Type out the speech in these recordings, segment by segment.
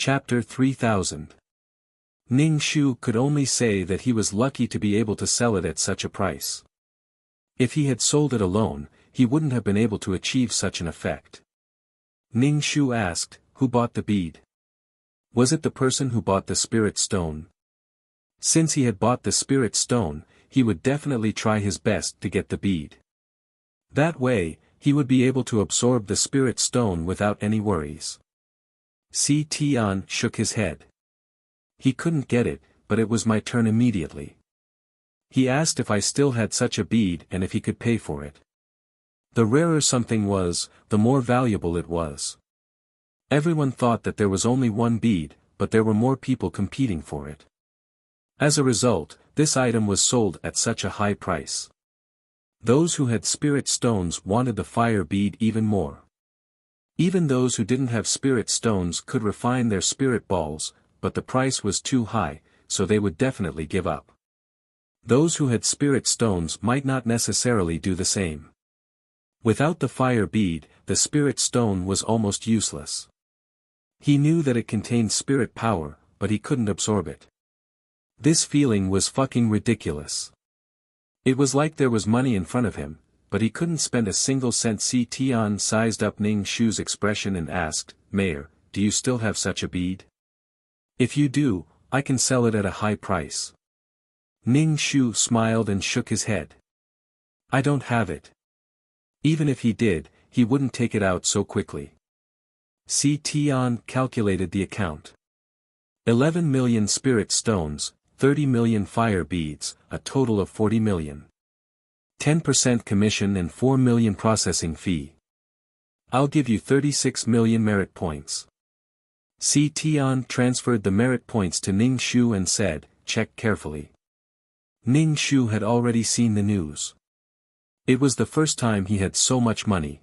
Chapter 3000. Ning Shu could only say that he was lucky to be able to sell it at such a price. If he had sold it alone, he wouldn't have been able to achieve such an effect. Ning Shu asked, "Who bought the bead? Was it the person who bought the spirit stone?" Since he had bought the spirit stone, he would definitely try his best to get the bead. That way, he would be able to absorb the spirit stone without any worries. Si Tian shook his head. He couldn't get it, but it was my turn immediately. He asked if I still had such a bead and if he could pay for it. The rarer something was, the more valuable it was. Everyone thought that there was only one bead, but there were more people competing for it. As a result, this item was sold at such a high price. Those who had spirit stones wanted the fire bead even more. Even those who didn't have spirit stones could refine their spirit balls, but the price was too high, so they would definitely give up. Those who had spirit stones might not necessarily do the same. Without the fire bead, the spirit stone was almost useless. He knew that it contained spirit power, but he couldn't absorb it. This feeling was fucking ridiculous. It was like there was money in front of him, but he couldn't spend a single cent. Si Tian sized up Ning Shu's expression and asked, "Mayor, do you still have such a bead? If you do, I can sell it at a high price." Ning Shu smiled and shook his head. "I don't have it. Even if he did, he wouldn't take it out so quickly." Si Tian calculated the account. 11 million spirit stones, 30 million fire beads, a total of 40 million. 10% commission and 4 million processing fee. I'll give you 36 million merit points. Si Tian transferred the merit points to Ning Shu and said, "Check carefully." Ning Shu had already seen the news. It was the first time he had so much money.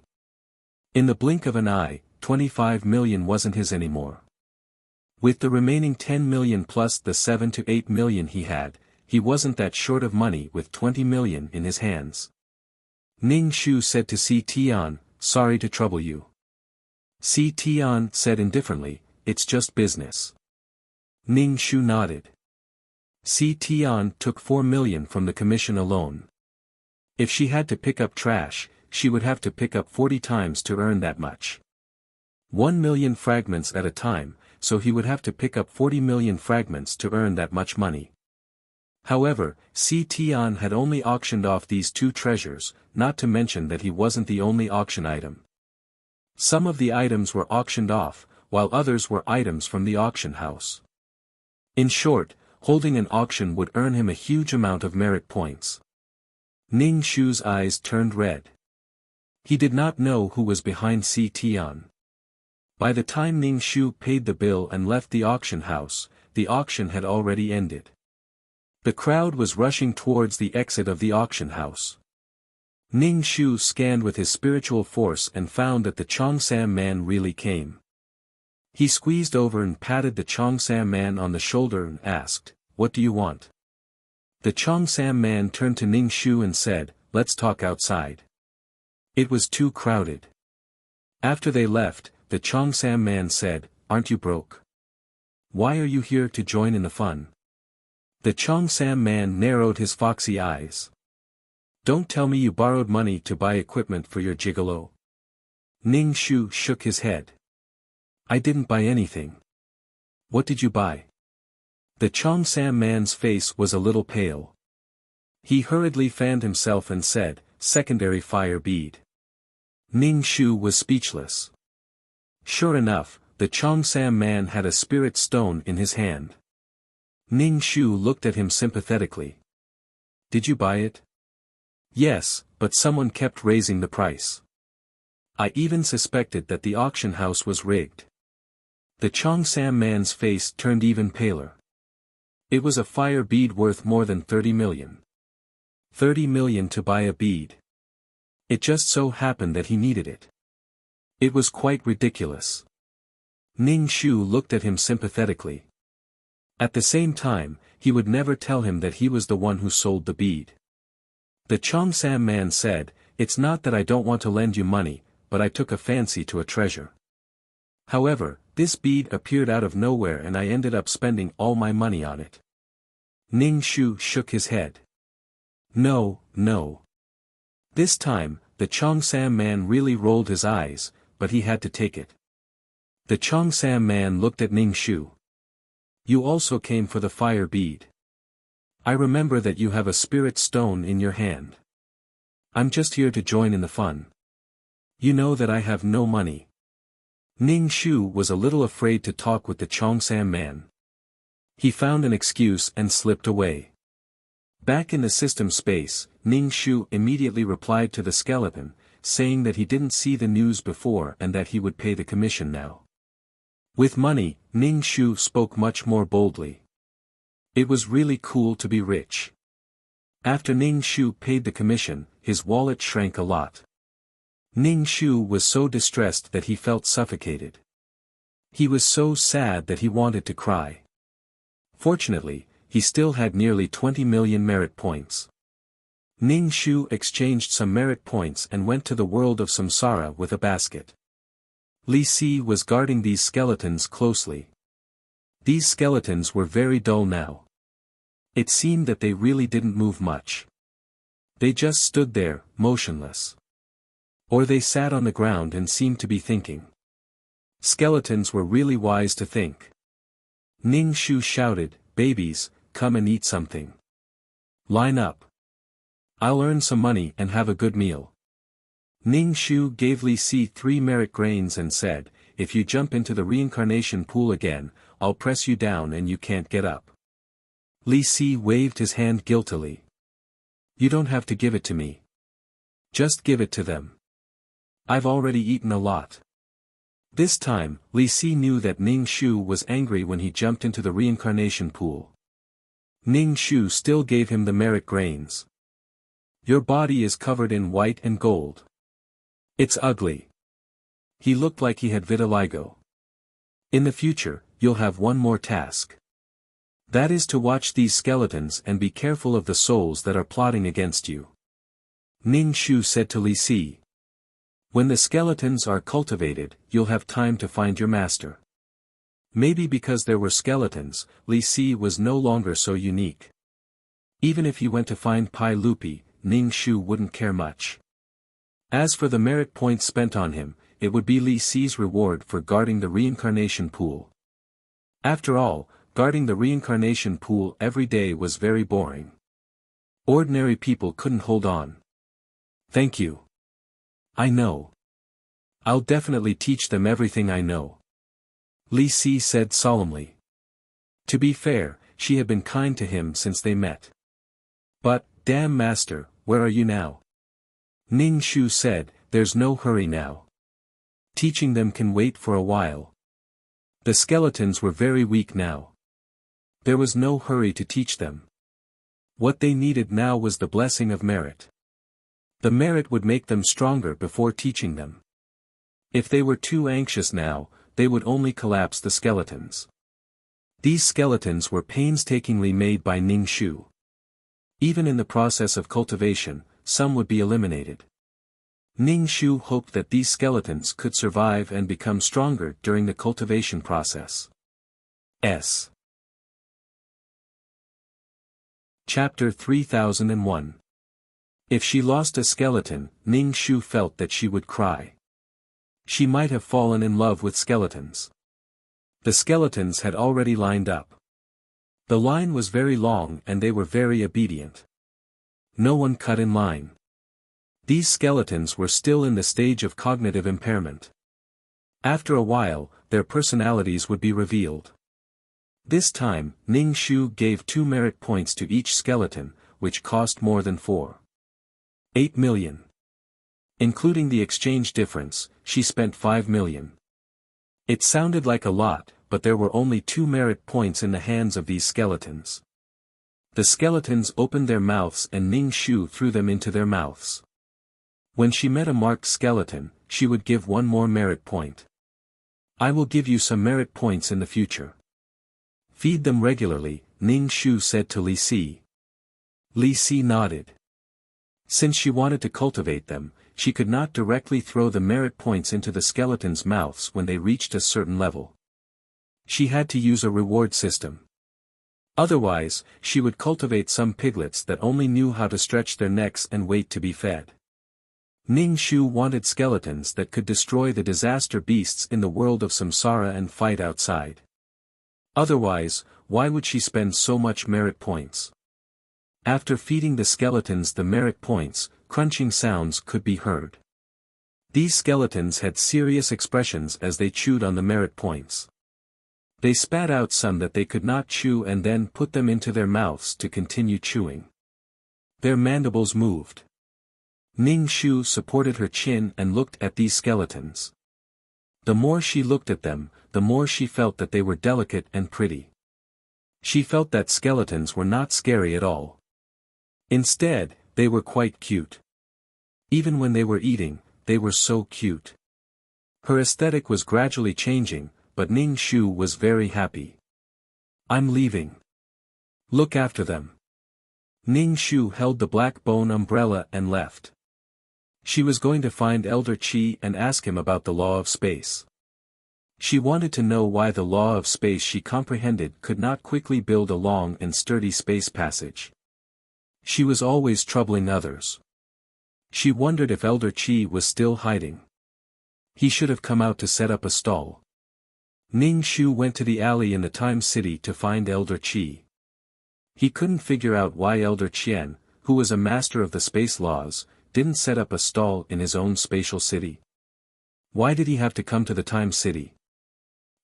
In the blink of an eye, 25 million wasn't his anymore. With the remaining 10 million plus the 7 to 8 million he had, he wasn't that short of money with 20 million in his hands. Ning Shu said to Si Tian, "Sorry to trouble you." Si Tian said indifferently, "It's just business." Ning Shu nodded. Si Tian took 4 million from the commission alone. If she had to pick up trash, she would have to pick up 40 times to earn that much. 1 million fragments at a time, so he would have to pick up 40 million fragments to earn that much money. However, Si Tian had only auctioned off these two treasures, not to mention that he wasn't the only auction item. Some of the items were auctioned off, while others were items from the auction house. In short, holding an auction would earn him a huge amount of merit points. Ning Shu's eyes turned red. He did not know who was behind Si Tian. By the time Ning Shu paid the bill and left the auction house, the auction had already ended. The crowd was rushing towards the exit of the auction house. Ning Shu scanned with his spiritual force and found that the Chongsam man really came. He squeezed over and patted the Chongsam man on the shoulder and asked, "What do you want?" The Chongsam man turned to Ning Shu and said, "Let's talk outside." It was too crowded. After they left, the Chongsam man said, "Aren't you broke? Why are you here to join in the fun?" The Chongsam man narrowed his foxy eyes. "Don't tell me you borrowed money to buy equipment for your gigolo." Ning Shu shook his head. "I didn't buy anything." "What did you buy?" The Chongsam man's face was a little pale. He hurriedly fanned himself and said, "Secondary fire bead." Ning Shu was speechless. Sure enough, the Chongsam man had a spirit stone in his hand. Ning Shu looked at him sympathetically. "Did you buy it?" "Yes, but someone kept raising the price. I even suspected that the auction house was rigged." The Chongsam man's face turned even paler. It was a fire bead worth more than 30 million. 30 million to buy a bead. It just so happened that he needed it. It was quite ridiculous. Ning Shu looked at him sympathetically. At the same time, he would never tell him that he was the one who sold the bead. The Chongsam man said, "It's not that I don't want to lend you money, but I took a fancy to a treasure. However, This bead appeared out of nowhere and I ended up spending all my money on it. Ning Shu shook his head. No, no. This time, the Cheongsam man really rolled his eyes, but he had to take it. The Cheongsam man looked at Ning Shu. You also came for the fire bead. I remember that you have a spirit stone in your hand. I'm just here to join in the fun. You know that I have no money. Ning Shu was a little afraid to talk with the Cheongsam man. He found an excuse and slipped away. Back in the system space, Ning Shu immediately replied to the skeleton, saying that he didn't see the news before and that he would pay the commission now. With money, Ning Shu spoke much more boldly. It was really cool to be rich. After Ning Shu paid the commission, his wallet shrank a lot. Ning Shu was so distressed that he felt suffocated. He was so sad that he wanted to cry. Fortunately, he still had nearly 20 million merit points. Ning Shu exchanged some merit points and went to the world of samsara with a basket. Li Si was guarding these skeletons closely. These skeletons were very dull now. It seemed that they really didn't move much. They just stood there, motionless. Or they sat on the ground and seemed to be thinking. Skeletons were really wise to think. Ning Shu shouted, "Babies, come and eat something. Line up. I'll earn some money and have a good meal." Ning Shu gave Li Si 3 merit grains and said, "If you jump into the reincarnation pool again, I'll press you down and you can't get up." Li Si waved his hand guiltily. "You don't have to give it to me. Just give it to them. I've already eaten a lot." This time, Li Si knew that Ning Shu was angry when he jumped into the reincarnation pool. Ning Shu still gave him the merit grains. "Your body is covered in white and gold. It's ugly." He looked like he had vitiligo. "In the future, you'll have one more task. That is to watch these skeletons and be careful of the souls that are plotting against you." Ning Shu said to Li Si. "When the skeletons are cultivated, you'll have time to find your master." Maybe because there were skeletons, Li Si was no longer so unique. Even if he went to find Pai Lupi, Ning Shu wouldn't care much. As for the merit points spent on him, it would be Li Si's reward for guarding the reincarnation pool. After all, guarding the reincarnation pool every day was very boring. Ordinary people couldn't hold on. "Thank you. I know. I'll definitely teach them everything I know," Li Si said solemnly. To be fair, she had been kind to him since they met. "But, damn master, where are you now?" Ning Shu said, "There's no hurry now. Teaching them can wait for a while." The skeletons were very weak now. There was no hurry to teach them. What they needed now was the blessing of merit. The merit would make them stronger before teaching them. If they were too anxious now, they would only collapse the skeletons. These skeletons were painstakingly made by Ning Shu. Even in the process of cultivation, some would be eliminated. Ning Shu hoped that these skeletons could survive and become stronger during the cultivation process. Chapter 3001. If she lost a skeleton, Ning Shu felt that she would cry. She might have fallen in love with skeletons. The skeletons had already lined up. The line was very long and they were very obedient. No one cut in line. These skeletons were still in the stage of cognitive impairment. After a while, their personalities would be revealed. This time, Ning Shu gave 2 merit points to each skeleton, which cost more than 4.8 million. Including the exchange difference, she spent 5 million. It sounded like a lot, but there were only 2 merit points in the hands of these skeletons. The skeletons opened their mouths and Ning Shu threw them into their mouths. When she met a marked skeleton, she would give 1 more merit point. "I will give you some merit points in the future. Feed them regularly," Ning Shu said to Li Si. Li Si nodded. Since she wanted to cultivate them, she could not directly throw the merit points into the skeletons' mouths when they reached a certain level. She had to use a reward system. Otherwise, she would cultivate some piglets that only knew how to stretch their necks and wait to be fed. Ning Shu wanted skeletons that could destroy the disaster beasts in the world of samsara and fight outside. Otherwise, why would she spend so much merit points? After feeding the skeletons the merit points, crunching sounds could be heard. These skeletons had serious expressions as they chewed on the merit points. They spat out some that they could not chew and then put them into their mouths to continue chewing. Their mandibles moved. Ning Shu supported her chin and looked at these skeletons. The more she looked at them, the more she felt that they were delicate and pretty. She felt that skeletons were not scary at all. Instead, they were quite cute. Even when they were eating, they were so cute. Her aesthetic was gradually changing, but Ning Shu was very happy. I'm leaving. Look after them. Ning Shu held the black bone umbrella and left. She was going to find Elder Qi and ask him about the law of space. She wanted to know why the law of space she comprehended could not quickly build a long and sturdy space passage. She was always troubling others. She wondered if Elder Qi was still hiding. He should have come out to set up a stall. Ning Shu went to the alley in the Time City to find Elder Qi. He couldn't figure out why Elder Qian, who was a master of the space laws, didn't set up a stall in his own spatial city. Why did he have to come to the Time City?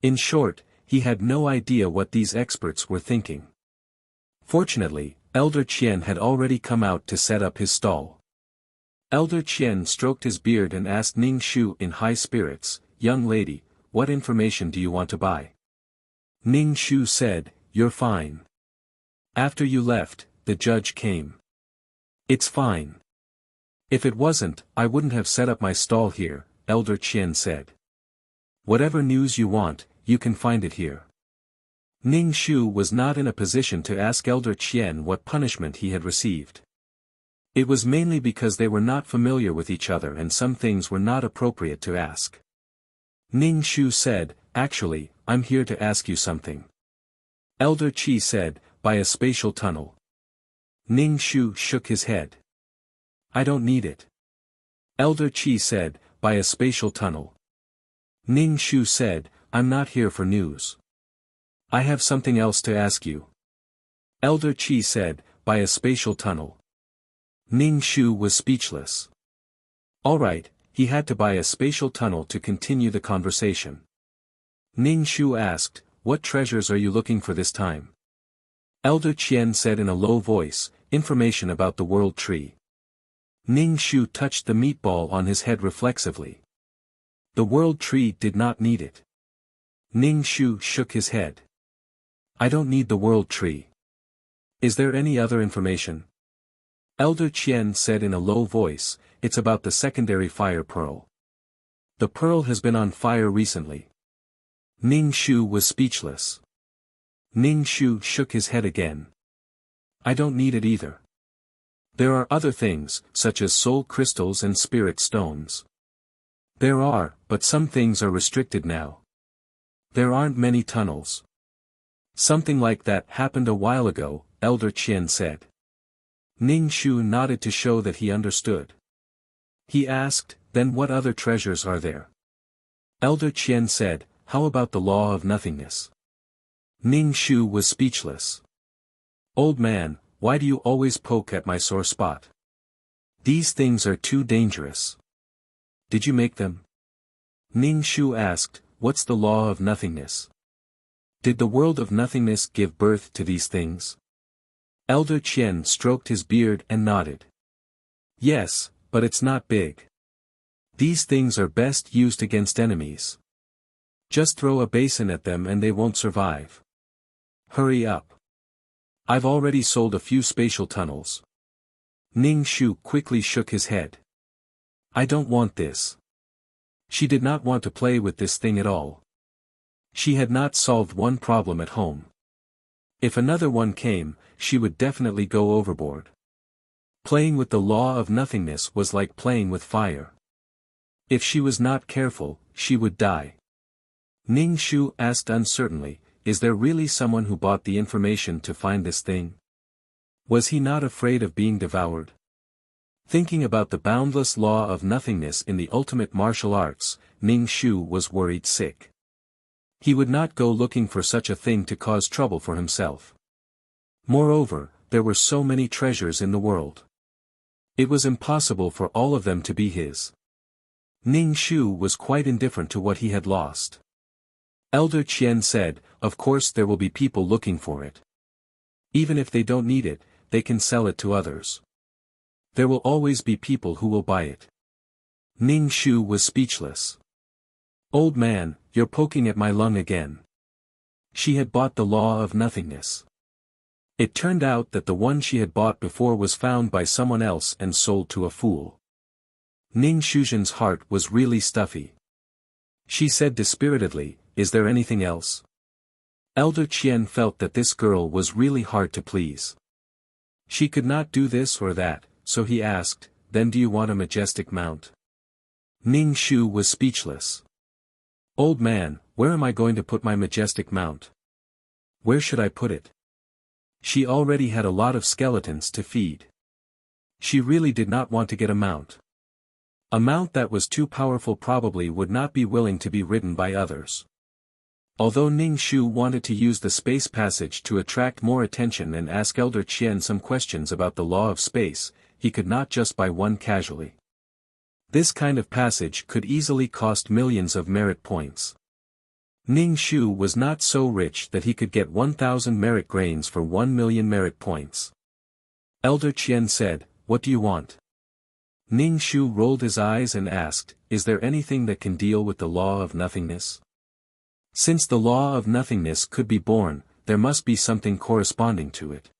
In short, he had no idea what these experts were thinking. Fortunately, Elder Qian had already come out to set up his stall. Elder Qian stroked his beard and asked Ning Shu in high spirits, "Young lady, what information do you want to buy?" Ning Shu said, "You're fine. After you left, the judge came. It's fine. If it wasn't, I wouldn't have set up my stall here," Elder Qian said. "Whatever news you want, you can find it here." Ning Shu was not in a position to ask Elder Qian what punishment he had received. It was mainly because they were not familiar with each other and some things were not appropriate to ask. Ning Shu said, "Actually, I'm here to ask you something." Elder Qi said, "By a spatial tunnel." Ning Shu shook his head. "I don't need it." Elder Qi said, "By a spatial tunnel." Ning Shu said, "I'm not here for news. I have something else to ask you." Elder Qi said, "By a spatial tunnel." Ning Shu was speechless. All right, he had to buy a spatial tunnel to continue the conversation. Ning Shu asked, "What treasures are you looking for this time?" Elder Qian said in a low voice, "Information about the world tree." Ning Shu touched the meatball on his head reflexively. The world tree did not need it. Ning Shu shook his head. "I don't need the world tree. Is there any other information?" Elder Qian said in a low voice, "It's about the secondary fire pearl. The pearl has been on fire recently." Ning Shu was speechless. Ning Shu shook his head again. "I don't need it either. There are other things, such as soul crystals and spirit stones." "There are, but some things are restricted now. There aren't many tunnels." "Something like that happened a while ago," Elder Qian said. Ning Shu nodded to show that he understood. He asked, "Then what other treasures are there?" Elder Qian said, "How about the law of nothingness?" Ning Shu was speechless. "Old man, why do you always poke at my sore spot? These things are too dangerous." "Did you make them?" Ning Shu asked, "What's the law of nothingness? Did the world of nothingness give birth to these things?" Elder Qian stroked his beard and nodded. "Yes, but it's not big. These things are best used against enemies. Just throw a basin at them and they won't survive. Hurry up. I've already sold a few spatial tunnels." Ning Shu quickly shook his head. "I don't want this." She did not want to play with this thing at all. She had not solved one problem at home. If another one came, she would definitely go overboard. Playing with the law of nothingness was like playing with fire. If she was not careful, she would die. Ning Shu asked uncertainly, is there really someone who bought the information to find this thing? Was he not afraid of being devoured? Thinking about the boundless law of nothingness in the ultimate martial arts, Ning Shu was worried sick. He would not go looking for such a thing to cause trouble for himself. Moreover, there were so many treasures in the world. It was impossible for all of them to be his. Ning Shu was quite indifferent to what he had lost. Elder Qian said, of course there will be people looking for it. Even if they don't need it, they can sell it to others. There will always be people who will buy it. Ning Shu was speechless. Old man, you're poking at my lung again. She had bought the law of nothingness. It turned out that the one she had bought before was found by someone else and sold to a fool. Ning Shuzhen's heart was really stuffy. She said dispiritedly, is there anything else? Elder Qian felt that this girl was really hard to please. She could not do this or that, so he asked, then do you want a majestic mount? Ning Shu was speechless. Old man, where am I going to put my majestic mount? Where should I put it? She already had a lot of skeletons to feed. She really did not want to get a mount. A mount that was too powerful probably would not be willing to be ridden by others. Although Ning Shu wanted to use the space passage to attract more attention and ask Elder Qian some questions about the law of space, he could not just buy one casually. This kind of passage could easily cost millions of merit points. Ning Shu was not so rich that he could get 1,000 merit grains for 1 million merit points. Elder Qian said, what do you want? Ning Shu rolled his eyes and asked, is there anything that can deal with the law of nothingness? Since the law of nothingness could be born, there must be something corresponding to it.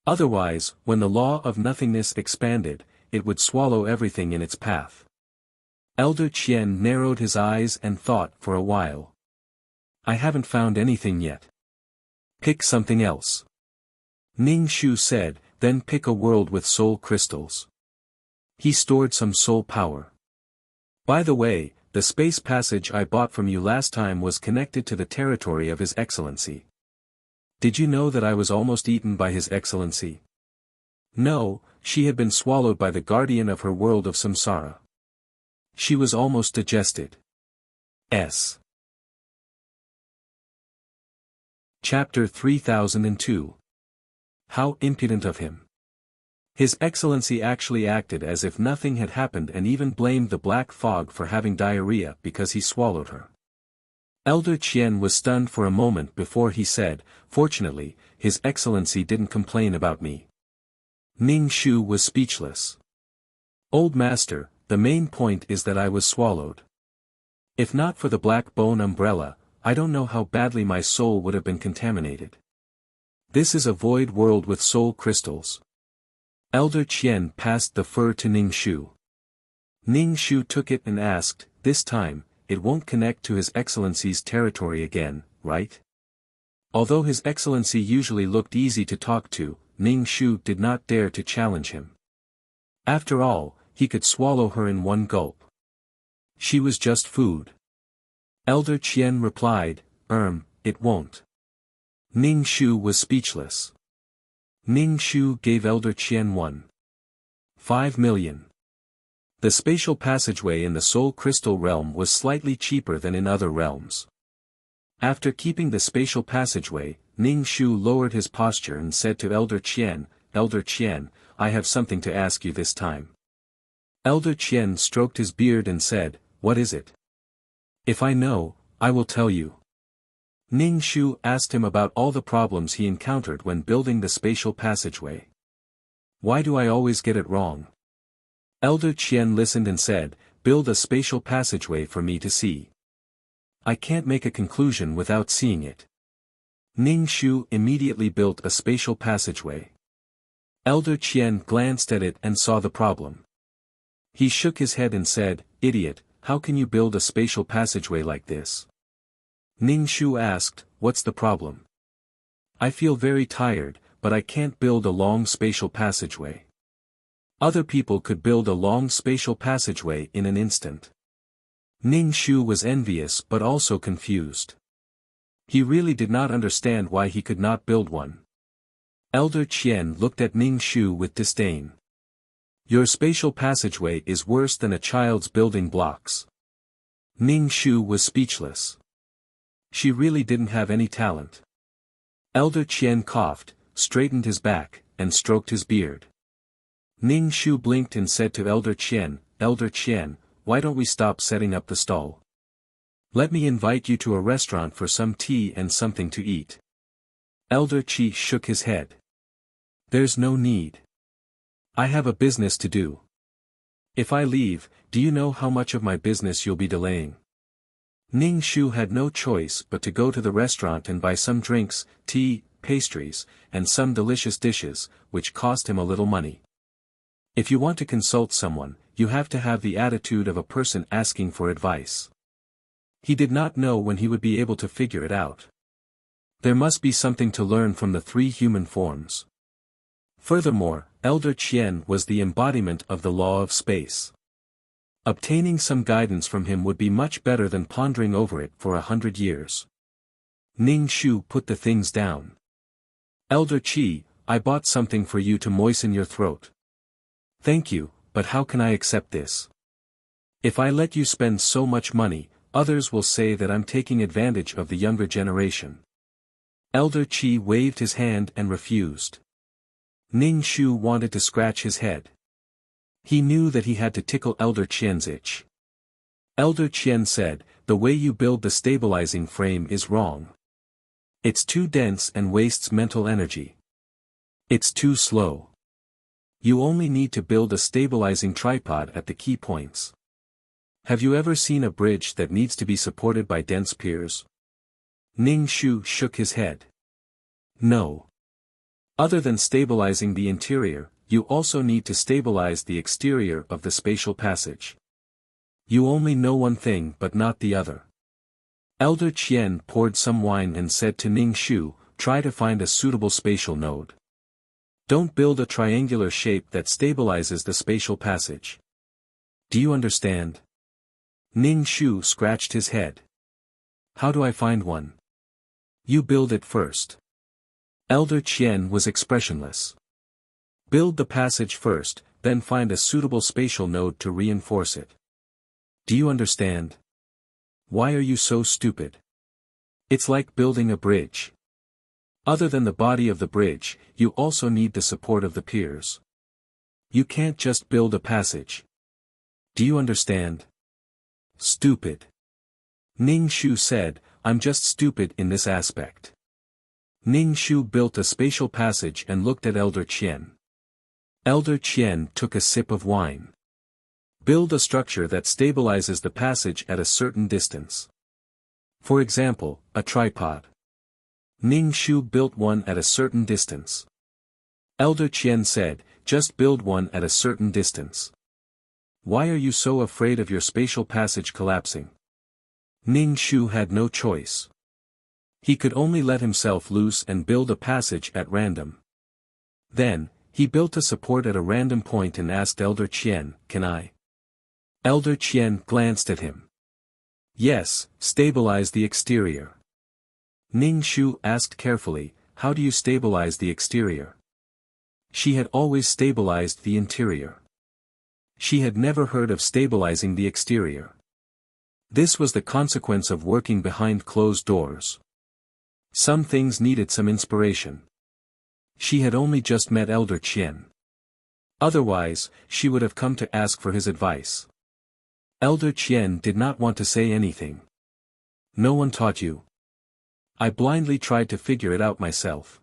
Otherwise, when the law of nothingness expanded, it would swallow everything in its path. Elder Qian narrowed his eyes and thought for a while. I haven't found anything yet. Pick something else. Ning Shu said, then pick a world with soul crystals. He stored some soul power. By the way, the space passage I bought from you last time was connected to the territory of His Excellency. Did you know that I was almost eaten by His Excellency? No, she had been swallowed by the guardian of her world of samsara. She was almost digested. Chapter 3002. How impudent of him. His Excellency actually acted as if nothing had happened and even blamed the black fog for having diarrhea because he swallowed her. Elder Qian was stunned for a moment before he said, fortunately, His Excellency didn't complain about me. Ning Shu was speechless. Old master, the main point is that I was swallowed. If not for the black bone umbrella, I don't know how badly my soul would have been contaminated. This is a void world with soul crystals. Elder Qian passed the fur to Ning Shu. Ning Shu took it and asked, this time, it won't connect to His Excellency's territory again, right? Although His Excellency usually looked easy to talk to, Ning Shu did not dare to challenge him. After all, he could swallow her in one gulp. She was just food. Elder Qian replied, it won't. Ning Shu was speechless. Ning Shu gave Elder Qian 1.5 million. The spatial passageway in the Soul Crystal realm was slightly cheaper than in other realms. After keeping the spatial passageway, Ning Shu lowered his posture and said to Elder Qian, I have something to ask you this time. Elder Qian stroked his beard and said, what is it? If I know, I will tell you. Ning Shu asked him about all the problems he encountered when building the spatial passageway. Why do I always get it wrong? Elder Qian listened and said, build a spatial passageway for me to see. I can't make a conclusion without seeing it. Ning Shu immediately built a spatial passageway. Elder Qian glanced at it and saw the problem. He shook his head and said, idiot, how can you build a spatial passageway like this? Ning Shu asked, what's the problem? I feel very tired, but I can't build a long spatial passageway. Other people could build a long spatial passageway in an instant. Ning Shu was envious but also confused. He really did not understand why he could not build one. Elder Qian looked at Ning Shu with disdain. Your spatial passageway is worse than a child's building blocks. Ning Shu was speechless. She really didn't have any talent. Elder Qian coughed, straightened his back, and stroked his beard. Ning Shu blinked and said to Elder Qian, Elder Qian, why don't we stop setting up the stall? Let me invite you to a restaurant for some tea and something to eat. Elder Qi shook his head. There's no need. I have a business to do. If I leave, do you know how much of my business you'll be delaying? Ning Shu had no choice but to go to the restaurant and buy some drinks, tea, pastries, and some delicious dishes, which cost him a little money. If you want to consult someone, you have to have the attitude of a person asking for advice. He did not know when he would be able to figure it out. There must be something to learn from the three human forms. Furthermore, Elder Qian was the embodiment of the law of space. Obtaining some guidance from him would be much better than pondering over it for 100 years. Ning Shu put the things down. Elder Qi, I bought something for you to moisten your throat. Thank you, but how can I accept this? If I let you spend so much money, others will say that I'm taking advantage of the younger generation. Elder Qi waved his hand and refused. Ning Shu wanted to scratch his head. He knew that he had to tickle Elder Qian's itch. Elder Qian said, the way you build the stabilizing frame is wrong. It's too dense and wastes mental energy. It's too slow. You only need to build a stabilizing tripod at the key points. Have you ever seen a bridge that needs to be supported by dense piers? Ning Shu shook his head. No. Other than stabilizing the interior, you also need to stabilize the exterior of the spatial passage. You only know one thing but not the other. Elder Qian poured some wine and said to Ning Shu, try to find a suitable spatial node. Don't build a triangular shape that stabilizes the spatial passage. Do you understand? Ning Shu scratched his head. How do I find one? You build it first. Elder Qian was expressionless. Build the passage first, then find a suitable spatial node to reinforce it. Do you understand? Why are you so stupid? It's like building a bridge. Other than the body of the bridge, you also need the support of the piers. You can't just build a passage. Do you understand? Stupid. Ning Shu said, I'm just stupid in this aspect. Ning Shu built a spatial passage and looked at Elder Qian. Elder Qian took a sip of wine. Build a structure that stabilizes the passage at a certain distance. For example, a tripod. Ning Shu built one at a certain distance. Elder Qian said, just build one at a certain distance. Why are you so afraid of your spatial passage collapsing? Ning Shu had no choice. He could only let himself loose and build a passage at random. Then, he built a support at a random point and asked Elder Qian, can I? Elder Qian glanced at him. Yes, stabilize the exterior. Ning Shu asked carefully, how do you stabilize the exterior? She had always stabilized the interior. She had never heard of stabilizing the exterior. This was the consequence of working behind closed doors. Some things needed some inspiration. She had only just met Elder Qian. Otherwise, she would have come to ask for his advice. Elder Qian did not want to say anything. No one taught you. I blindly tried to figure it out myself.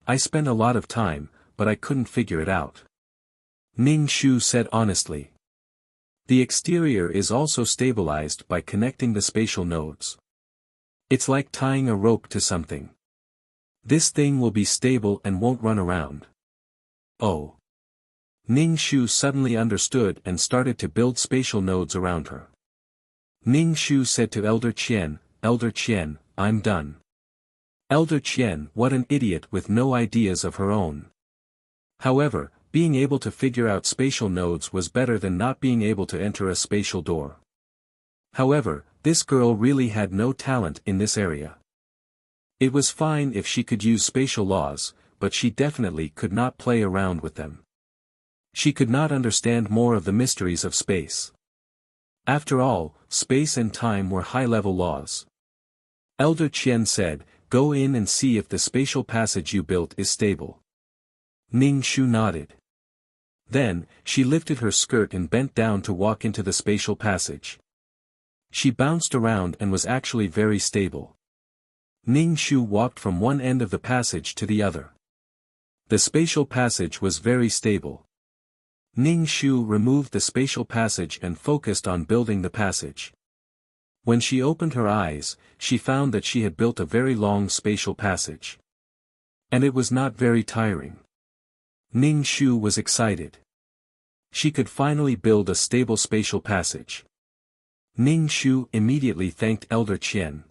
I spent a lot of time, but I couldn't figure it out. Ning Shu said honestly. The exterior is also stabilized by connecting the spatial nodes. It's like tying a rope to something. This thing will be stable and won't run around. Oh. Ning Shu suddenly understood and started to build spatial nodes around her. Ning Shu said to Elder Qian, Elder Qian, I'm done. Elder Qian, what an idiot with no ideas of her own. However, being able to figure out spatial nodes was better than not being able to enter a spatial door. However, this girl really had no talent in this area. It was fine if she could use spatial laws, but she definitely could not play around with them. She could not understand more of the mysteries of space. After all, space and time were high-level laws. Elder Qian said, "Go in and see if the spatial passage you built is stable." Ning Shu nodded. Then, she lifted her skirt and bent down to walk into the spatial passage. She bounced around and was actually very stable. Ning Shu walked from one end of the passage to the other. The spatial passage was very stable. Ning Shu removed the spatial passage and focused on building the passage. When she opened her eyes, she found that she had built a very long spatial passage. And it was not very tiring. Ning Shu was excited. She could finally build a stable spatial passage. Ning Shu immediately thanked Elder Qian.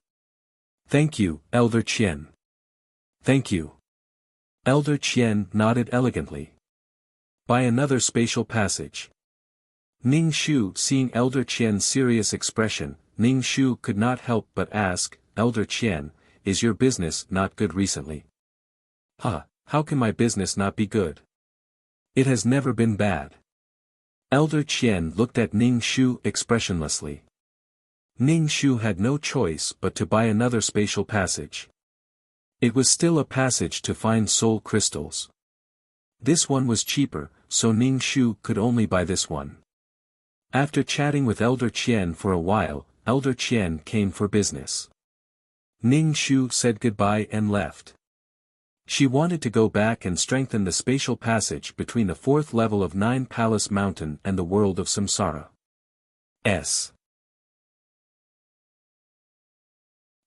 "Thank you, Elder Qian." "Thank you." Elder Qian nodded elegantly. "By another spatial passage." Ning Shu, seeing Elder Qian's serious expression, Ning Shu could not help but ask, "Elder Qian, is your business not good recently?" How can my business not be good? It has never been bad." Elder Qian looked at Ning Shu expressionlessly. Ning Shu had no choice but to buy another spatial passage. It was still a passage to find soul crystals. This one was cheaper, so Ning Shu could only buy this one. After chatting with Elder Qian for a while, Elder Qian came for business. Ning Shu said goodbye and left. She wanted to go back and strengthen the spatial passage between the fourth level of Nine Palace Mountain and the world of Samsara.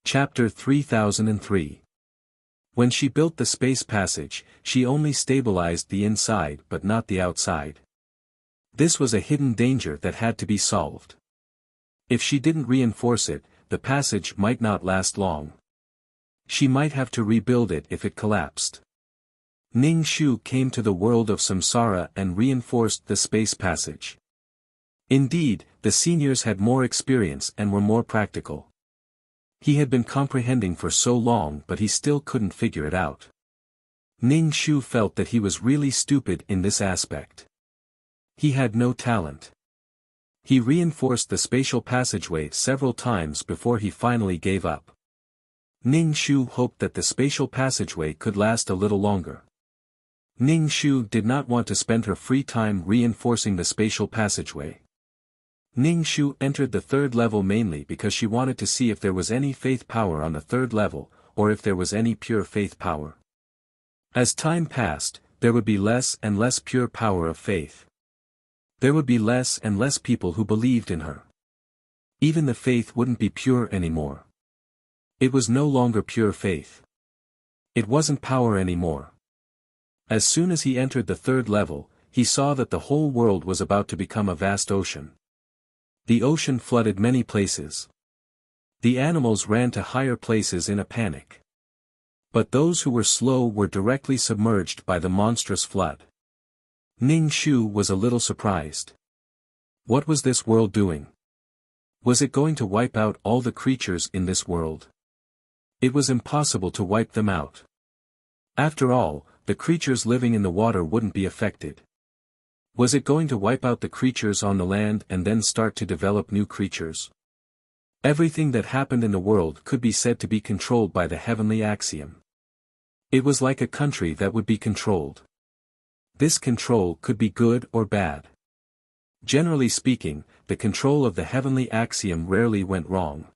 Chapter 3003. When she built the space passage, she only stabilized the inside but not the outside. This was a hidden danger that had to be solved. If she didn't reinforce it, the passage might not last long. She might have to rebuild it if it collapsed. Ning Shu came to the world of Samsara and reinforced the space passage. Indeed, the seniors had more experience and were more practical. He had been comprehending for so long but he still couldn't figure it out. Ning Shu felt that he was really stupid in this aspect. He had no talent. He reinforced the spatial passageway several times before he finally gave up. Ning Shu hoped that the spatial passageway could last a little longer. Ning Shu did not want to spend her free time reinforcing the spatial passageway. Ning Shu entered the third level mainly because she wanted to see if there was any faith power on the third level, or if there was any pure faith power. As time passed, there would be less and less pure power of faith. There would be less and less people who believed in her. Even the faith wouldn't be pure anymore. It was no longer pure faith. It wasn't power anymore. As soon as he entered the third level, he saw that the whole world was about to become a vast ocean. The ocean flooded many places. The animals ran to higher places in a panic. But those who were slow were directly submerged by the monstrous flood. Ning Shu was a little surprised. What was this world doing? Was it going to wipe out all the creatures in this world? It was impossible to wipe them out. After all, the creatures living in the water wouldn't be affected. Was it going to wipe out the creatures on the land and then start to develop new creatures? Everything that happened in the world could be said to be controlled by the heavenly axiom. It was like a country that would be controlled. This control could be good or bad. Generally speaking, the control of the heavenly axiom rarely went wrong.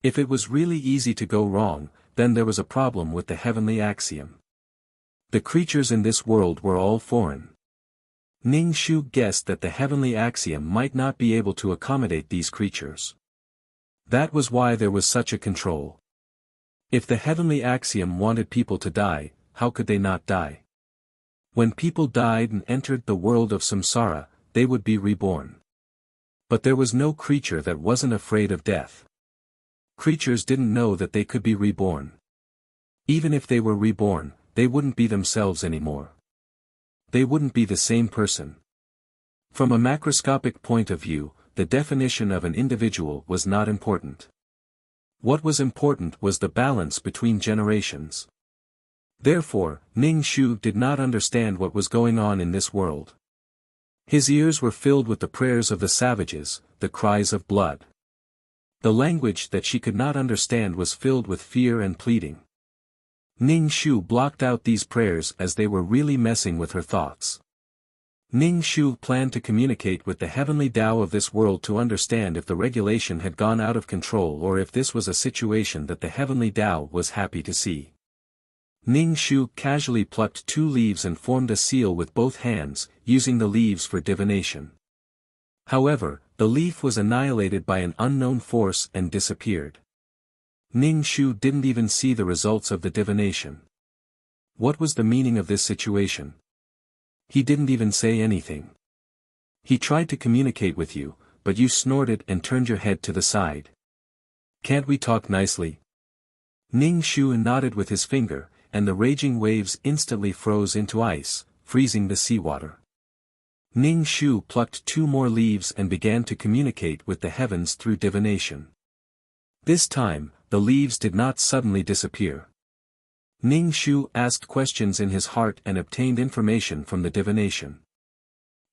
If it was really easy to go wrong, then there was a problem with the heavenly axiom. The creatures in this world were all foreign. Ning Shu guessed that the heavenly axiom might not be able to accommodate these creatures. That was why there was such a control. If the heavenly axiom wanted people to die, how could they not die? When people died and entered the world of samsara, they would be reborn. But there was no creature that wasn't afraid of death. Creatures didn't know that they could be reborn. Even if they were reborn, they wouldn't be themselves anymore. They wouldn't be the same person. From a macroscopic point of view, the definition of an individual was not important. What was important was the balance between generations. Therefore, Ning Shu did not understand what was going on in this world. His ears were filled with the prayers of the savages, the cries of blood. The language that she could not understand was filled with fear and pleading. Ning Shu blocked out these prayers as they were really messing with her thoughts. Ning Shu planned to communicate with the heavenly Tao of this world to understand if the regulation had gone out of control or if this was a situation that the heavenly Tao was happy to see. Ning Shu casually plucked 2 leaves and formed a seal with both hands, using the leaves for divination. However, the leaf was annihilated by an unknown force and disappeared. Ning Shu didn't even see the results of the divination. What was the meaning of this situation? He didn't even say anything. He tried to communicate with you, but you snorted and turned your head to the side. Can't we talk nicely? Ning Shu nodded with his finger, and the raging waves instantly froze into ice, freezing the seawater. Ning Shu plucked 2 more leaves and began to communicate with the heavens through divination. This time, the leaves did not suddenly disappear. Ning Shu asked questions in his heart and obtained information from the divination.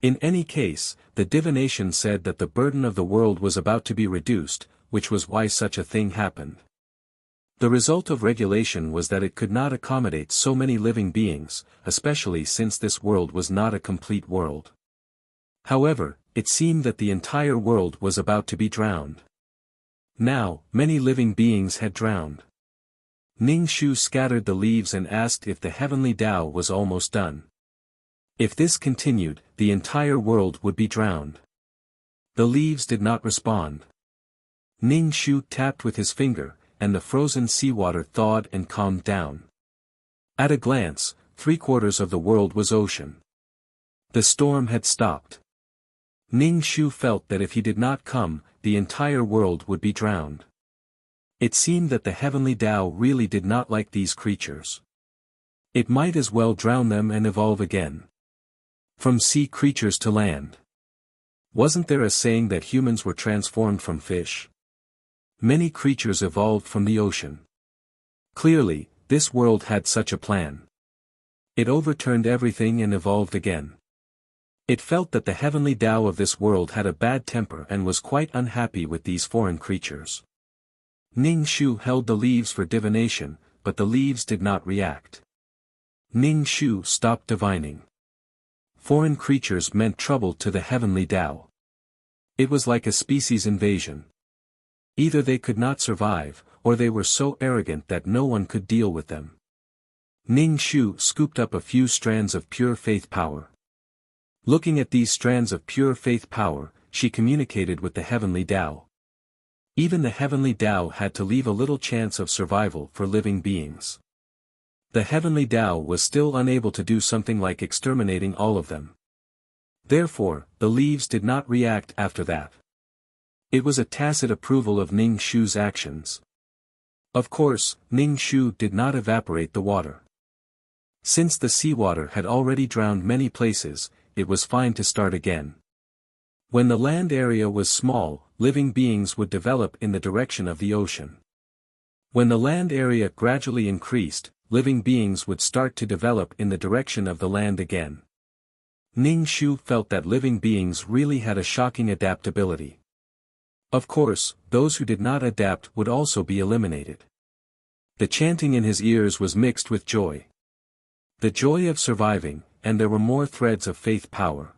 In any case, the divination said that the burden of the world was about to be reduced, which was why such a thing happened. The result of regulation was that it could not accommodate so many living beings, especially since this world was not a complete world. However, it seemed that the entire world was about to be drowned. Now, many living beings had drowned. Ning Shu scattered the leaves and asked if the heavenly Tao was almost done. If this continued, the entire world would be drowned. The leaves did not respond. Ning Shu tapped with his finger, and the frozen seawater thawed and calmed down. At a glance, 3/4 of the world was ocean. The storm had stopped. Ning Shu felt that if he did not come, the entire world would be drowned. It seemed that the heavenly Tao really did not like these creatures. It might as well drown them and evolve again. From sea creatures to land. Wasn't there a saying that humans were transformed from fish? Many creatures evolved from the ocean. Clearly, this world had such a plan. It overturned everything and evolved again. It felt that the heavenly Tao of this world had a bad temper and was quite unhappy with these foreign creatures. Ning Shu held the leaves for divination, but the leaves did not react. Ning Shu stopped divining. Foreign creatures meant trouble to the heavenly Tao. It was like a species invasion. Either they could not survive, or they were so arrogant that no one could deal with them. Ning Shu scooped up a few strands of pure faith power. Looking at these strands of pure faith power, she communicated with the heavenly Tao. Even the heavenly Tao had to leave a little chance of survival for living beings. The heavenly Tao was still unable to do something like exterminating all of them. Therefore, the leaves did not react after that. It was a tacit approval of Ning Shu's actions. Of course, Ning Shu did not evaporate the water. Since the seawater had already drowned many places, it was fine to start again. When the land area was small, living beings would develop in the direction of the ocean. When the land area gradually increased, living beings would start to develop in the direction of the land again. Ning Shu felt that living beings really had a shocking adaptability. Of course, those who did not adapt would also be eliminated. The chanting in his ears was mixed with joy. The joy of surviving, and there were more threads of faith power.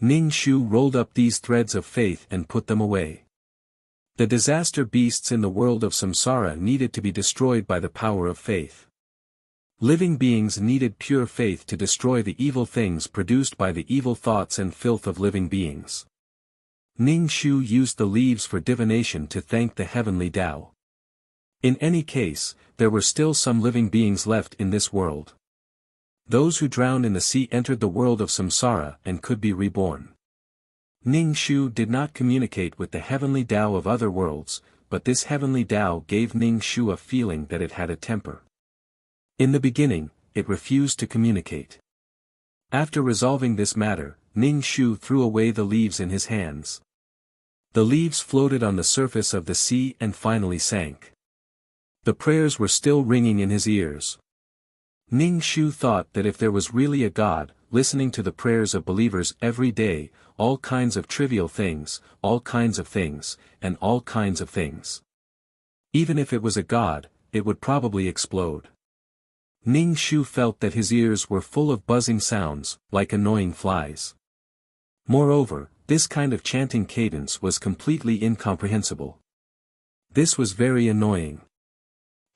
Ning Shu rolled up these threads of faith and put them away. The disaster beasts in the world of samsara needed to be destroyed by the power of faith. Living beings needed pure faith to destroy the evil things produced by the evil thoughts and filth of living beings. Ning Shu used the leaves for divination to thank the heavenly Tao. In any case, there were still some living beings left in this world. Those who drowned in the sea entered the world of samsara and could be reborn. Ning Shu did not communicate with the heavenly Tao of other worlds, but this heavenly Tao gave Ning Shu a feeling that it had a temper. In the beginning, it refused to communicate. After resolving this matter, Ning Shu threw away the leaves in his hands. The leaves floated on the surface of the sea and finally sank. The prayers were still ringing in his ears. Ning Shu thought that if there was really a God, listening to the prayers of believers every day, all kinds of trivial things, all kinds of things, and all kinds of things. Even if it was a God, it would probably explode. Ning Shu felt that his ears were full of buzzing sounds, like annoying flies. Moreover, this kind of chanting cadence was completely incomprehensible. This was very annoying.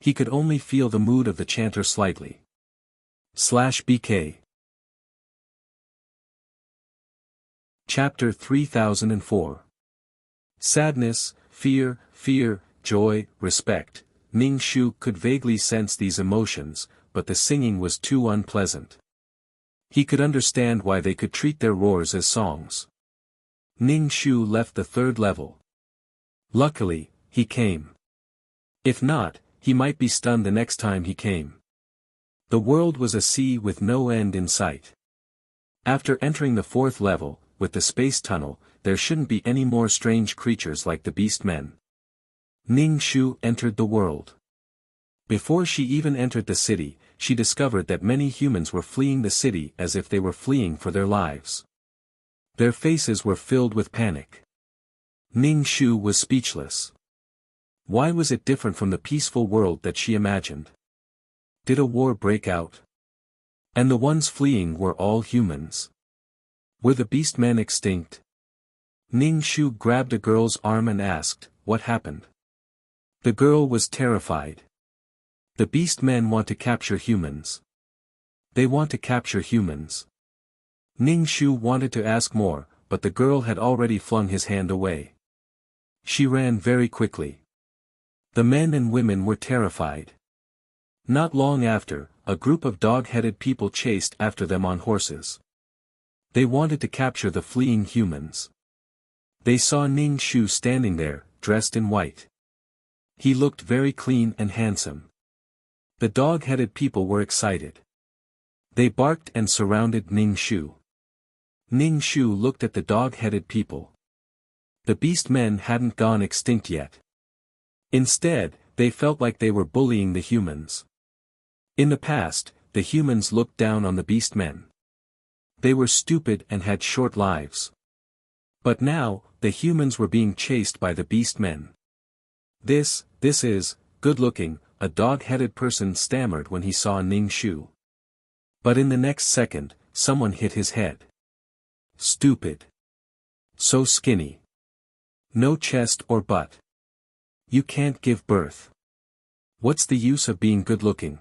He could only feel the mood of the chanter slightly. /BK Chapter 3004 Sadness, fear, joy, respect. Ning Shu could vaguely sense these emotions, but the singing was too unpleasant. He could understand why they could treat their roars as songs. Ning Shu left the third level. Luckily, he came. If not, he might be stunned the next time he came. The world was a sea with no end in sight. After entering the fourth level, with the space tunnel, there shouldn't be any more strange creatures like the beast men. Ning Shu entered the world. Before she even entered the city, she discovered that many humans were fleeing the city as if they were fleeing for their lives. Their faces were filled with panic. Ning Shu was speechless. Why was it different from the peaceful world that she imagined? Did a war break out? And the ones fleeing were all humans. Were the beast men extinct? Ning Shu grabbed a girl's arm and asked, "What happened?" The girl was terrified. The beast men want to capture humans. They want to capture humans. Ning Shu wanted to ask more, but the girl had already flung his hand away. She ran very quickly. The men and women were terrified. Not long after, a group of dog-headed people chased after them on horses. They wanted to capture the fleeing humans. They saw Ning Shu standing there, dressed in white. He looked very clean and handsome. The dog-headed people were excited. They barked and surrounded Ning Shu. Ning Shu looked at the dog-headed people. The beast men hadn't gone extinct yet. Instead, they felt like they were bullying the humans. In the past, the humans looked down on the beast men. They were stupid and had short lives. But now, the humans were being chased by the beast men. This is, good-looking, a dog-headed person stammered when he saw Ning Shu. But in the next second, someone hit his head. Stupid. So skinny. No chest or butt. You can't give birth. What's the use of being good-looking?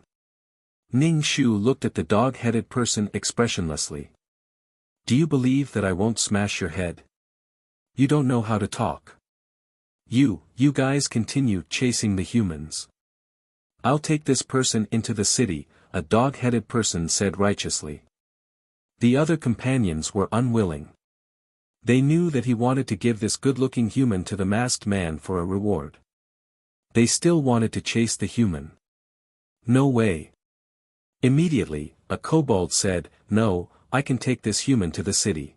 Ning Shu looked at the dog-headed person expressionlessly. Do you believe that I won't smash your head? You don't know how to talk. You guys continue chasing the humans. I'll take this person into the city, a dog-headed person said righteously. The other companions were unwilling. They knew that he wanted to give this good-looking human to the masked man for a reward. They still wanted to chase the human. No way. Immediately, a kobold said, "No, I can take this human to the city.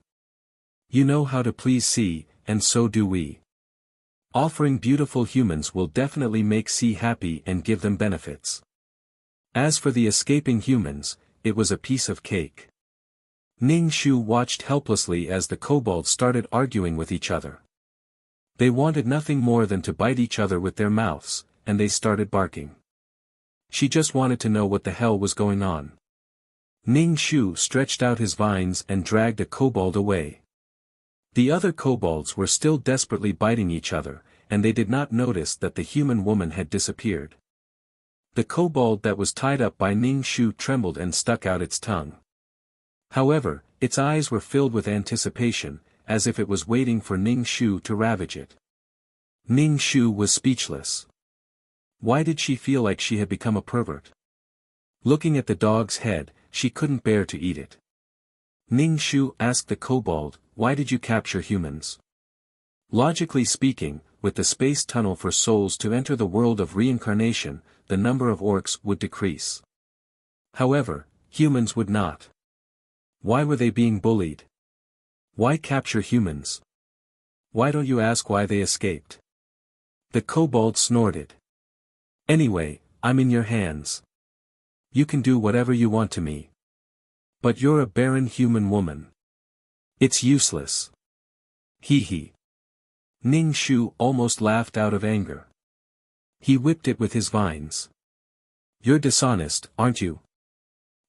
You know how to please C, and so do we. Offering beautiful humans will definitely make C happy and give them benefits. As for the escaping humans, it was a piece of cake." Ning Shu watched helplessly as the kobolds started arguing with each other. They wanted nothing more than to bite each other with their mouths, and they started barking. She just wanted to know what the hell was going on. Ning Shu stretched out his vines and dragged a kobold away. The other kobolds were still desperately biting each other, and they did not notice that the human woman had disappeared. The kobold that was tied up by Ning Shu trembled and stuck out its tongue. However, its eyes were filled with anticipation, as if it was waiting for Ning Shu to ravage it. Ning Shu was speechless. Why did she feel like she had become a pervert? Looking at the dog's head, she couldn't bear to eat it. Ning Shu asked the kobold, "Why did you capture humans?" Logically speaking, with the space tunnel for souls to enter the world of reincarnation, the number of orcs would decrease. However, humans would not. Why were they being bullied? Why capture humans? Why don't you ask why they escaped? The kobold snorted. Anyway, I'm in your hands. You can do whatever you want to me. But you're a barren human woman. It's useless. Hee hee. Ning Shu almost laughed out of anger. He whipped it with his vines. You're dishonest, aren't you?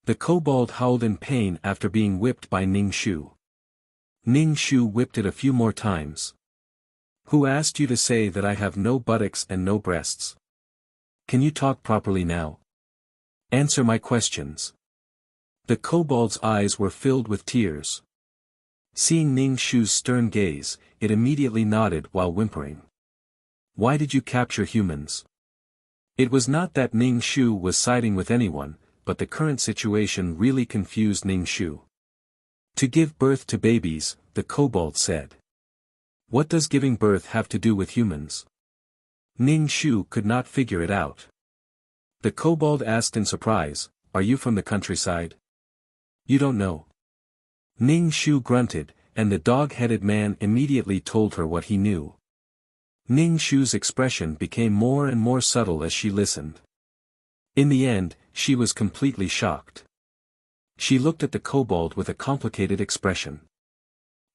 The kobold howled in pain after being whipped by Ning Shu. Ning Shu whipped it a few more times. Who asked you to say that I have no buttocks and no breasts? Can you talk properly now? Answer my questions. The kobold's eyes were filled with tears. Seeing Ning Shu's stern gaze, it immediately nodded while whimpering. Why did you capture humans? It was not that Ning Shu was siding with anyone, but the current situation really confused Ning Shu. To give birth to babies, the kobold said. What does giving birth have to do with humans? Ning Shu could not figure it out. The kobold asked in surprise, Are you from the countryside? You don't know. Ning Shu grunted, and the dog-headed man immediately told her what he knew. Ning Shu's expression became more and more subtle as she listened. In the end, she was completely shocked. She looked at the kobold with a complicated expression.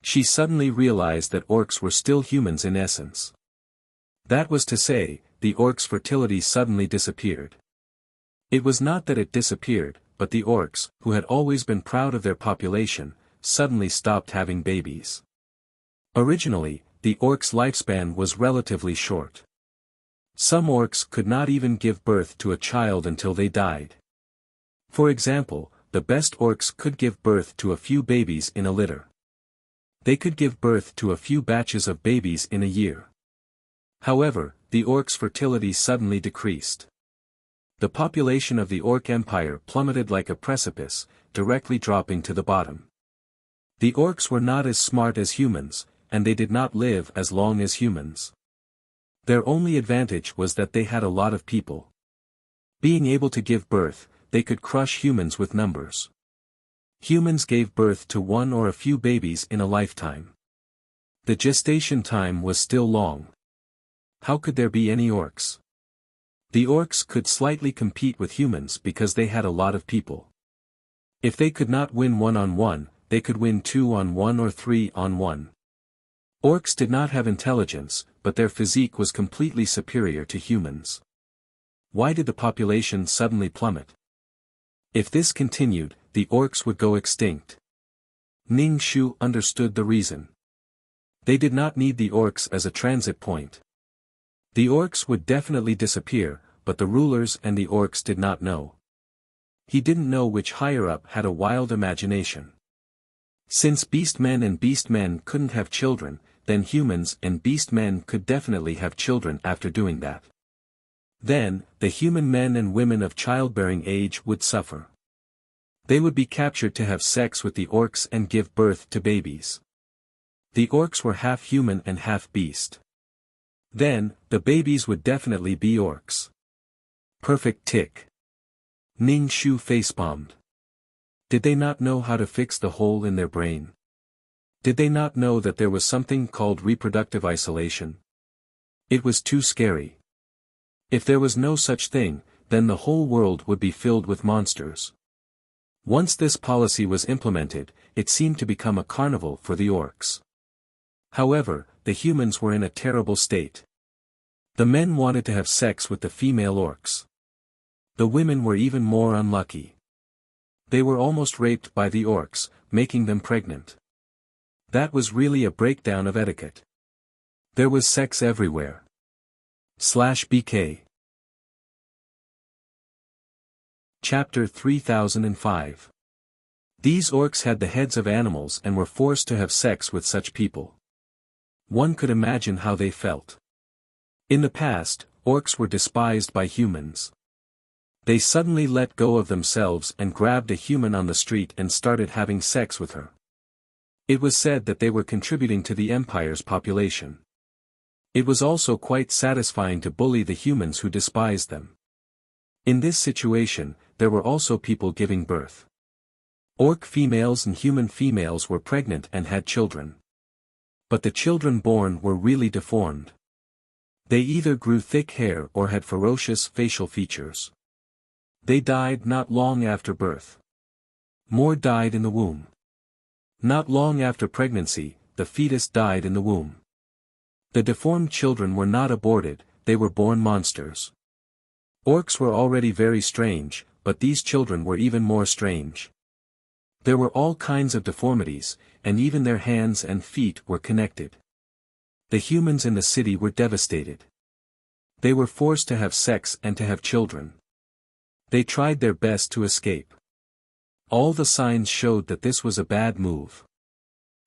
She suddenly realized that orcs were still humans in essence. That was to say, the orcs' fertility suddenly disappeared. It was not that it disappeared, but the orcs, who had always been proud of their population, suddenly stopped having babies. Originally, the orcs' lifespan was relatively short. Some orcs could not even give birth to a child until they died. For example, the best orcs could give birth to a few babies in a litter. They could give birth to a few batches of babies in a year. However, the orcs' fertility suddenly decreased. The population of the Orc Empire plummeted like a precipice, directly dropping to the bottom. The orcs were not as smart as humans, and they did not live as long as humans. Their only advantage was that they had a lot of people. Being able to give birth, they could crush humans with numbers. Humans gave birth to one or a few babies in a lifetime. The gestation time was still long. How could there be any orcs? The orcs could slightly compete with humans because they had a lot of people. If they could not win 1-on-1, they could win 2-on-1 or 3-on-1. Orcs did not have intelligence, but their physique was completely superior to humans. Why did the population suddenly plummet? If this continued, the orcs would go extinct. Ning Shu understood the reason. They did not need the orcs as a transit point. The orcs would definitely disappear, but the rulers and the orcs did not know. He didn't know which higher-up had a wild imagination. Since beastmen and beastmen couldn't have children, then humans and beastmen could definitely have children after doing that. Then, the human men and women of childbearing age would suffer. They would be captured to have sex with the orcs and give birth to babies. The orcs were half human and half beast. Then, the babies would definitely be orcs. Perfect tick. Ning Shu facepalmed. Did they not know how to fix the hole in their brain? Did they not know that there was something called reproductive isolation? It was too scary. If there was no such thing, then the whole world would be filled with monsters. Once this policy was implemented, it seemed to become a carnival for the orcs. However, the humans were in a terrible state. The men wanted to have sex with the female orcs. The women were even more unlucky. They were almost raped by the orcs, making them pregnant. That was really a breakdown of etiquette. There was sex everywhere. /BK. Chapter 3005. These orcs had the heads of animals and were forced to have sex with such people. One could imagine how they felt. In the past, orcs were despised by humans. They suddenly let go of themselves and grabbed a human on the street and started having sex with her. It was said that they were contributing to the empire's population. It was also quite satisfying to bully the humans who despised them. In this situation, there were also people giving birth. Orc females and human females were pregnant and had children. But the children born were really deformed. They either grew thick hair or had ferocious facial features. They died not long after birth. More died in the womb. Not long after pregnancy, the fetus died in the womb. The deformed children were not aborted, they were born monsters. Orcs were already very strange, but these children were even more strange. There were all kinds of deformities, and even their hands and feet were connected. The humans in the city were devastated. They were forced to have sex and to have children. They tried their best to escape. All the signs showed that this was a bad move.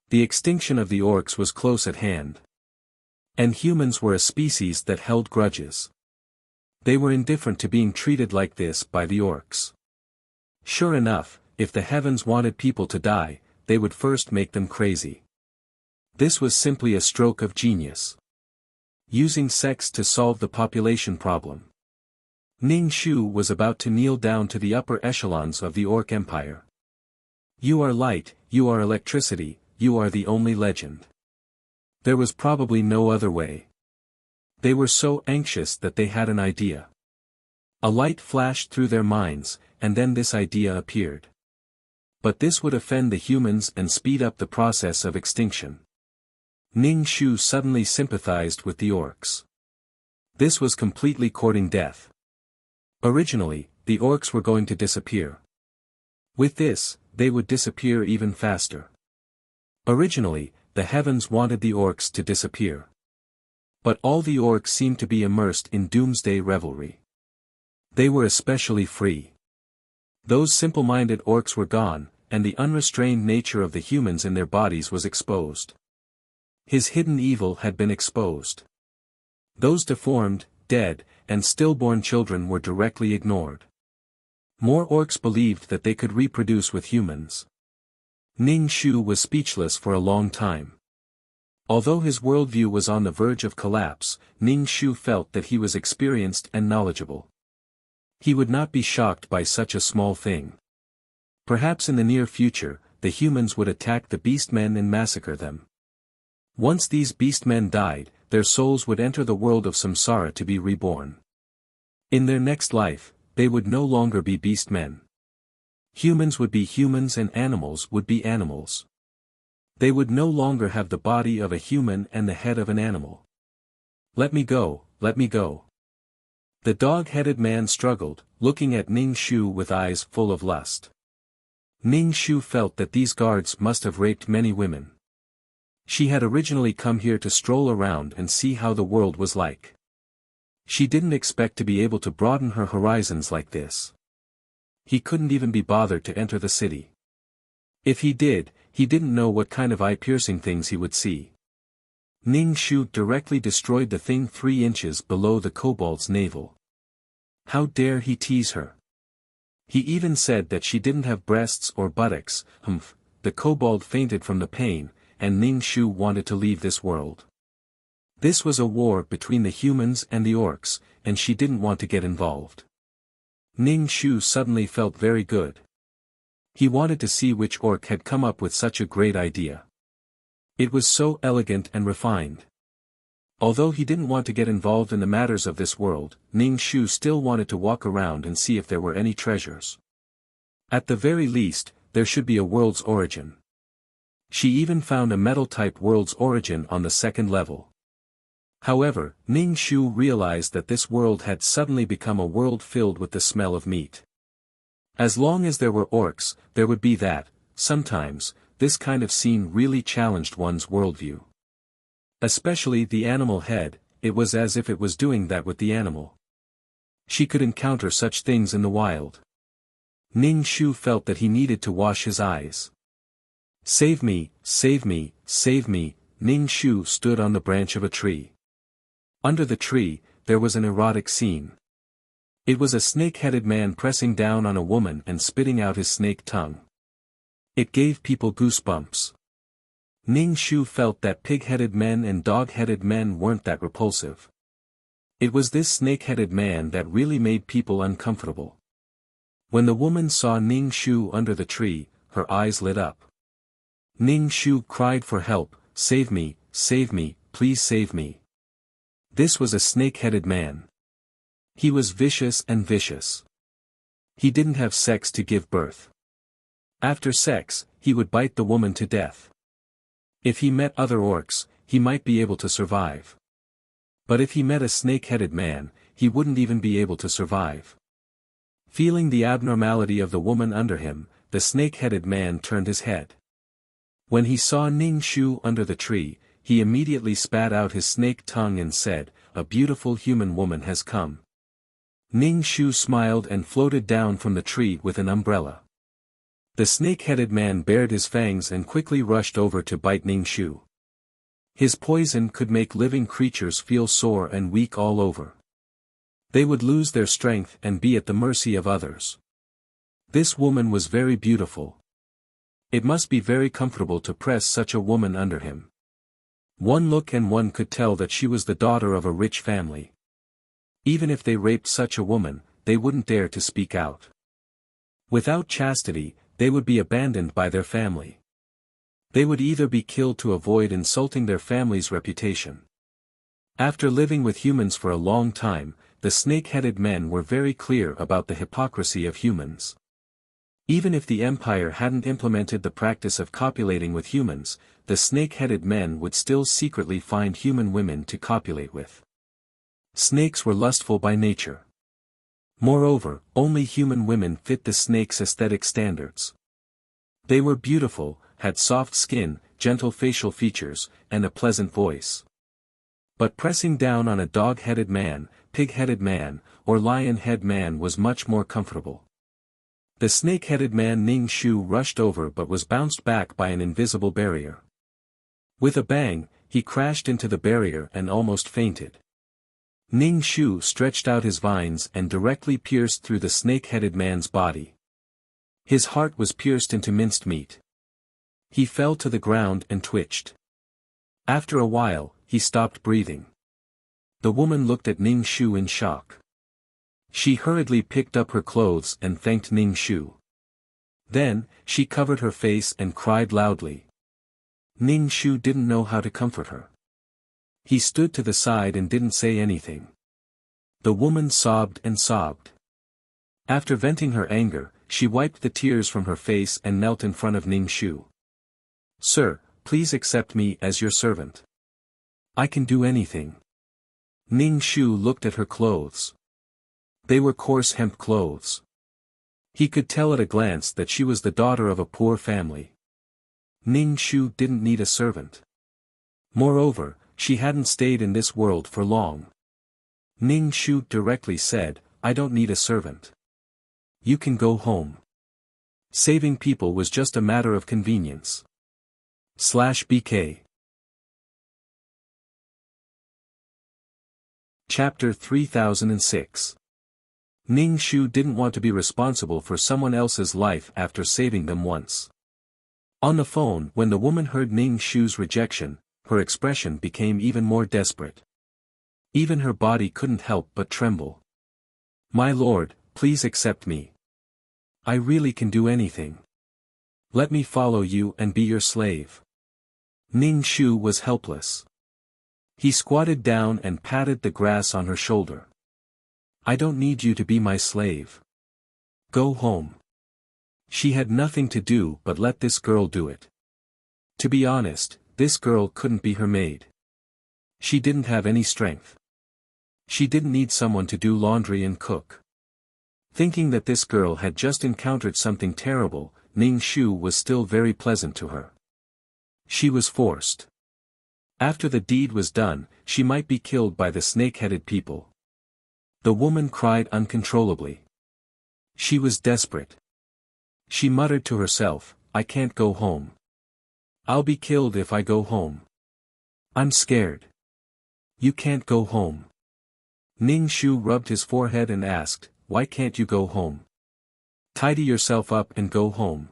The extinction of the orcs was close at hand. And humans were a species that held grudges. They were indifferent to being treated like this by the orcs. Sure enough, if the heavens wanted people to die, they would first make them crazy. This was simply a stroke of genius. Using sex to solve the population problem. Ning Shu was about to kneel down to the upper echelons of the Orc Empire. You are light, you are electricity, you are the only legend. There was probably no other way. They were so anxious that they had an idea. A light flashed through their minds, and then this idea appeared. But this would offend the humans and speed up the process of extinction. Ning Shu suddenly sympathized with the orcs. This was completely courting death. Originally, the orcs were going to disappear. With this, they would disappear even faster. Originally, the heavens wanted the orcs to disappear. But all the orcs seemed to be immersed in doomsday revelry. They were especially free. Those simple-minded orcs were gone, and the unrestrained nature of the humans in their bodies was exposed. His hidden evil had been exposed. Those deformed, dead, and stillborn children were directly ignored. More orcs believed that they could reproduce with humans. Ning Shu was speechless for a long time. Although his worldview was on the verge of collapse, Ning Shu felt that he was experienced and knowledgeable. He would not be shocked by such a small thing. Perhaps in the near future, the humans would attack the beastmen and massacre them. Once these beastmen died, their souls would enter the world of samsara to be reborn. In their next life, they would no longer be beastmen. Humans would be humans and animals would be animals. They would no longer have the body of a human and the head of an animal. Let me go, let me go. The dog-headed man struggled, looking at Ning Shu with eyes full of lust. Ning Shu felt that these guards must have raped many women. She had originally come here to stroll around and see how the world was like. She didn't expect to be able to broaden her horizons like this. He couldn't even be bothered to enter the city. If he did, he didn't know what kind of eye-piercing things he would see. Ning Shu directly destroyed the thing 3 inches below the kobold's navel. How dare he tease her? He even said that she didn't have breasts or buttocks. The kobold fainted from the pain, and Ning Shu wanted to leave this world. This was a war between the humans and the orcs, and she didn't want to get involved. Ning Shu suddenly felt very good. He wanted to see which orc had come up with such a great idea. It was so elegant and refined. Although he didn't want to get involved in the matters of this world, Ning Shu still wanted to walk around and see if there were any treasures. At the very least, there should be a world's origin. She even found a metal-type world's origin on the 2nd level. However, Ning Shu realized that this world had suddenly become a world filled with the smell of meat. As long as there were orcs, there would be that. Sometimes, this kind of scene really challenged one's worldview. Especially the animal head, it was as if it was doing that with the animal. She could encounter such things in the wild. Ning Shu felt that he needed to wash his eyes. Save me, save me, save me. Ning Shu stood on the branch of a tree. Under the tree, there was an erotic scene. It was a snake-headed man pressing down on a woman and spitting out his snake tongue. It gave people goosebumps. Ning Shu felt that pig-headed men and dog-headed men weren't that repulsive. It was this snake-headed man that really made people uncomfortable. When the woman saw Ning Shu under the tree, her eyes lit up. Ning Shu cried for help, save me, save me, please save me. This was a snake-headed man. He was vicious and vicious. He didn't have sex to give birth. After sex, he would bite the woman to death. If he met other orcs, he might be able to survive. But if he met a snake-headed man, he wouldn't even be able to survive. Feeling the abnormality of the woman under him, the snake-headed man turned his head. When he saw Ning Shu under the tree, he immediately spat out his snake tongue and said, "A beautiful human woman has come." Ning Shu smiled and floated down from the tree with an umbrella. The snake-headed man bared his fangs and quickly rushed over to bite Ning Shu. His poison could make living creatures feel sore and weak all over. They would lose their strength and be at the mercy of others. This woman was very beautiful. It must be very comfortable to press such a woman under him. One look and one could tell that she was the daughter of a rich family. Even if they raped such a woman, they wouldn't dare to speak out. Without chastity, they would be abandoned by their family. They would either be killed to avoid insulting their family's reputation. After living with humans for a long time, the snake-headed men were very clear about the hypocrisy of humans. Even if the Empire hadn't implemented the practice of copulating with humans, the snake-headed men would still secretly find human women to copulate with. Snakes were lustful by nature. Moreover, only human women fit the snake's aesthetic standards. They were beautiful, had soft skin, gentle facial features, and a pleasant voice. But pressing down on a dog-headed man, pig-headed man, or lion-head man was much more comfortable. The snake-headed man Ning Shu rushed over but was bounced back by an invisible barrier. With a bang, he crashed into the barrier and almost fainted. Ning Shu stretched out his vines and directly pierced through the snake-headed man's body. His heart was pierced into minced meat. He fell to the ground and twitched. After a while, he stopped breathing. The woman looked at Ning Shu in shock. She hurriedly picked up her clothes and thanked Ning Shu. Then, she covered her face and cried loudly. Ning Shu didn't know how to comfort her. He stood to the side and didn't say anything. The woman sobbed and sobbed. After venting her anger, she wiped the tears from her face and knelt in front of Ning Shu. "Sir, please accept me as your servant. I can do anything." Ning Shu looked at her clothes. They were coarse hemp clothes. He could tell at a glance that she was the daughter of a poor family. Ning Shu didn't need a servant. Moreover, she hadn't stayed in this world for long. Ning Shu directly said, "I don't need a servant. You can go home." Saving people was just a matter of convenience. /BK Chapter 3006. Ning Shu didn't want to be responsible for someone else's life after saving them once. On the phone, when the woman heard Ning Shu's rejection, her expression became even more desperate. Even her body couldn't help but tremble. "My lord, please accept me. I really can do anything. Let me follow you and be your slave." Ning Shu was helpless. He squatted down and patted the grass on her shoulder. "I don't need you to be my slave. Go home." She had nothing to do but let this girl do it. To be honest, this girl couldn't be her maid. She didn't have any strength. She didn't need someone to do laundry and cook. Thinking that this girl had just encountered something terrible, Ning Shu was still very pleasant to her. She was forced. After the deed was done, she might be killed by the snake-headed people. The woman cried uncontrollably. She was desperate. She muttered to herself, "I can't go home. I'll be killed if I go home. I'm scared." "You can't go home." Ning Shu rubbed his forehead and asked, "Why can't you go home? Tidy yourself up and go home."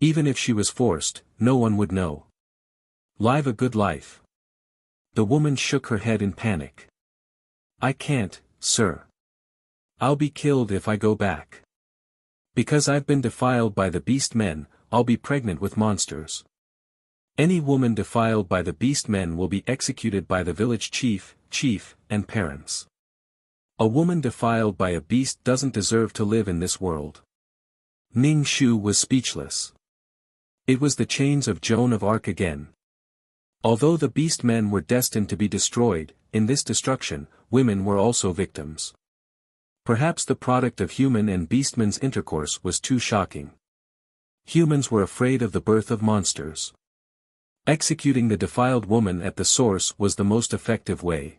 Even if she was forced, no one would know. Live a good life. The woman shook her head in panic. "I can't, sir. I'll be killed if I go back. Because I've been defiled by the beast men, I'll be pregnant with monsters. Any woman defiled by the beast men will be executed by the village chief, and parents. A woman defiled by a beast doesn't deserve to live in this world. Ning Shu was speechless. It was the chains of Joan of Arc again. Although the beast men were destined to be destroyed, in this destruction, women were also victims. Perhaps the product of human and beastmen's intercourse was too shocking. Humans were afraid of the birth of monsters. Executing the defiled woman at the source was the most effective way.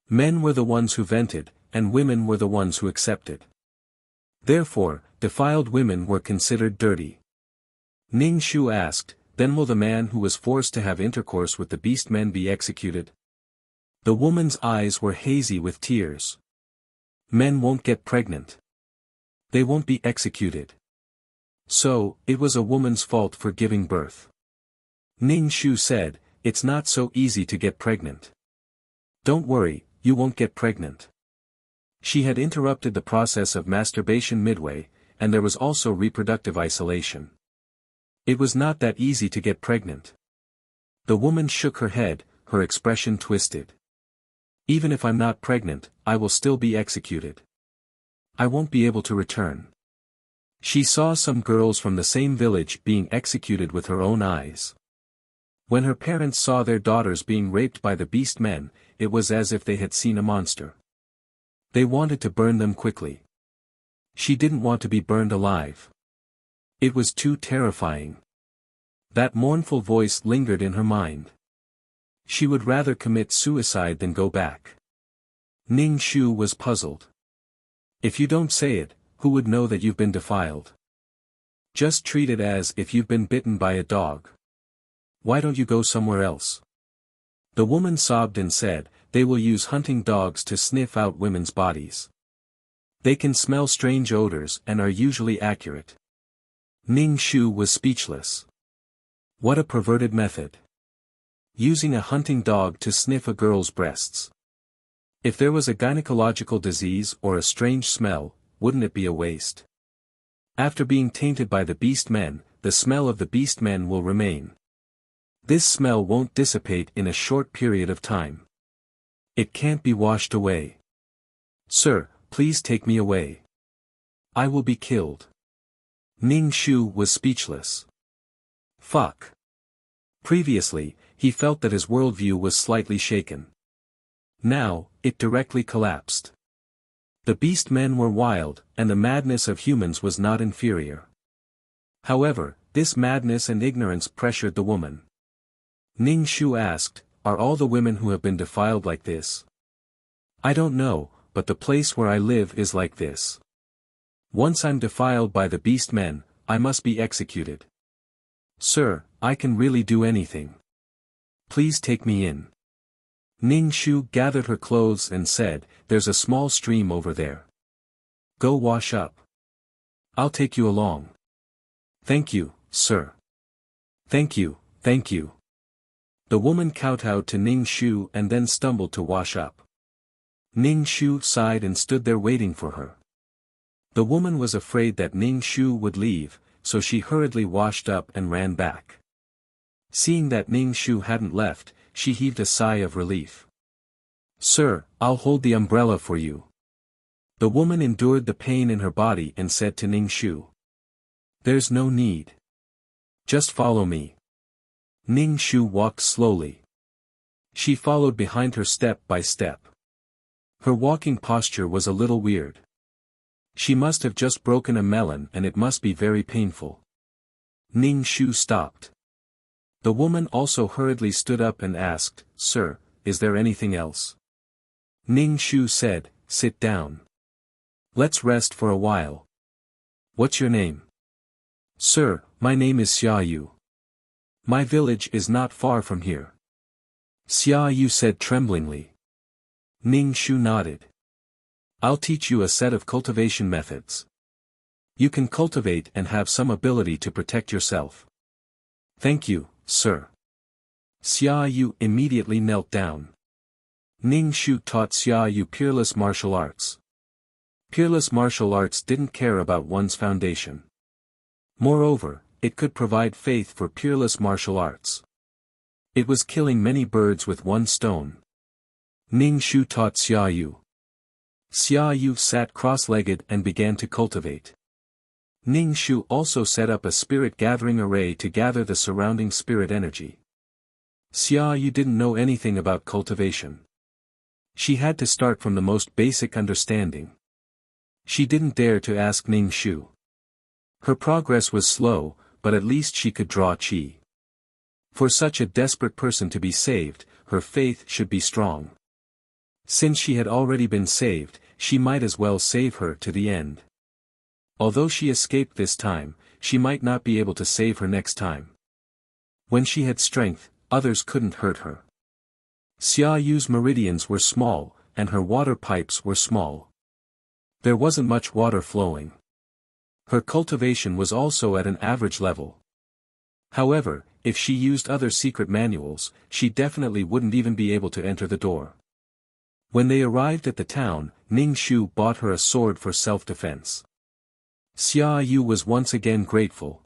Men were the ones who vented, and women were the ones who accepted. Therefore, defiled women were considered dirty. Ning Shu asked, "Then will the man who was forced to have intercourse with the beast men be executed?" The woman's eyes were hazy with tears. Men won't get pregnant. They won't be executed. So, it was a woman's fault for giving birth. Ning Shu said, "It's not so easy to get pregnant. Don't worry, you won't get pregnant." She had interrupted the process of masturbation midway, and there was also reproductive isolation. It was not that easy to get pregnant. The woman shook her head, her expression twisted. "Even if I'm not pregnant, I will still be executed. I won't be able to return." She saw some girls from the same village being executed with her own eyes. When her parents saw their daughters being raped by the beast men, it was as if they had seen a monster. They wanted to burn them quickly. She didn't want to be burned alive. It was too terrifying. That mournful voice lingered in her mind. She would rather commit suicide than go back. Ning Shu was puzzled. If you don't say it, who would know that you've been defiled? Just treat it as if you've been bitten by a dog. Why don't you go somewhere else? The woman sobbed and said, "They will use hunting dogs to sniff out women's bodies. They can smell strange odors and are usually accurate." Ning Shu was speechless. What a perverted method. Using a hunting dog to sniff a girl's breasts. If there was a gynecological disease or a strange smell, wouldn't it be a waste? After being tainted by the beast men, the smell of the beast men will remain. This smell won't dissipate in a short period of time. It can't be washed away. "Sir, please take me away. I will be killed." Ning Shu was speechless. Fuck. Previously, he felt that his worldview was slightly shaken. Now, it directly collapsed. The beast men were wild, and the madness of humans was not inferior. However, this madness and ignorance pressured the woman. Ning Shu asked, "Are all the women who have been defiled like this?" "I don't know, but the place where I live is like this. Once I'm defiled by the beast men, I must be executed. Sir, I can really do anything. Please take me in." Ning Shu gathered her clothes and said, "There's a small stream over there. Go wash up. I'll take you along." "Thank you, sir." "Thank you, thank you." The woman kowtowed to Ning Shu and then stumbled to wash up. Ning Shu sighed and stood there waiting for her. The woman was afraid that Ning Shu would leave, so she hurriedly washed up and ran back. Seeing that Ning Shu hadn't left, she heaved a sigh of relief. "Sir, I'll hold the umbrella for you." The woman endured the pain in her body and said to Ning Shu, "There's no need. Just follow me." Ning Shu walked slowly. She followed behind her step by step. Her walking posture was a little weird. She must have just broken a melon and it must be very painful. Ning Shu stopped. The woman also hurriedly stood up and asked, "Sir, is there anything else?" Ning Shu said, "Sit down. Let's rest for a while. What's your name?" "Sir, my name is Xia Yu. My village is not far from here." Xia Yu said tremblingly. Ning Shu nodded. "I'll teach you a set of cultivation methods. You can cultivate and have some ability to protect yourself." "Thank you, sir." Xia Yu immediately knelt down. Ning Shu taught Xia Yu peerless martial arts. Peerless martial arts didn't care about one's foundation. Moreover, it could provide faith for peerless martial arts. It was killing many birds with one stone. Ning Shu taught Xia Yu. Xia Yu sat cross-legged and began to cultivate. Ning Shu also set up a spirit gathering array to gather the surrounding spirit energy. Xia Yu didn't know anything about cultivation. She had to start from the most basic understanding. She didn't dare to ask Ning Shu. Her progress was slow, but at least she could draw qi. For such a desperate person to be saved, her faith should be strong. Since she had already been saved, she might as well save her to the end. Although she escaped this time, she might not be able to save her next time. When she had strength, others couldn't hurt her. Xia Yu's meridians were small, and her water pipes were small. There wasn't much water flowing. Her cultivation was also at an average level. However, if she used other secret manuals, she definitely wouldn't even be able to enter the door. When they arrived at the town, Ning Shu bought her a sword for self-defense. Xia Yu was once again grateful.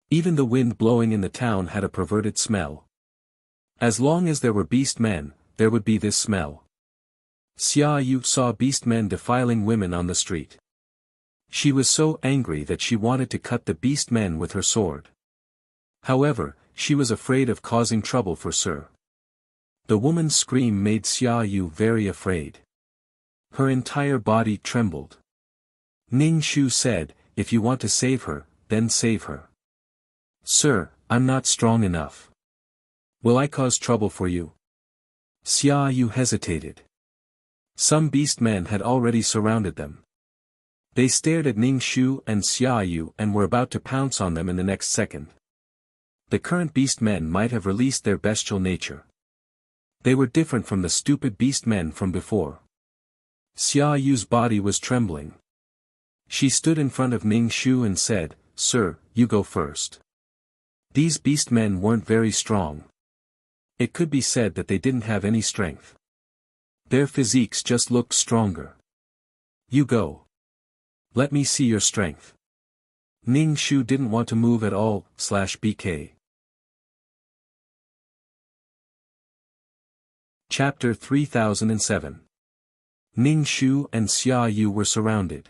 Even the wind blowing in the town had a perverted smell. As long as there were beast men, there would be this smell. Xia Yu saw beast men defiling women on the street. She was so angry that she wanted to cut the beast men with her sword. However, she was afraid of causing trouble for Sir. The woman's scream made Xia Yu very afraid. Her entire body trembled. Ning Shu said, "If you want to save her, then save her." "Sir, I'm not strong enough. Will I cause trouble for you?" Xia Yu hesitated. Some beast men had already surrounded them. They stared at Ning Shu and Xia Yu and were about to pounce on them in the next second. The current beast men might have released their bestial nature. They were different from the stupid beast men from before. Xia Yu's body was trembling. She stood in front of Ning Shu and said, "Sir, you go first." These beast men weren't very strong. It could be said that they didn't have any strength. Their physiques just looked stronger. "You go. Let me see your strength." Ning Shu didn't want to move at all, /BK. Chapter 3007. Ning Shu and Xia Yu were surrounded.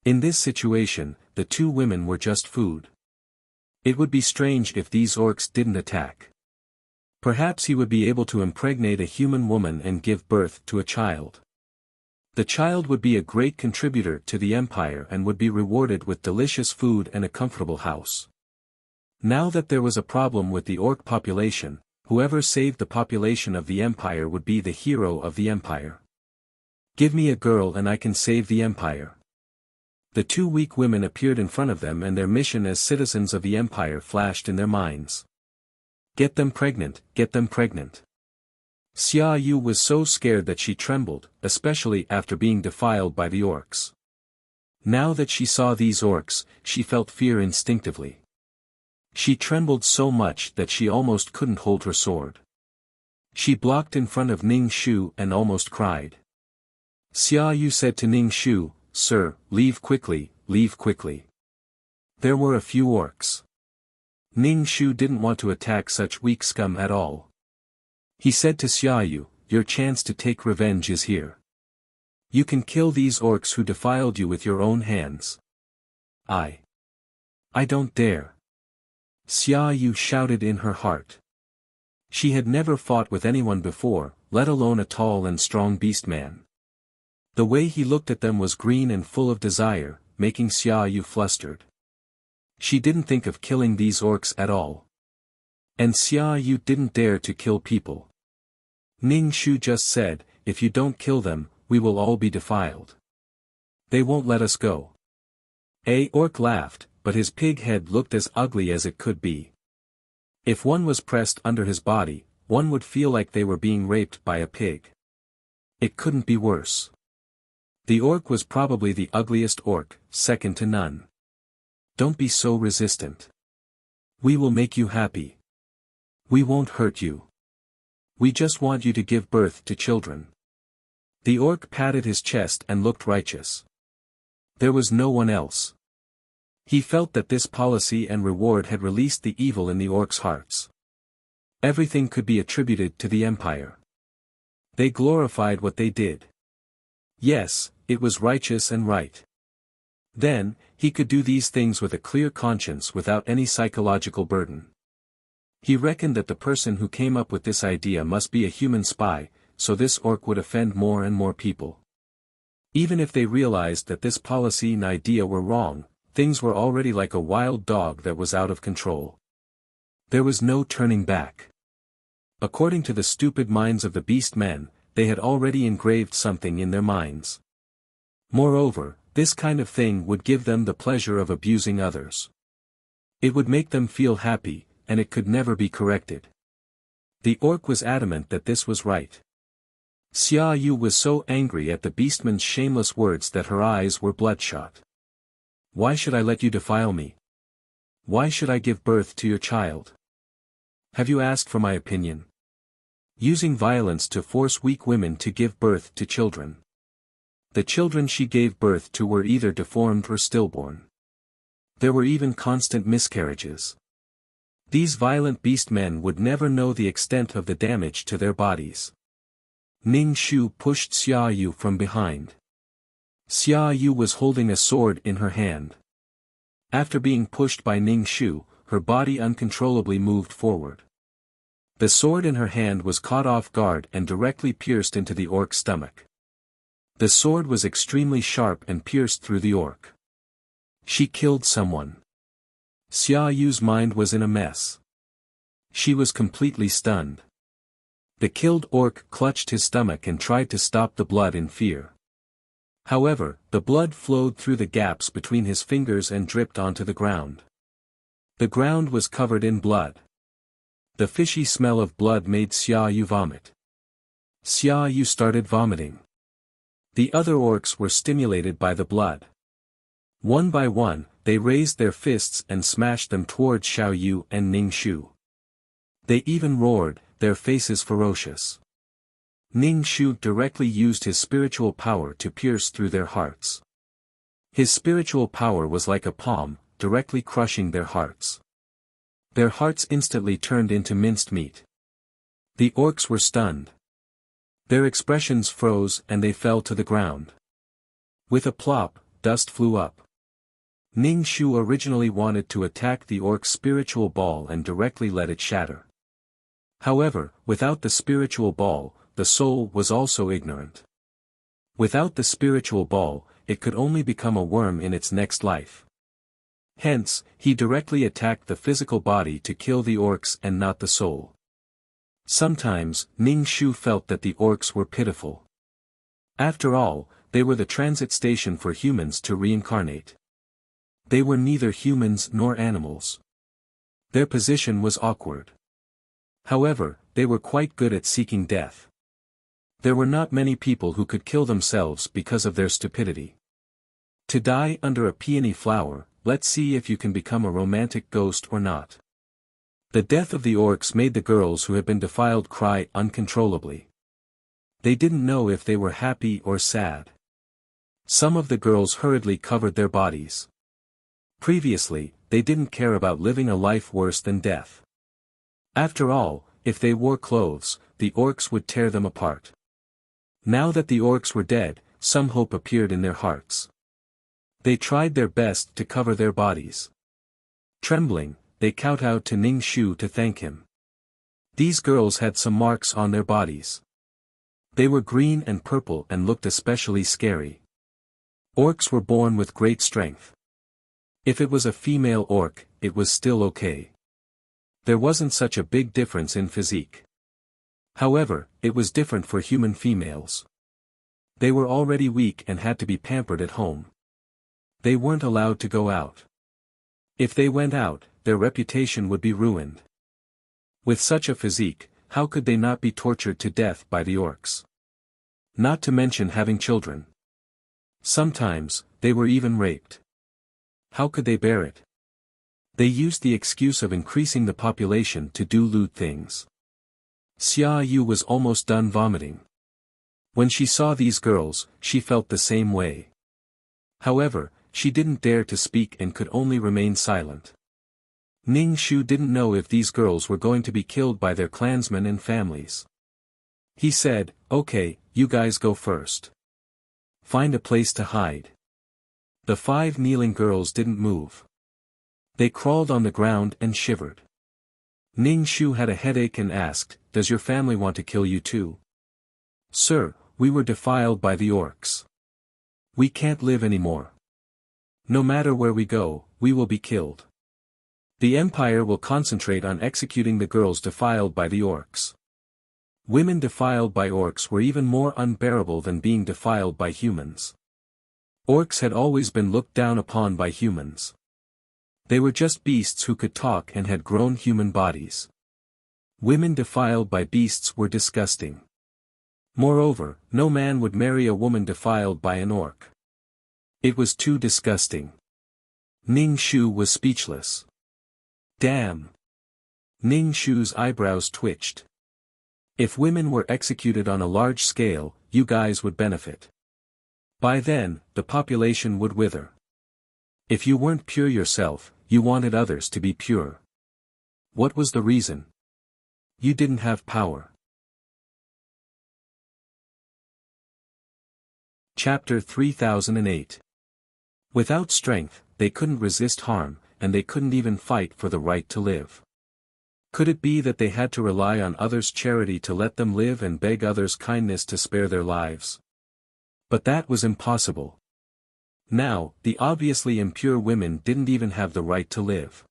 In this situation, the two women were just food. It would be strange if these orcs didn't attack. Perhaps he would be able to impregnate a human woman and give birth to a child. The child would be a great contributor to the empire and would be rewarded with delicious food and a comfortable house. Now that there was a problem with the orc population, whoever saved the population of the empire would be the hero of the empire. "Give me a girl and I can save the empire." The two weak women appeared in front of them and their mission as citizens of the empire flashed in their minds. Get them pregnant, get them pregnant. Xia Yu was so scared that she trembled, especially after being defiled by the orcs. Now that she saw these orcs, she felt fear instinctively. She trembled so much that she almost couldn't hold her sword. She blocked in front of Ning Shu and almost cried. Xia Yu said to Ning Shu, "Sir, leave quickly, leave quickly." There were a few orcs. Ning Shu didn't want to attack such weak scum at all. He said to Xia Yu, "Your chance to take revenge is here. You can kill these orcs who defiled you with your own hands." I don't dare." Xia Yu shouted in her heart. She had never fought with anyone before, let alone a tall and strong beast man. The way he looked at them was green and full of desire, making Xia Yu flustered. She didn't think of killing these orcs at all. And Xia Yu didn't dare to kill people. Ning Shu just said, "If you don't kill them, we will all be defiled. They won't let us go." A orc laughed, but his pig head looked as ugly as it could be. If one was pressed under his body, one would feel like they were being raped by a pig. It couldn't be worse. The orc was probably the ugliest orc, second to none. "Don't be so resistant. We will make you happy. We won't hurt you. We just want you to give birth to children." The orc patted his chest and looked righteous. There was no one else. He felt that this policy and reward had released the evil in the orcs' hearts. Everything could be attributed to the Empire. They glorified what they did. Yes, it was righteous and right. Then, he could do these things with a clear conscience without any psychological burden. He reckoned that the person who came up with this idea must be a human spy, so this orc would offend more and more people. Even if they realized that this policy and idea were wrong, things were already like a wild dog that was out of control. There was no turning back. According to the stupid minds of the beast men, they had already engraved something in their minds. Moreover, this kind of thing would give them the pleasure of abusing others. It would make them feel happy, and it could never be corrected. The orc was adamant that this was right. Xia Yu was so angry at the beastman's shameless words that her eyes were bloodshot. Why should I let you defile me? Why should I give birth to your child? Have you asked for my opinion? Using violence to force weak women to give birth to children. The children she gave birth to were either deformed or stillborn. There were even constant miscarriages. These violent beast men would never know the extent of the damage to their bodies. Ning Shu pushed Xia Yu from behind. Xia Yu was holding a sword in her hand. After being pushed by Ning Shu, her body uncontrollably moved forward. The sword in her hand was caught off guard and directly pierced into the orc's stomach. The sword was extremely sharp and pierced through the orc. She killed someone. Xia Yu's mind was in a mess. She was completely stunned. The killed orc clutched his stomach and tried to stop the blood in fear. However, the blood flowed through the gaps between his fingers and dripped onto the ground. The ground was covered in blood. The fishy smell of blood made Xia Yu vomit. Xia Yu started vomiting. The other orcs were stimulated by the blood. One by one, they raised their fists and smashed them towards Xiao Yu and Ning Shu. They even roared, their faces ferocious. Ning Shu directly used his spiritual power to pierce through their hearts. His spiritual power was like a palm, directly crushing their hearts. Their hearts instantly turned into minced meat. The orcs were stunned. Their expressions froze and they fell to the ground. With a plop, dust flew up. Ning Shu originally wanted to attack the orc's spiritual ball and directly let it shatter. However, without the spiritual ball, the soul was also ignorant. Without the spiritual ball, it could only become a worm in its next life. Hence, he directly attacked the physical body to kill the orcs and not the soul. Sometimes, Ning Shu felt that the orcs were pitiful. After all, they were the transit station for humans to reincarnate. They were neither humans nor animals. Their position was awkward. However, they were quite good at seeking death. There were not many people who could kill themselves because of their stupidity. To die under a peony flower, let's see if you can become a romantic ghost or not. The death of the orcs made the girls who had been defiled cry uncontrollably. They didn't know if they were happy or sad. Some of the girls hurriedly covered their bodies. Previously, they didn't care about living a life worse than death. After all, if they wore clothes, the orcs would tear them apart. Now that the orcs were dead, some hope appeared in their hearts. They tried their best to cover their bodies. Trembling, they kowtowed to Ning Shu to thank him. These girls had some marks on their bodies. They were green and purple and looked especially scary. Orcs were born with great strength. If it was a female orc, it was still okay. There wasn't such a big difference in physique. However, it was different for human females. They were already weak and had to be pampered at home. They weren't allowed to go out. If they went out, their reputation would be ruined. With such a physique, how could they not be tortured to death by the orcs? Not to mention having children. Sometimes, they were even raped. How could they bear it? They used the excuse of increasing the population to do lewd things. Xia Yu was almost done vomiting. When she saw these girls, she felt the same way. However, she didn't dare to speak and could only remain silent. Ning Shu didn't know if these girls were going to be killed by their clansmen and families. He said, "Okay, you guys go first. Find a place to hide." The 5 kneeling girls didn't move. They crawled on the ground and shivered. Ning Shu had a headache and asked, "Does your family want to kill you too?" "Sir, we were defiled by the orcs. We can't live anymore. No matter where we go, we will be killed. The Empire will concentrate on executing the girls defiled by the orcs." Women defiled by orcs were even more unbearable than being defiled by humans. Orcs had always been looked down upon by humans. They were just beasts who could talk and had grown human bodies. Women defiled by beasts were disgusting. Moreover, no man would marry a woman defiled by an orc. It was too disgusting. Ning Shu was speechless. Damn! Ning Shu's eyebrows twitched. If women were executed on a large scale, you guys would benefit. By then, the population would wither. If you weren't pure yourself, you wanted others to be pure. What was the reason? You didn't have power. Chapter 3008. Without strength, they couldn't resist harm, and they couldn't even fight for the right to live. Could it be that they had to rely on others' charity to let them live and beg others' kindness to spare their lives? But that was impossible. Now, the obviously impure women didn't even have the right to live.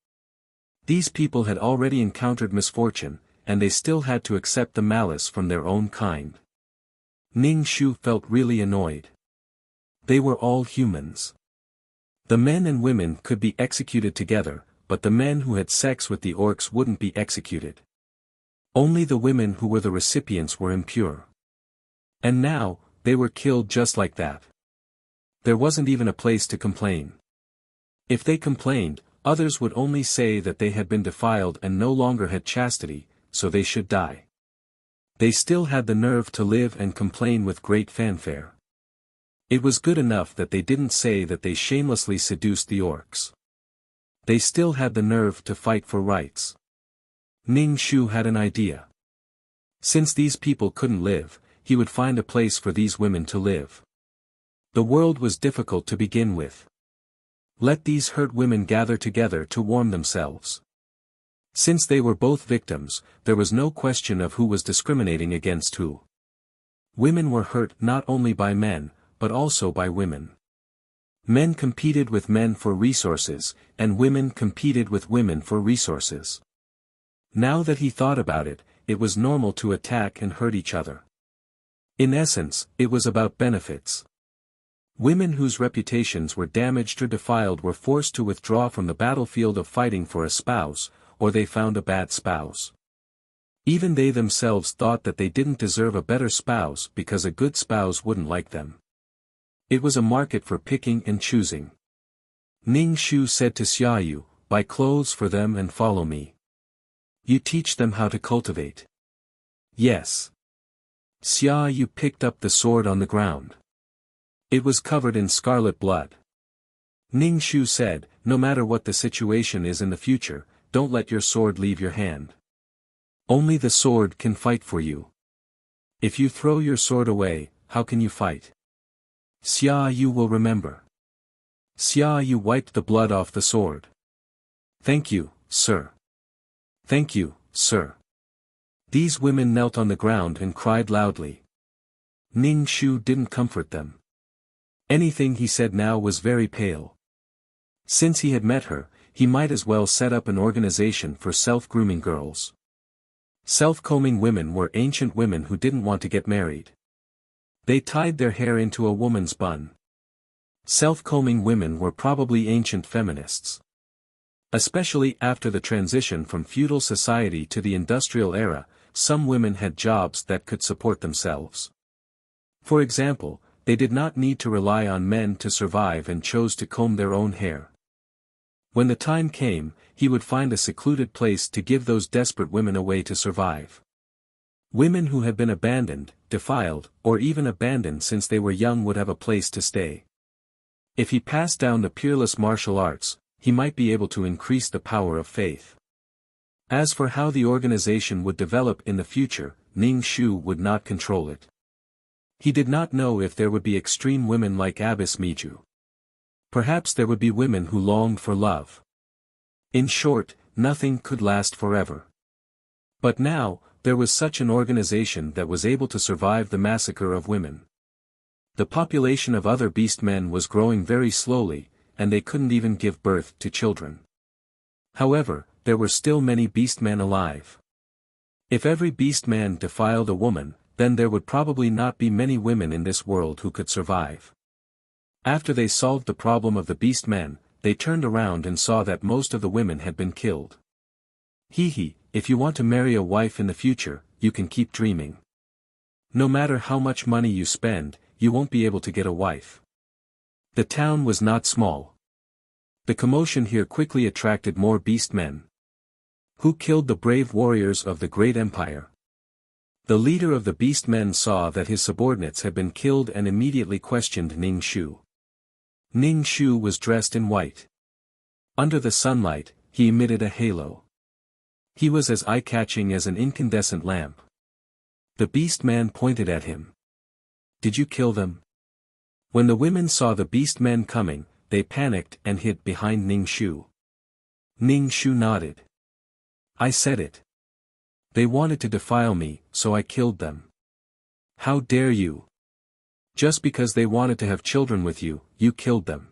These people had already encountered misfortune, and they still had to accept the malice from their own kind. Ning Shu felt really annoyed. They were all humans. The men and women could be executed together, but the men who had sex with the orcs wouldn't be executed. Only the women who were the recipients were impure. And now, they were killed just like that. There wasn't even a place to complain. If they complained, others would only say that they had been defiled and no longer had chastity, so they should die. They still had the nerve to live and complain with great fanfare. It was good enough that they didn't say that they shamelessly seduced the orcs. They still had the nerve to fight for rights. Ning Shu had an idea. Since these people couldn't live, he would find a place for these women to live. The world was difficult to begin with. Let these hurt women gather together to warm themselves. Since they were both victims, there was no question of who was discriminating against who. Women were hurt not only by men, but also by women. Men competed with men for resources, and women competed with women for resources. Now that he thought about it, it was normal to attack and hurt each other. In essence, it was about benefits. Women whose reputations were damaged or defiled were forced to withdraw from the battlefield of fighting for a spouse, or they found a bad spouse. Even they themselves thought that they didn't deserve a better spouse because a good spouse wouldn't like them. It was a market for picking and choosing. Ning Shu said to Xiaoyu, "Buy clothes for them and follow me. You teach them how to cultivate." "Yes." Xiaoyu picked up the sword on the ground. It was covered in scarlet blood. Ning Shu said, "No matter what the situation is in the future, don't let your sword leave your hand. Only the sword can fight for you. If you throw your sword away, how can you fight? Xiaoyu will remember." Xiaoyu wiped the blood off the sword. "Thank you, sir. Thank you, sir." These women knelt on the ground and cried loudly. Ning Shu didn't comfort them. Anything he said now was very pale. Since he had met her, he might as well set up an organization for self-grooming girls. Self-combing women were ancient women who didn't want to get married. They tied their hair into a woman's bun. Self-combing women were probably ancient feminists. Especially after the transition from feudal society to the industrial era, some women had jobs that could support themselves. For example, they did not need to rely on men to survive and chose to comb their own hair. When the time came, he would find a secluded place to give those desperate women a way to survive. Women who had been abandoned, defiled, or even abandoned since they were young would have a place to stay. If he passed down the peerless martial arts, he might be able to increase the power of faith. As for how the organization would develop in the future, Ning Shu would not control it. He did not know if there would be extreme women like Abbess Miju. Perhaps there would be women who longed for love. In short, nothing could last forever. But now, there was such an organization that was able to survive the massacre of women. The population of other beastmen was growing very slowly, and they couldn't even give birth to children. However, there were still many beastmen alive. If every beastman defiled a woman, then there would probably not be many women in this world who could survive. After they solved the problem of the beastmen, they turned around and saw that most of the women had been killed. Hee, if you want to marry a wife in the future, you can keep dreaming. No matter how much money you spend, you won't be able to get a wife. The town was not small. The commotion here quickly attracted more beastmen. Who killed the brave warriors of the great empire? The leader of the beastmen saw that his subordinates had been killed and immediately questioned Ning Shu. Ning Shu was dressed in white. Under the sunlight, he emitted a halo. He was as eye-catching as an incandescent lamp. The beastman pointed at him. Did you kill them? When the women saw the beastmen coming, they panicked and hid behind Ning Shu. Ning Shu nodded. I said it. They wanted to defile me, so I killed them. How dare you? Just because they wanted to have children with you, you killed them.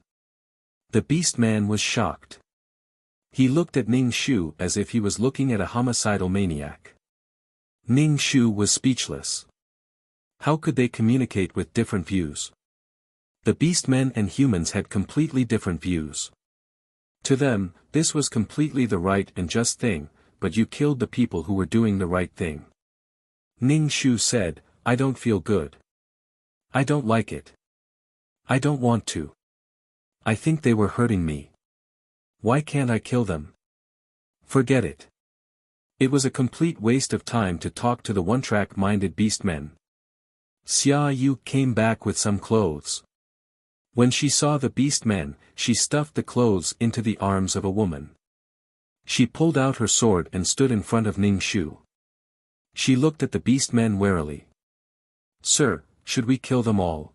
The beastman was shocked. He looked at Ning Shu as if he was looking at a homicidal maniac. Ning Shu was speechless. How could they communicate with different views? The beastmen and humans had completely different views. To them, this was completely the right and just thing, but you killed the people who were doing the right thing. Ning Shu said, I don't feel good. I don't like it. I don't want to. I think they were hurting me. Why can't I kill them? Forget it. It was a complete waste of time to talk to the one-track-minded beastmen. Xia Yu came back with some clothes. When she saw the beastmen, she stuffed the clothes into the arms of a woman. She pulled out her sword and stood in front of Ning Shu. She looked at the beastmen warily. Sir, should we kill them all?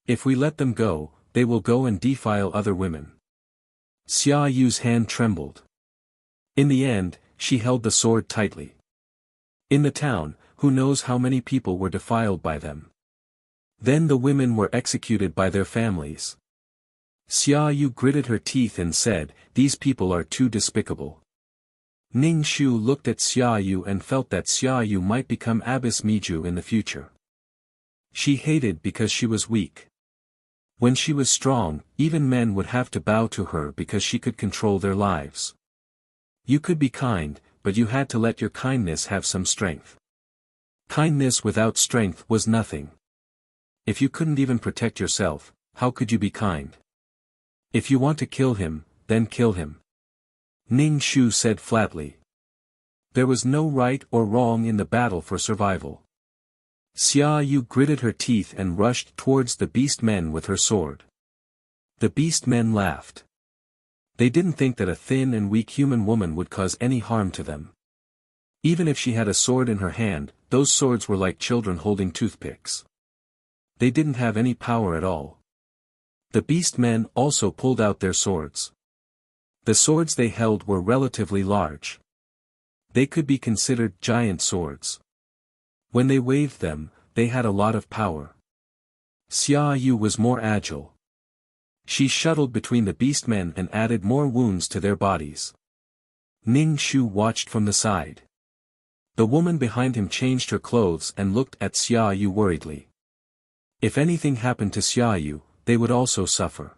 If we let them go, they will go and defile other women. Xia Yu's hand trembled. In the end, she held the sword tightly. In the town, who knows how many people were defiled by them? Then the women were executed by their families. Xia Yu gritted her teeth and said, these people are too despicable. Ning Shu looked at Xia Yu and felt that Xia Yu might become Abbess Miju in the future. She hated because she was weak. When she was strong, even men would have to bow to her because she could control their lives. You could be kind, but you had to let your kindness have some strength. Kindness without strength was nothing. If you couldn't even protect yourself, how could you be kind? If you want to kill him, then kill him. Ning Shu said flatly. There was no right or wrong in the battle for survival. Xia Yu gritted her teeth and rushed towards the beastmen with her sword. The beastmen laughed. They didn't think that a thin and weak human woman would cause any harm to them. Even if she had a sword in her hand, those swords were like children holding toothpicks. They didn't have any power at all. The beastmen also pulled out their swords. The swords they held were relatively large. They could be considered giant swords. When they waved them, they had a lot of power. Xia Yu was more agile. She shuttled between the beastmen and added more wounds to their bodies. Ning Shu watched from the side. The woman behind him changed her clothes and looked at Xia Yu worriedly. If anything happened to Xia Yu, they would also suffer.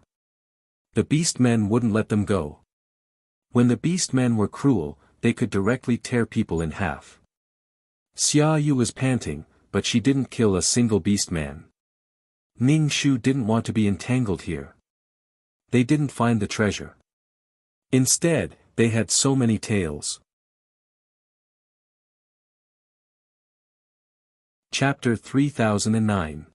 The beastmen wouldn't let them go. When the beastmen were cruel, they could directly tear people in half. Xia Yu was panting, but she didn't kill a single beastman. Ning Shu didn't want to be entangled here. They didn't find the treasure. Instead, they had so many tails. Chapter 3009.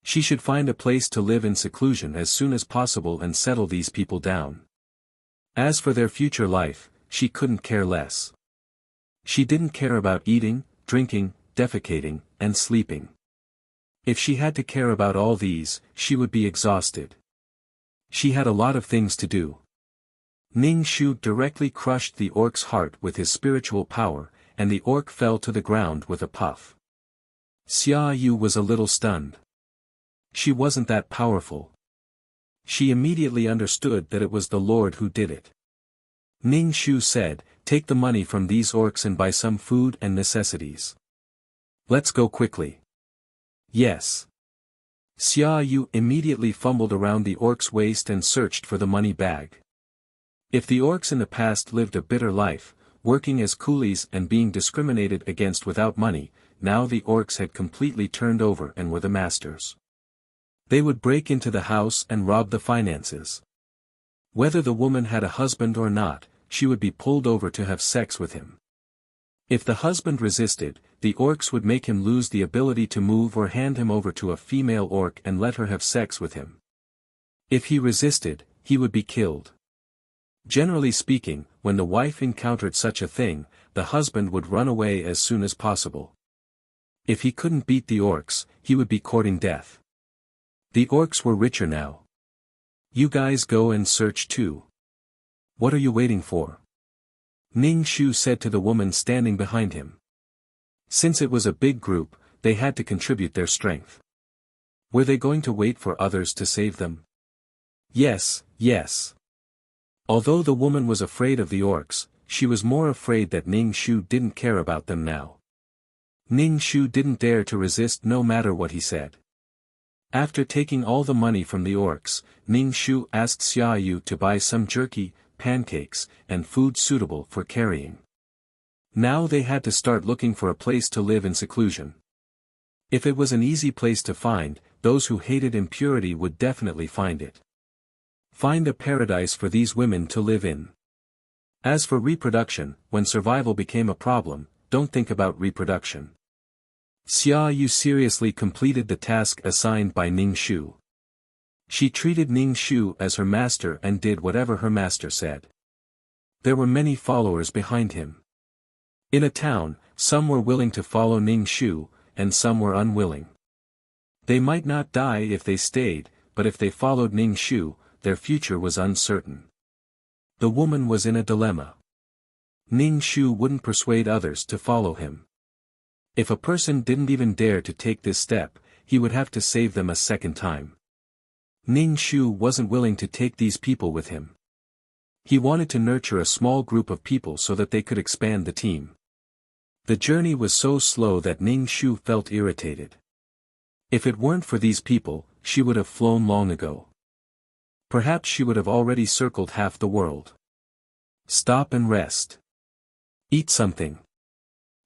She should find a place to live in seclusion as soon as possible and settle these people down. As for their future life, she couldn't care less. She didn't care about eating, drinking, defecating, and sleeping. If she had to care about all these, she would be exhausted. She had a lot of things to do. Ning Shu directly crushed the orc's heart with his spiritual power, and the orc fell to the ground with a puff. Xia Yu was a little stunned. She wasn't that powerful. She immediately understood that it was the Lord who did it. Ning Shu said, "Take the money from these orcs and buy some food and necessities. Let's go quickly." Yes. Xia Yu immediately fumbled around the orc's waist and searched for the money bag. If the orcs in the past lived a bitter life, working as coolies and being discriminated against without money, now the orcs had completely turned over and were the masters. They would break into the house and rob the finances. Whether the woman had a husband or not, she would be pulled over to have sex with him. If the husband resisted, the orcs would make him lose the ability to move or hand him over to a female orc and let her have sex with him. If he resisted, he would be killed. Generally speaking, when the wife encountered such a thing, the husband would run away as soon as possible. If he couldn't beat the orcs, he would be courting death. The orcs were richer now. You guys go and search too. What are you waiting for? Ning Shu said to the woman standing behind him. Since it was a big group, they had to contribute their strength. Were they going to wait for others to save them? Yes, yes. Although the woman was afraid of the orcs, she was more afraid that Ning Shu didn't care about them now. Ning Shu didn't dare to resist no matter what he said. After taking all the money from the orcs, Ning Shu asked Xia Yu to buy some jerky, pancakes, and food suitable for carrying. Now they had to start looking for a place to live in seclusion. If it was an easy place to find, those who hated impurity would definitely find it. Find a paradise for these women to live in. As for reproduction, when survival became a problem, don't think about reproduction. Xia Yu seriously completed the task assigned by Ning Shu. She treated Ning Shu as her master and did whatever her master said. There were many followers behind him. In a town, some were willing to follow Ning Shu, and some were unwilling. They might not die if they stayed, but if they followed Ning Shu, their future was uncertain. The woman was in a dilemma. Ning Shu wouldn't persuade others to follow him. If a person didn't even dare to take this step, he would have to save them a second time. Ning Shu wasn't willing to take these people with him. He wanted to nurture a small group of people so that they could expand the team. The journey was so slow that Ning Shu felt irritated. If it weren't for these people, she would have flown long ago. Perhaps she would have already circled half the world. Stop and rest. Eat something.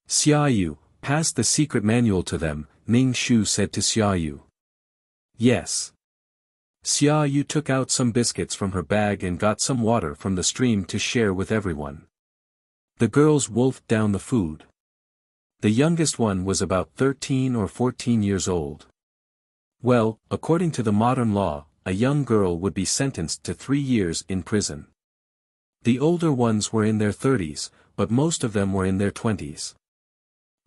Xia Yu, pass the secret manual to them, Ning Shu said to Xia Yu. Yes. Xia Yu took out some biscuits from her bag and got some water from the stream to share with everyone. The girls wolfed down the food. The youngest one was about 13 or 14 years old. Well, according to the modern law, a young girl would be sentenced to 3 years in prison. The older ones were in their 30s, but most of them were in their 20s.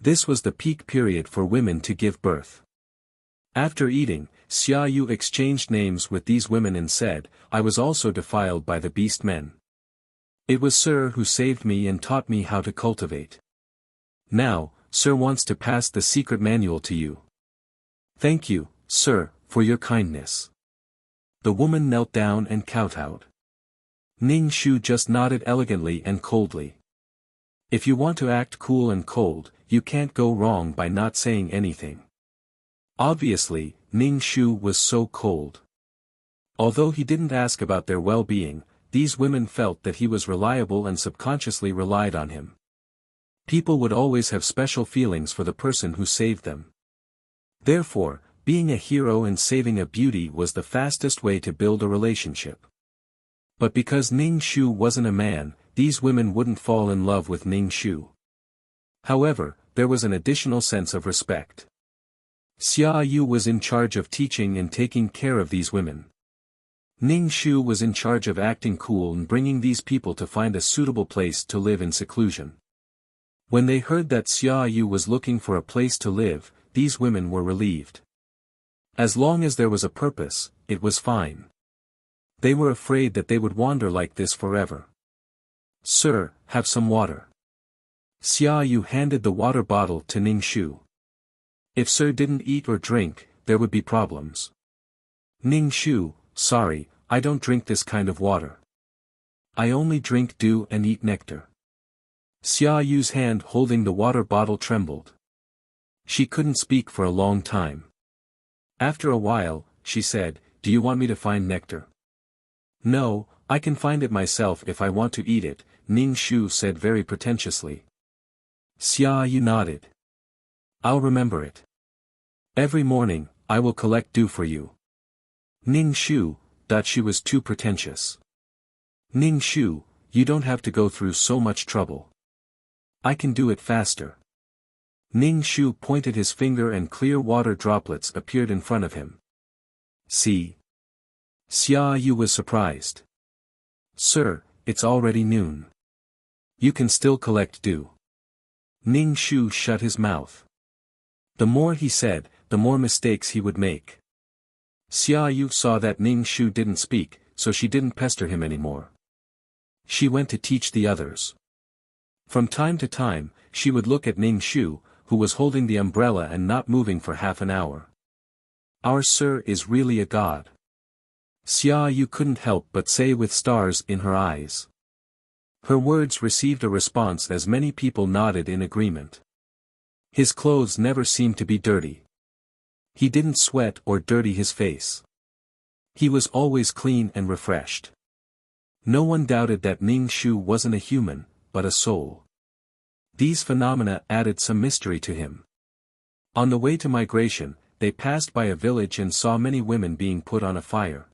This was the peak period for women to give birth. After eating, Xia Yu exchanged names with these women and said, "I was also defiled by the beast men. It was Sir who saved me and taught me how to cultivate. Now, Sir wants to pass the secret manual to you. Thank you, Sir, for your kindness." The woman knelt down and kowtowed. Ning Shu just nodded elegantly and coldly. If you want to act cool and cold, you can't go wrong by not saying anything. Obviously, Ning Shu was so cold. Although he didn't ask about their well-being, these women felt that he was reliable and subconsciously relied on him. People would always have special feelings for the person who saved them. Therefore, being a hero and saving a beauty was the fastest way to build a relationship. But because Ning Shu wasn't a man, these women wouldn't fall in love with Ning Shu. However, there was an additional sense of respect. Xia Yu was in charge of teaching and taking care of these women. Ning Shu was in charge of acting cool and bringing these people to find a suitable place to live in seclusion. When they heard that Xia Yu was looking for a place to live, these women were relieved. As long as there was a purpose, it was fine. They were afraid that they would wander like this forever. "Sir, have some water." Xia Yu handed the water bottle to Ning Shu. If Sir didn't eat or drink, there would be problems. Ning Shu, "Sorry, I don't drink this kind of water. I only drink dew and eat nectar." Xia Yu's hand holding the water bottle trembled. She couldn't speak for a long time. After a while, she said, "Do you want me to find nectar?" "No, I can find it myself if I want to eat it," Ning Shu said very pretentiously. Xia Yu nodded. "I'll remember it. Every morning, I will collect dew for you." Ning Shu thought she was too pretentious. "Ning Shu, you don't have to go through so much trouble. I can do it faster." Ning Shu pointed his finger and clear water droplets appeared in front of him. "See?" Xia Yu was surprised. "Sir, it's already noon. You can still collect dew." Ning Shu shut his mouth. The more he said, the more mistakes he would make. Xia Yu saw that Ning Shu didn't speak, so she didn't pester him anymore. She went to teach the others. From time to time, she would look at Ning Shu, who was holding the umbrella and not moving for half an hour. "Our Sir is really a god." Xia Yu couldn't help but say with stars in her eyes. Her words received a response as many people nodded in agreement. His clothes never seemed to be dirty. He didn't sweat or dirty his face. He was always clean and refreshed. No one doubted that Ning Shu wasn't a human, but a soul. These phenomena added some mystery to him. On the way to migration, they passed by a village and saw many women being put on a fire.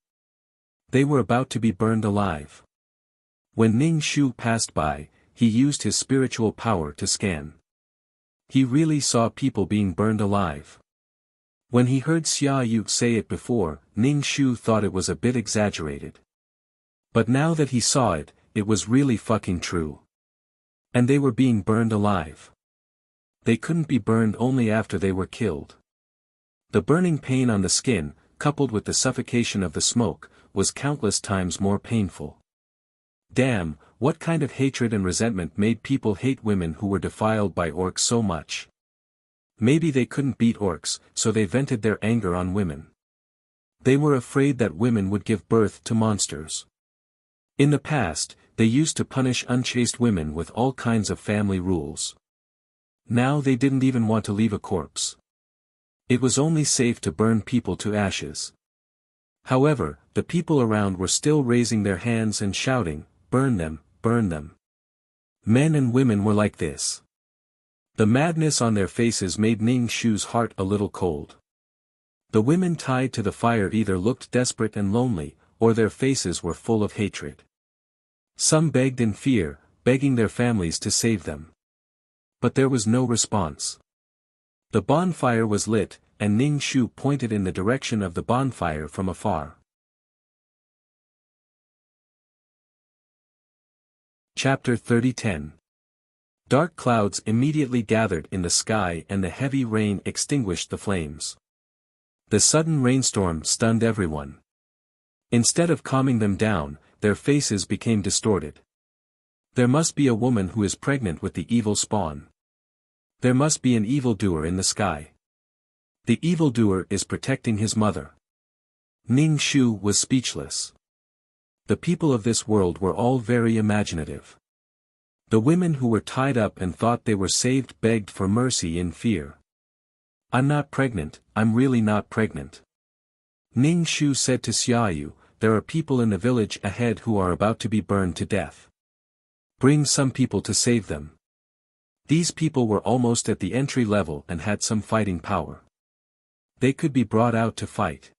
They were about to be burned alive. When Ning Shu passed by, he used his spiritual power to scan. He really saw people being burned alive. When he heard Xia Yu say it before, Ning Shu thought it was a bit exaggerated. But now that he saw it, it was really fucking true. And they were being burned alive. They couldn't be burned only after they were killed. The burning pain on the skin, coupled with the suffocation of the smoke, was countless times more painful. Damn, what kind of hatred and resentment made people hate women who were defiled by orcs so much? Maybe they couldn't beat orcs, so they vented their anger on women. They were afraid that women would give birth to monsters. In the past, they used to punish unchaste women with all kinds of family rules. Now they didn't even want to leave a corpse. It was only safe to burn people to ashes. However, the people around were still raising their hands and shouting, "Burn them, burn them." Men and women were like this. The madness on their faces made Ning Shu's heart a little cold. The women tied to the fire either looked desperate and lonely, or their faces were full of hatred. Some begged in fear, begging their families to save them. But there was no response. The bonfire was lit, and Ning Shu pointed in the direction of the bonfire from afar. Chapter 30:10. Dark clouds immediately gathered in the sky and the heavy rain extinguished the flames. The sudden rainstorm stunned everyone. Instead of calming them down, their faces became distorted. There must be a woman who is pregnant with the evil spawn. There must be an evildoer in the sky. The evildoer is protecting his mother. Ning Shu was speechless. The people of this world were all very imaginative. The women who were tied up and thought they were saved begged for mercy in fear. "I'm not pregnant, I'm really not pregnant." Ning Shu said to Xia Yu, "There are people in the village ahead who are about to be burned to death. Bring some people to save them." These people were almost at the entry level and had some fighting power. They could be brought out to fight.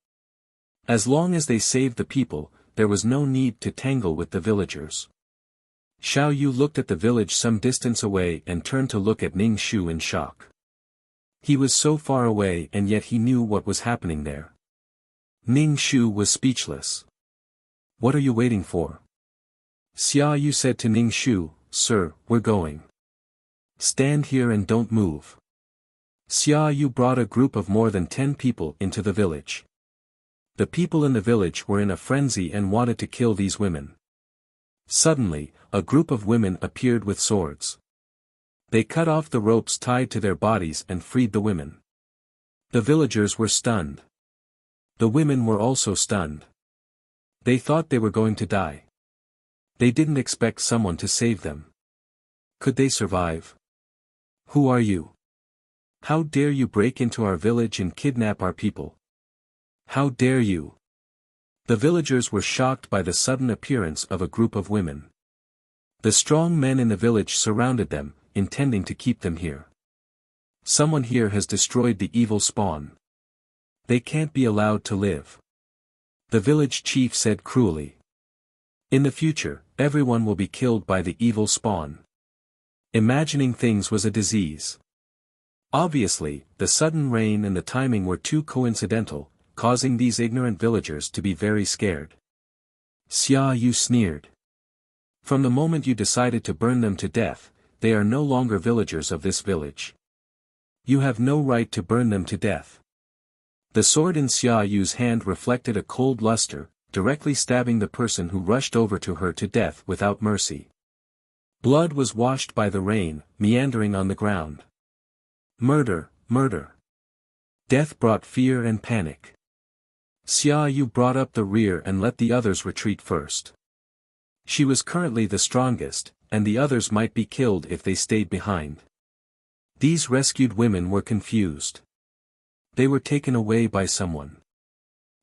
As long as they saved the people, there was no need to tangle with the villagers. Xiao Yu looked at the village some distance away and turned to look at Ning Shu in shock. He was so far away and yet he knew what was happening there. Ning Shu was speechless. What are you waiting for? Xia Yu said to Ning Shu, Sir, we're going. Stand here and don't move. Xia Yu brought a group of more than 10 people into the village. The people in the village were in a frenzy and wanted to kill these women. Suddenly, a group of women appeared with swords. They cut off the ropes tied to their bodies and freed the women. The villagers were stunned. The women were also stunned. They thought they were going to die. They didn't expect someone to save them. Could they survive? Who are you? How dare you break into our village and kidnap our people? How dare you? The villagers were shocked by the sudden appearance of a group of women. The strong men in the village surrounded them, intending to keep them here. Someone here has destroyed the evil spawn. They can't be allowed to live. The village chief said cruelly. In the future, everyone will be killed by the evil spawn. Imagining things was a disease. Obviously, the sudden rain and the timing were too coincidental, causing these ignorant villagers to be very scared. Xia Yu sneered. From the moment you decided to burn them to death, they are no longer villagers of this village. You have no right to burn them to death. The sword in Xia Yu's hand reflected a cold luster, directly stabbing the person who rushed over to her to death without mercy. Blood was washed by the rain, meandering on the ground. Murder, murder. Death brought fear and panic. Xia Yu brought up the rear and let the others retreat first. She was currently the strongest, and the others might be killed if they stayed behind. These rescued women were confused. They were taken away by someone.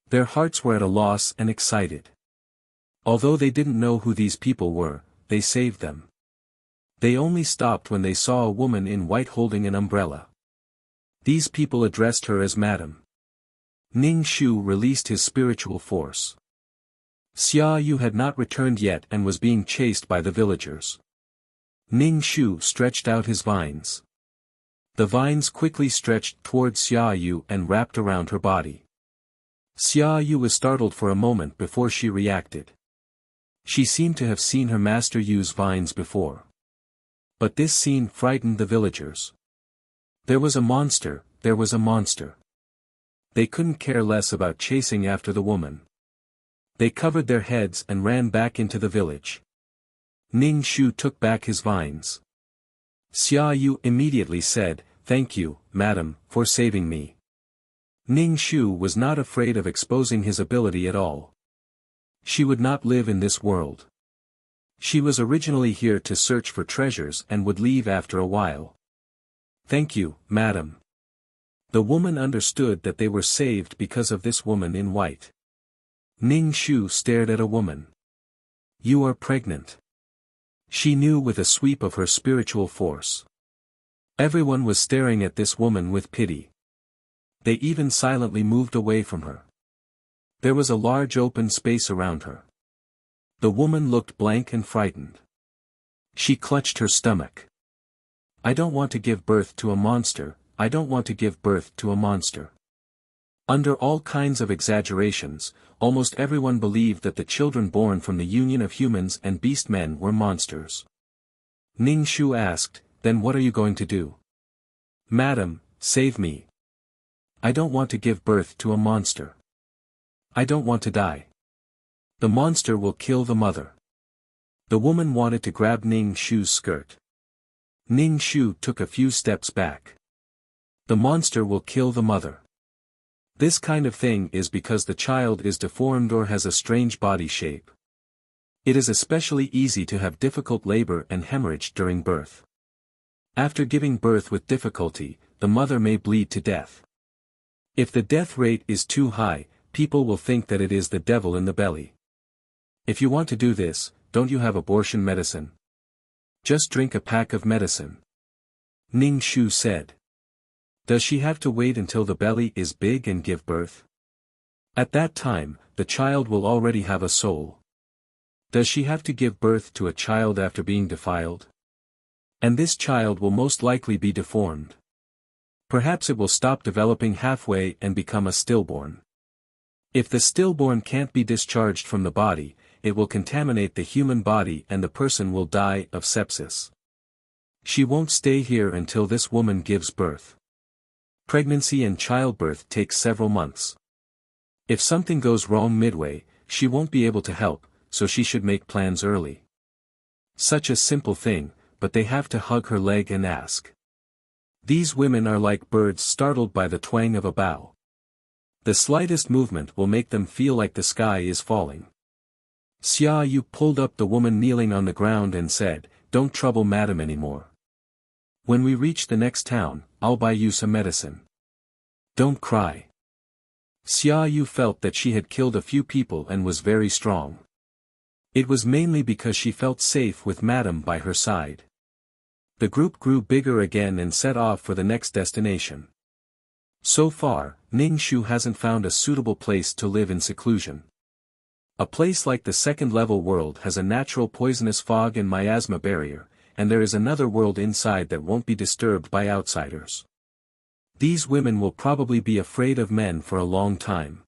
Their hearts were at a loss and excited. Although they didn't know who these people were, they saved them. They only stopped when they saw a woman in white holding an umbrella. These people addressed her as Madam. Ning Shu released his spiritual force. Xia Yu had not returned yet and was being chased by the villagers. Ning Shu stretched out his vines. The vines quickly stretched toward Xia Yu and wrapped around her body. Xia Yu was startled for a moment before she reacted. She seemed to have seen her master use vines before. But this scene frightened the villagers. There was a monster, there was a monster. They couldn't care less about chasing after the woman. They covered their heads and ran back into the village. Ning Shu took back his vines. Xia Yu immediately said, "Thank you, madam, for saving me." Ning Shu was not afraid of exposing his ability at all. She would not live in this world. She was originally here to search for treasures and would leave after a while. "Thank you, madam." The woman understood that they were saved because of this woman in white. Ning Shu stared at a woman. "You are pregnant." She knew with a sweep of her spiritual force. Everyone was staring at this woman with pity. They even silently moved away from her. There was a large open space around her. The woman looked blank and frightened. She clutched her stomach. "I don't want to give birth to a monster, I don't want to give birth to a monster." Under all kinds of exaggerations, almost everyone believed that the children born from the union of humans and beast men were monsters. Ning Shu asked, "Then what are you going to do?" "Madam, save me. I don't want to give birth to a monster. I don't want to die. The monster will kill the mother." The woman wanted to grab Ning Shu's skirt. Ning Shu took a few steps back. "The monster will kill the mother. This kind of thing is because the child is deformed or has a strange body shape. It is especially easy to have difficult labor and hemorrhage during birth. After giving birth with difficulty, the mother may bleed to death. If the death rate is too high, people will think that it is the devil in the belly. If you want to do this, don't you have abortion medicine? Just drink a pack of medicine." Ning Shu said. "Does she have to wait until the belly is big and give birth? At that time, the child will already have a soul. Does she have to give birth to a child after being defiled? And this child will most likely be deformed. Perhaps it will stop developing halfway and become a stillborn. If the stillborn can't be discharged from the body, it will contaminate the human body and the person will die of sepsis. She won't stay here until this woman gives birth. Pregnancy and childbirth take several months. If something goes wrong midway, she won't be able to help, so she should make plans early. Such a simple thing, but they have to hug her leg and ask. These women are like birds startled by the twang of a bow. The slightest movement will make them feel like the sky is falling. Xia Yu pulled up the woman kneeling on the ground and said, "Don't trouble madam anymore. When we reach the next town, I'll buy you some medicine. Don't cry." Xia Yu felt that she had killed a few people and was very strong. It was mainly because she felt safe with madam by her side. The group grew bigger again and set off for the next destination. So far, Ning Shu hasn't found a suitable place to live in seclusion. A place like the second-level world has a natural poisonous fog and miasma barrier, and there is another world inside that won't be disturbed by outsiders. These women will probably be afraid of men for a long time.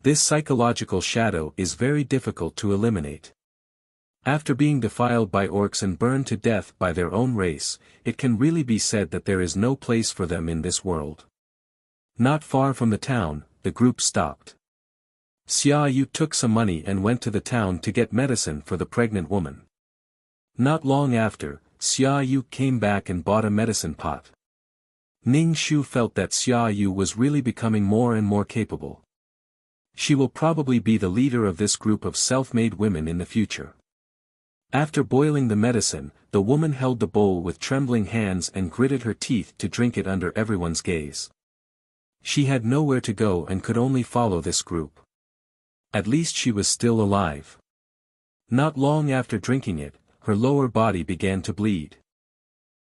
This psychological shadow is very difficult to eliminate. After being defiled by orcs and burned to death by their own race, it can really be said that there is no place for them in this world. Not far from the town, the group stopped. Xia Yu took some money and went to the town to get medicine for the pregnant woman. Not long after, Xia Yu came back and bought a medicine pot. Ning Shu felt that Xia Yu was really becoming more and more capable. She will probably be the leader of this group of self-made women in the future. After boiling the medicine, the woman held the bowl with trembling hands and gritted her teeth to drink it under everyone's gaze. She had nowhere to go and could only follow this group. At least she was still alive. Not long after drinking it, her lower body began to bleed.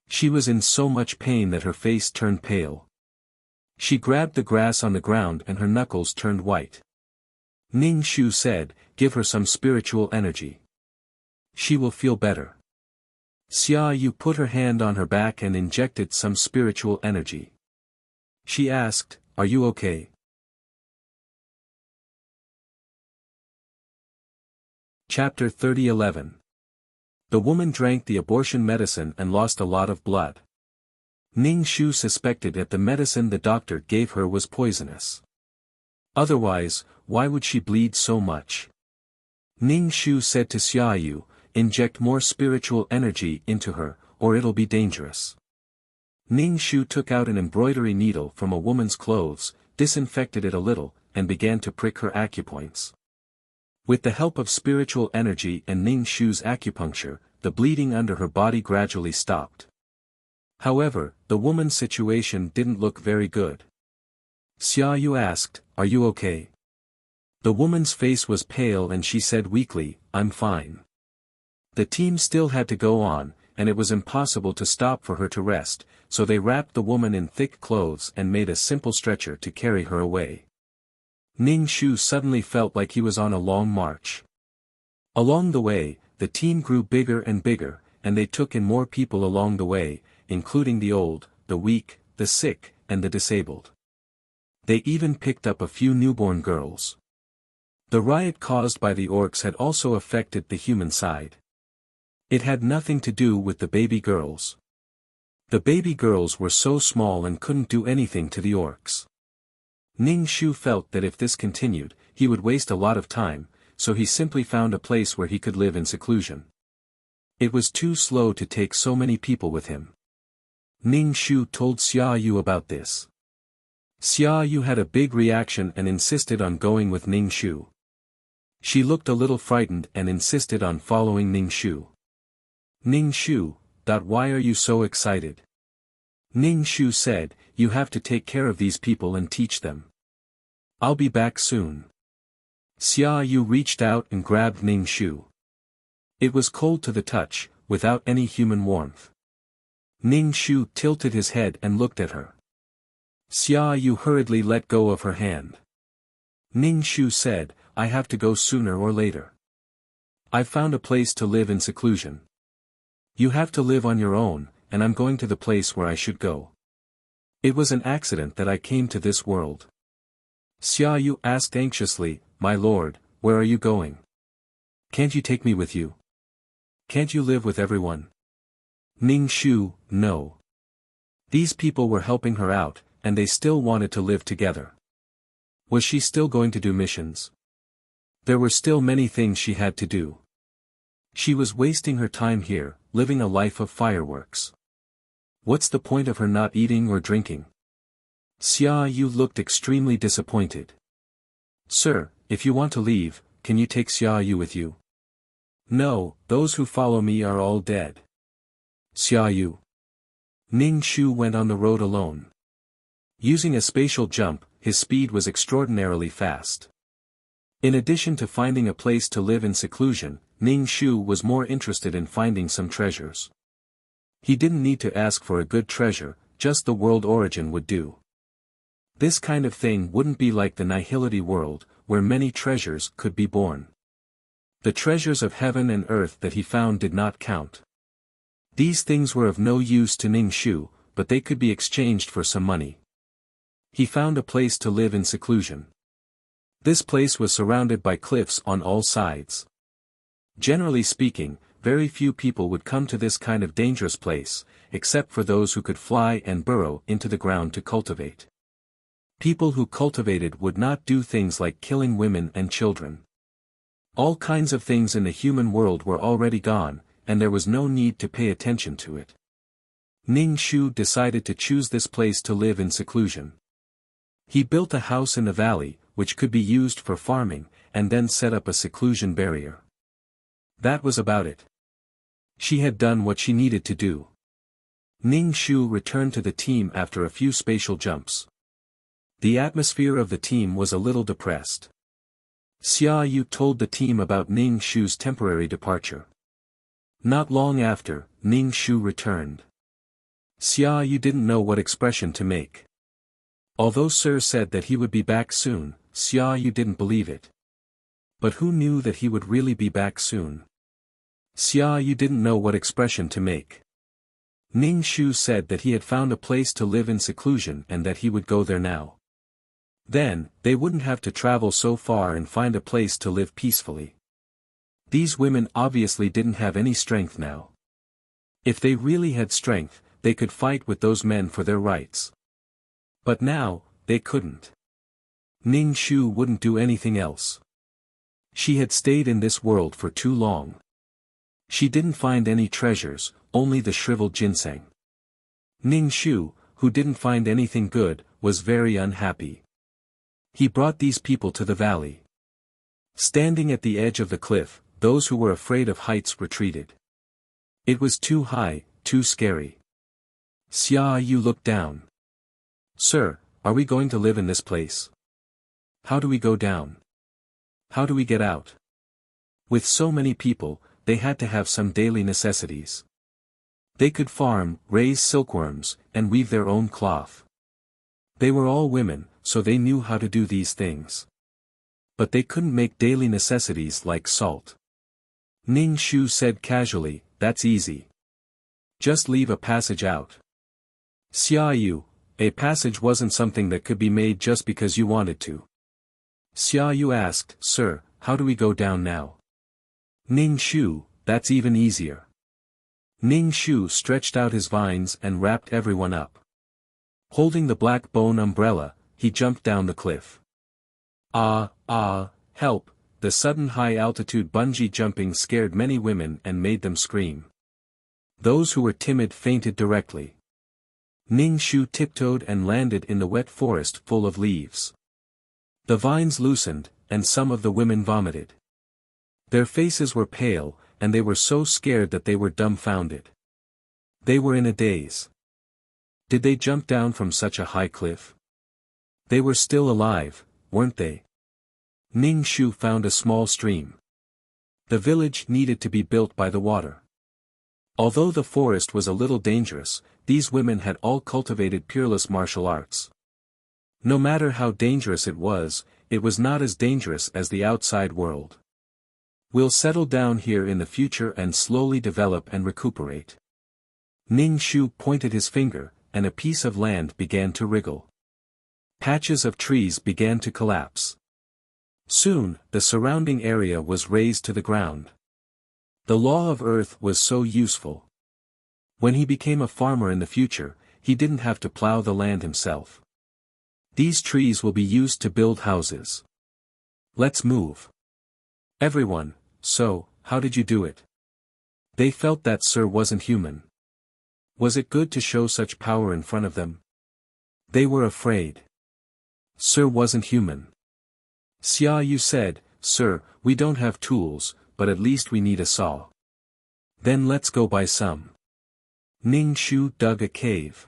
She was in so much pain that her face turned pale. She grabbed the grass on the ground and her knuckles turned white. Ning Shu said, "Give her some spiritual energy. She will feel better." Xia Yu put her hand on her back and injected some spiritual energy. She asked, "Are you okay?" Chapter 30:11. The woman drank the abortion medicine and lost a lot of blood. Ning Shu suspected that the medicine the doctor gave her was poisonous. Otherwise, why would she bleed so much? Ning Shu said to Xia Yu, "Inject more spiritual energy into her, or it'll be dangerous." Ning Shu took out an embroidery needle from a woman's clothes, disinfected it a little, and began to prick her acupoints. With the help of spiritual energy and Ning Shu's acupuncture, the bleeding under her body gradually stopped. However, the woman's situation didn't look very good. Xia Yu asked, "Are you okay?" The woman's face was pale and she said weakly, "I'm fine." The team still had to go on, and it was impossible to stop for her to rest, so they wrapped the woman in thick clothes and made a simple stretcher to carry her away. Ning Shu suddenly felt like he was on a long march. Along the way, the team grew bigger and bigger, and they took in more people along the way, including the old, the weak, the sick, and the disabled. They even picked up a few newborn girls. The riot caused by the orcs had also affected the human side. It had nothing to do with the baby girls. The baby girls were so small and couldn't do anything to the orcs. Ning Shu felt that if this continued, he would waste a lot of time, so he simply found a place where he could live in seclusion. It was too slow to take so many people with him. Ning Shu told Xia Yu about this. Xia Yu had a big reaction and insisted on going with Ning Shu. She looked a little frightened and insisted on following Ning Shu. "Ning Shu, why are you so excited?" Ning Shu said, "You have to take care of these people and teach them. I'll be back soon." Xia Yu reached out and grabbed Ning Shu. It was cold to the touch, without any human warmth. Ning Shu tilted his head and looked at her. Xia Yu hurriedly let go of her hand. Ning Shu said, "I have to go sooner or later. I've found a place to live in seclusion. You have to live on your own, and I'm going to the place where I should go. It was an accident that I came to this world. Xia Yu asked anxiously, "My lord, where are you going? Can't you take me with you? Can't you live with everyone?" Ning Shu, no. These people were helping her out, and they still wanted to live together. Was she still going to do missions? There were still many things she had to do. She was wasting her time here, living a life of fireworks. What's the point of her not eating or drinking? Xia Yu looked extremely disappointed. "Sir, if you want to leave, can you take Xia Yu with you?" "No, those who follow me are all dead." Xia Yu. Ning Shu went on the road alone. Using a spatial jump, his speed was extraordinarily fast. In addition to finding a place to live in seclusion, Ning Shu was more interested in finding some treasures. He didn't need to ask for a good treasure, just the world origin would do. This kind of thing wouldn't be like the nihility world, where many treasures could be born. The treasures of heaven and earth that he found did not count. These things were of no use to Ning Shu, but they could be exchanged for some money. He found a place to live in seclusion. This place was surrounded by cliffs on all sides. Generally speaking, very few people would come to this kind of dangerous place, except for those who could fly and burrow into the ground to cultivate. People who cultivated would not do things like killing women and children. All kinds of things in the human world were already gone, and there was no need to pay attention to it. Ning Shu decided to choose this place to live in seclusion. He built a house in the valley, which could be used for farming, and then set up a seclusion barrier. That was about it. She had done what she needed to do. Ning Shu returned to the team after a few spatial jumps. The atmosphere of the team was a little depressed. Xia Yu told the team about Ning Shu's temporary departure. Not long after, Ning Shu returned. Xia Yu didn't know what expression to make. Although Sir said that he would be back soon, Xia Yu didn't believe it. But who knew that he would really be back soon? Xia Yu didn't know what expression to make. Ning Shu said that he had found a place to live in seclusion and that he would go there now. Then, they wouldn't have to travel so far and find a place to live peacefully. These women obviously didn't have any strength now. If they really had strength, they could fight with those men for their rights. But now, they couldn't. Ning Shu wouldn't do anything else. She had stayed in this world for too long. She didn't find any treasures, only the shriveled ginseng. Ning Shu, who didn't find anything good, was very unhappy. He brought these people to the valley. Standing at the edge of the cliff, those who were afraid of heights retreated. It was too high, too scary. Xia Yu looked down. "Sir, are we going to live in this place? How do we go down? How do we get out?" With so many people, they had to have some daily necessities. They could farm, raise silkworms, and weave their own cloth. They were all women, so they knew how to do these things. But they couldn't make daily necessities like salt. Ning Shu said casually, "That's easy. Just leave a passage out." Xia Yu, a passage wasn't something that could be made just because you wanted to. Xia Yu asked, "Sir, how do we go down now?" Ning Shu, "That's even easier." Ning Shu stretched out his vines and wrapped everyone up. Holding the black bone umbrella, he jumped down the cliff. Help! The sudden high-altitude bungee jumping scared many women and made them scream. Those who were timid fainted directly. Ning Shu tiptoed and landed in the wet forest full of leaves. The vines loosened, and some of the women vomited. Their faces were pale, and they were so scared that they were dumbfounded. They were in a daze. Did they jump down from such a high cliff? They were still alive, weren't they? Ning Shu found a small stream. The village needed to be built by the water. Although the forest was a little dangerous, these women had all cultivated peerless martial arts. No matter how dangerous it was not as dangerous as the outside world. "We'll settle down here in the future and slowly develop and recuperate." Ning Shu pointed his finger, and a piece of land began to wriggle. Patches of trees began to collapse. Soon, the surrounding area was razed to the ground. The law of Earth was so useful. When he became a farmer in the future, he didn't have to plow the land himself. These trees will be used to build houses. Let's move. Everyone, so, how did you do it? They felt that Sir wasn't human. Was it good to show such power in front of them? They were afraid. Sir wasn't human. Xia Yu said, Sir, we don't have tools, but at least we need a saw. Then let's go buy some. Ning Shu dug a cave.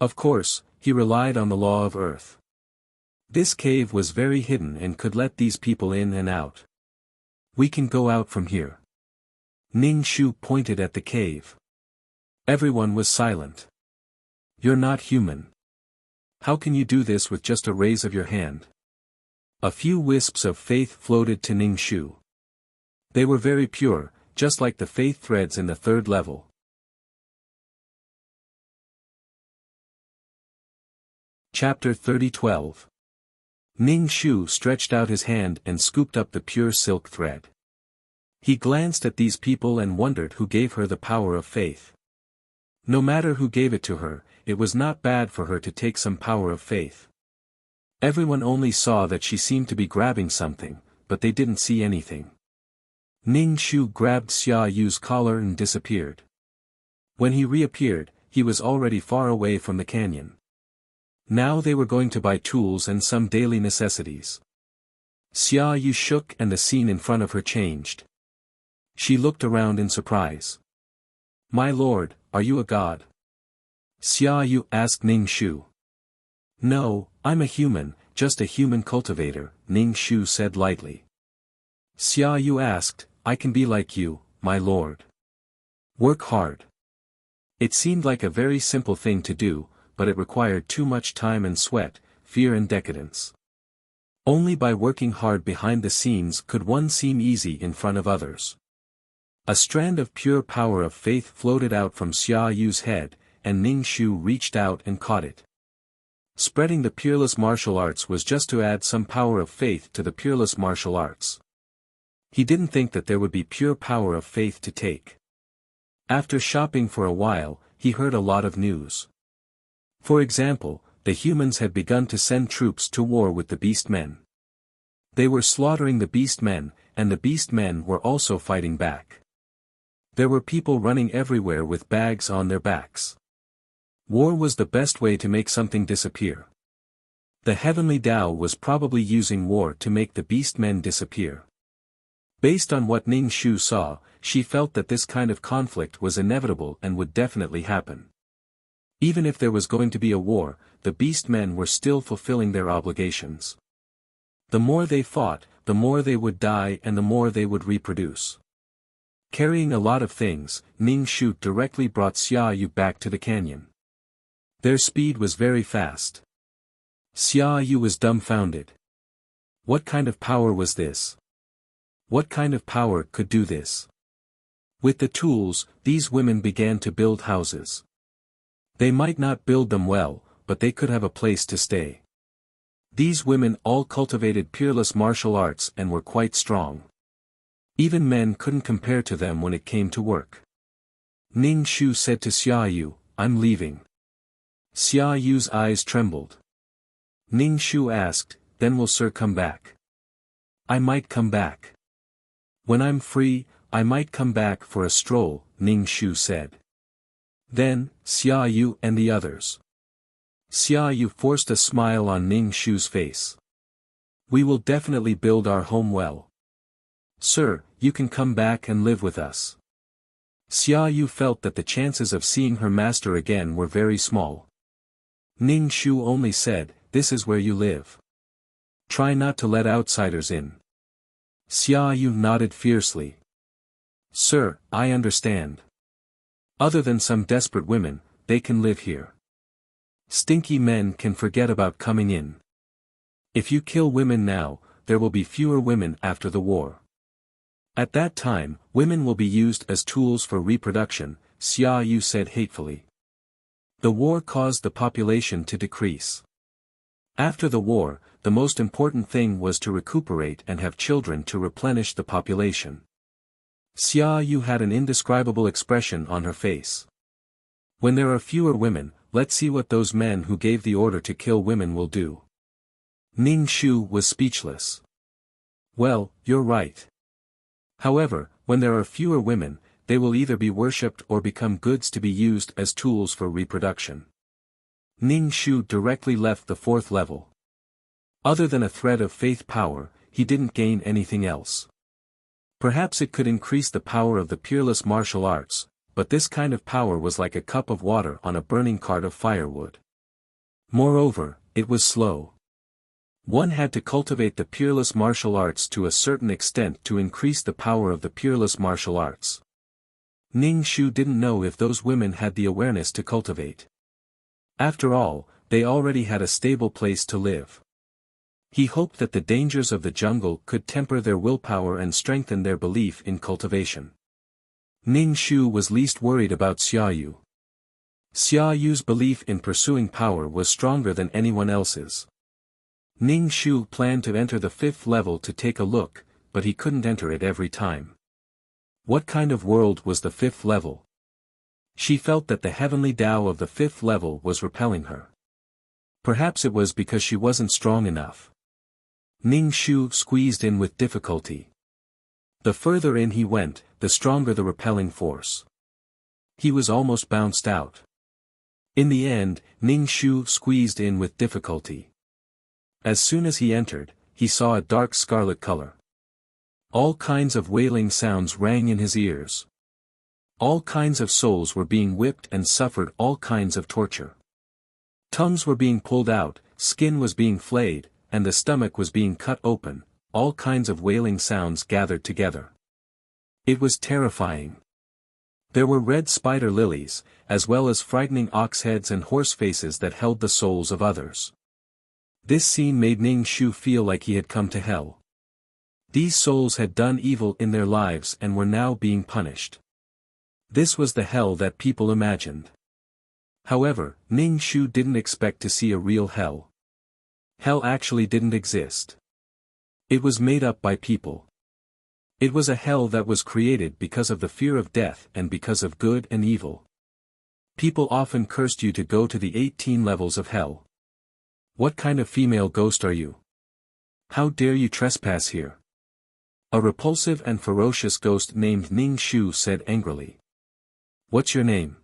Of course, he relied on the law of Earth. This cave was very hidden and could let these people in and out. We can go out from here. Ning Shu pointed at the cave. Everyone was silent. You're not human. How can you do this with just a raise of your hand? A few wisps of faith floated to Ning Shu. They were very pure, just like the faith threads in the third level. Chapter 30:12. Ning Shu stretched out his hand and scooped up the pure silk thread. He glanced at these people and wondered who gave her the power of faith. No matter who gave it to her, it was not bad for her to take some power of faith. Everyone only saw that she seemed to be grabbing something, but they didn't see anything. Ning Shu grabbed Xia Yu's collar and disappeared. When he reappeared, he was already far away from the canyon. Now they were going to buy tools and some daily necessities. Xia Yu shook and the scene in front of her changed. She looked around in surprise. My lord, are you a god? Xia Yu asked Ning Shu. No, I'm a human, just a human cultivator, Ning Shu said lightly. Xia Yu asked, I can be like you, my lord. Work hard. It seemed like a very simple thing to do, but it required too much time and sweat, fear and decadence. Only by working hard behind the scenes could one seem easy in front of others. A strand of pure power of faith floated out from Xia Yu's head, and Ning Shu reached out and caught it. Spreading the peerless martial arts was just to add some power of faith to the peerless martial arts. He didn't think that there would be pure power of faith to take. After shopping for a while, he heard a lot of news. For example, the humans had begun to send troops to war with the beast men. They were slaughtering the beast men, and the beast men were also fighting back. There were people running everywhere with bags on their backs. War was the best way to make something disappear. The heavenly Tao was probably using war to make the beast men disappear. Based on what Ning Shu saw, she felt that this kind of conflict was inevitable and would definitely happen. Even if there was going to be a war, the beast men were still fulfilling their obligations. The more they fought, the more they would die and the more they would reproduce. Carrying a lot of things, Ning Shu directly brought Xia Yu back to the canyon. Their speed was very fast. Xia Yu was dumbfounded. What kind of power was this? What kind of power could do this? With the tools, these women began to build houses. They might not build them well, but they could have a place to stay. These women all cultivated peerless martial arts and were quite strong. Even men couldn't compare to them when it came to work. Ning Shu said to Xia Yu, I'm leaving. Xia Yu's eyes trembled. Ning Shu asked, then will Sir come back? I might come back. When I'm free, I might come back for a stroll, Ning Shu said. Then, Xia Yu and the others. Xia Yu forced a smile on Ning Shu's face. We will definitely build our home well. Sir, you can come back and live with us. Xia Yu felt that the chances of seeing her master again were very small. Ning Shu only said, this is where you live. Try not to let outsiders in. Xia Yu nodded fiercely. Sir, I understand. Other than some desperate women, they can live here. Stinky men can forget about coming in. If you kill women now, there will be fewer women after the war. At that time, women will be used as tools for reproduction, Xia Yu said hatefully. The war caused the population to decrease. After the war, the most important thing was to recuperate and have children to replenish the population. Xia Yu had an indescribable expression on her face. When there are fewer women, let's see what those men who gave the order to kill women will do. Ning Shu was speechless. Well, you're right. However, when there are fewer women, they will either be worshipped or become goods to be used as tools for reproduction. Ning Shu directly left the 4th level. Other than a thread of faith power, he didn't gain anything else. Perhaps it could increase the power of the peerless martial arts, but this kind of power was like a cup of water on a burning cart of firewood. Moreover, it was slow. One had to cultivate the peerless martial arts to a certain extent to increase the power of the peerless martial arts. Ning Shu didn't know if those women had the awareness to cultivate. After all, they already had a stable place to live. He hoped that the dangers of the jungle could temper their willpower and strengthen their belief in cultivation. Ning Shu was least worried about Xia Yu. Xia Yu's belief in pursuing power was stronger than anyone else's. Ning Shu planned to enter the 5th level to take a look, but he couldn't enter it every time. What kind of world was the 5th level? She felt that the heavenly Tao of the 5th level was repelling her. Perhaps it was because she wasn't strong enough. Ning Shu squeezed in with difficulty. The further in he went, the stronger the repelling force. He was almost bounced out. In the end, Ning Shu squeezed in with difficulty. As soon as he entered, he saw a dark scarlet color. All kinds of wailing sounds rang in his ears. All kinds of souls were being whipped and suffered all kinds of torture. Tongues were being pulled out, skin was being flayed, and the stomach was being cut open, all kinds of wailing sounds gathered together. It was terrifying. There were red spider lilies, as well as frightening ox heads and horse faces that held the souls of others. This scene made Ning Shu feel like he had come to hell. These souls had done evil in their lives and were now being punished. This was the hell that people imagined. However, Ning Shu didn't expect to see a real hell. Hell actually didn't exist. It was made up by people. It was a hell that was created because of the fear of death and because of good and evil. People often cursed you to go to the 18 levels of hell. What kind of female ghost are you? How dare you trespass here? A repulsive and ferocious ghost named Ning Shu said angrily. What's your name?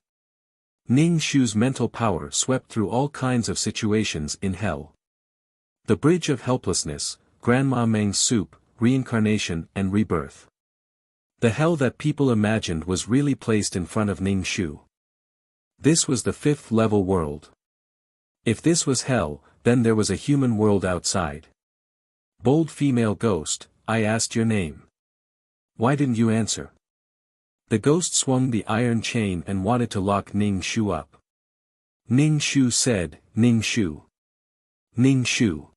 Ning Shu's mental power swept through all kinds of situations in hell. The bridge of helplessness, Grandma Meng's soup, reincarnation and rebirth. The hell that people imagined was really placed in front of Ning Shu. This was the 5th level world. If this was hell, then there was a human world outside. Bold female ghost, I asked your name. Why didn't you answer? The ghost swung the iron chain and wanted to lock Ning Shu up. Ning Shu said, Ning Shu. Ning Shu.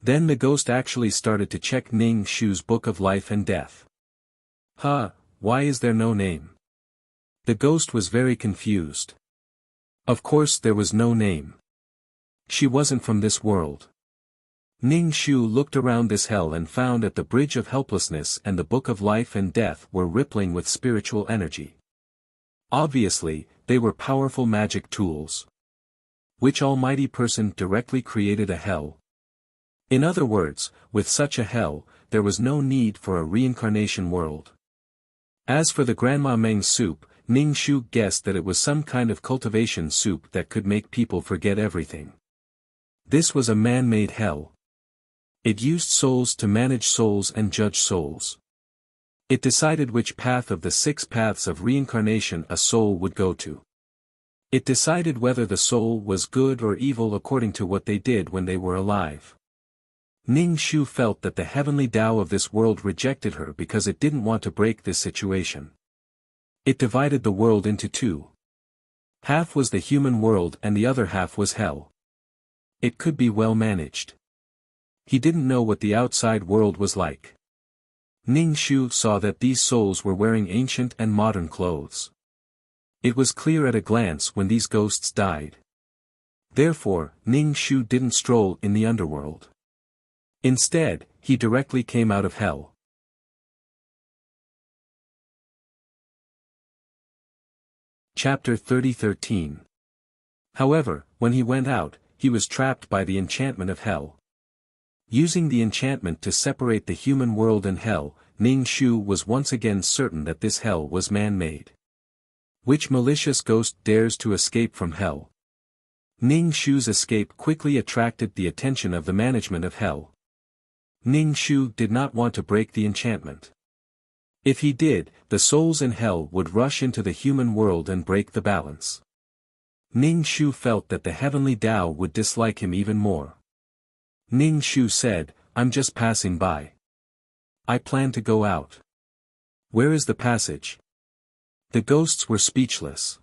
Then the ghost actually started to check Ning Shu's book of life and death. Why is there no name? The ghost was very confused. Of course there was no name. She wasn't from this world. Ning Shu looked around this hell and found that the bridge of helplessness and the book of life and death were rippling with spiritual energy. Obviously, they were powerful magic tools. Which almighty person directly created a hell? In other words, with such a hell, there was no need for a reincarnation world. As for the Grandma Meng's soup, Ning Shu guessed that it was some kind of cultivation soup that could make people forget everything. This was a man-made hell. It used souls to manage souls and judge souls. It decided which path of the 6 paths of reincarnation a soul would go to. It decided whether the soul was good or evil according to what they did when they were alive. Ning Shu felt that the heavenly Tao of this world rejected her because it didn't want to break this situation. It divided the world into 2. Half was the human world and the other half was hell. It could be well managed. He didn't know what the outside world was like. Ning Shu saw that these souls were wearing ancient and modern clothes. It was clear at a glance when these ghosts died. Therefore, Ning Shu didn't stroll in the underworld. Instead, he directly came out of hell. Chapter 30:13. However, when he went out, he was trapped by the enchantment of hell. Using the enchantment to separate the human world and hell, Ning Shu was once again certain that this hell was man-made. Which malicious ghost dares to escape from hell? Ning Shu's escape quickly attracted the attention of the management of hell. Ning Shu did not want to break the enchantment. If he did, the souls in hell would rush into the human world and break the balance. Ning Shu felt that the heavenly Tao would dislike him even more. Ning Shu said, "I'm just passing by. I plan to go out. Where is the passage?" The ghosts were speechless.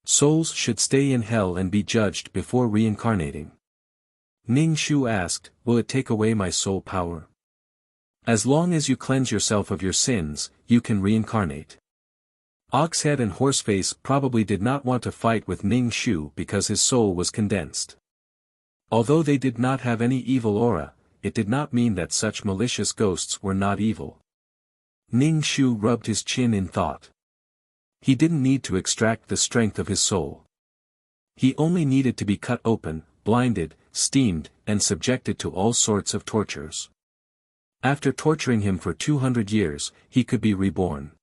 Souls should stay in hell and be judged before reincarnating. Ning Shu asked, "Will it take away my soul power?" "As long as you cleanse yourself of your sins, you can reincarnate." Oxhead and Horseface probably did not want to fight with Ning Shu because his soul was condensed. Although they did not have any evil aura, it did not mean that such malicious ghosts were not evil. Ning Shu rubbed his chin in thought. He didn't need to extract the strength of his soul. He only needed to be cut open, blinded, steamed, and subjected to all sorts of tortures. After torturing him for 200 years, he could be reborn.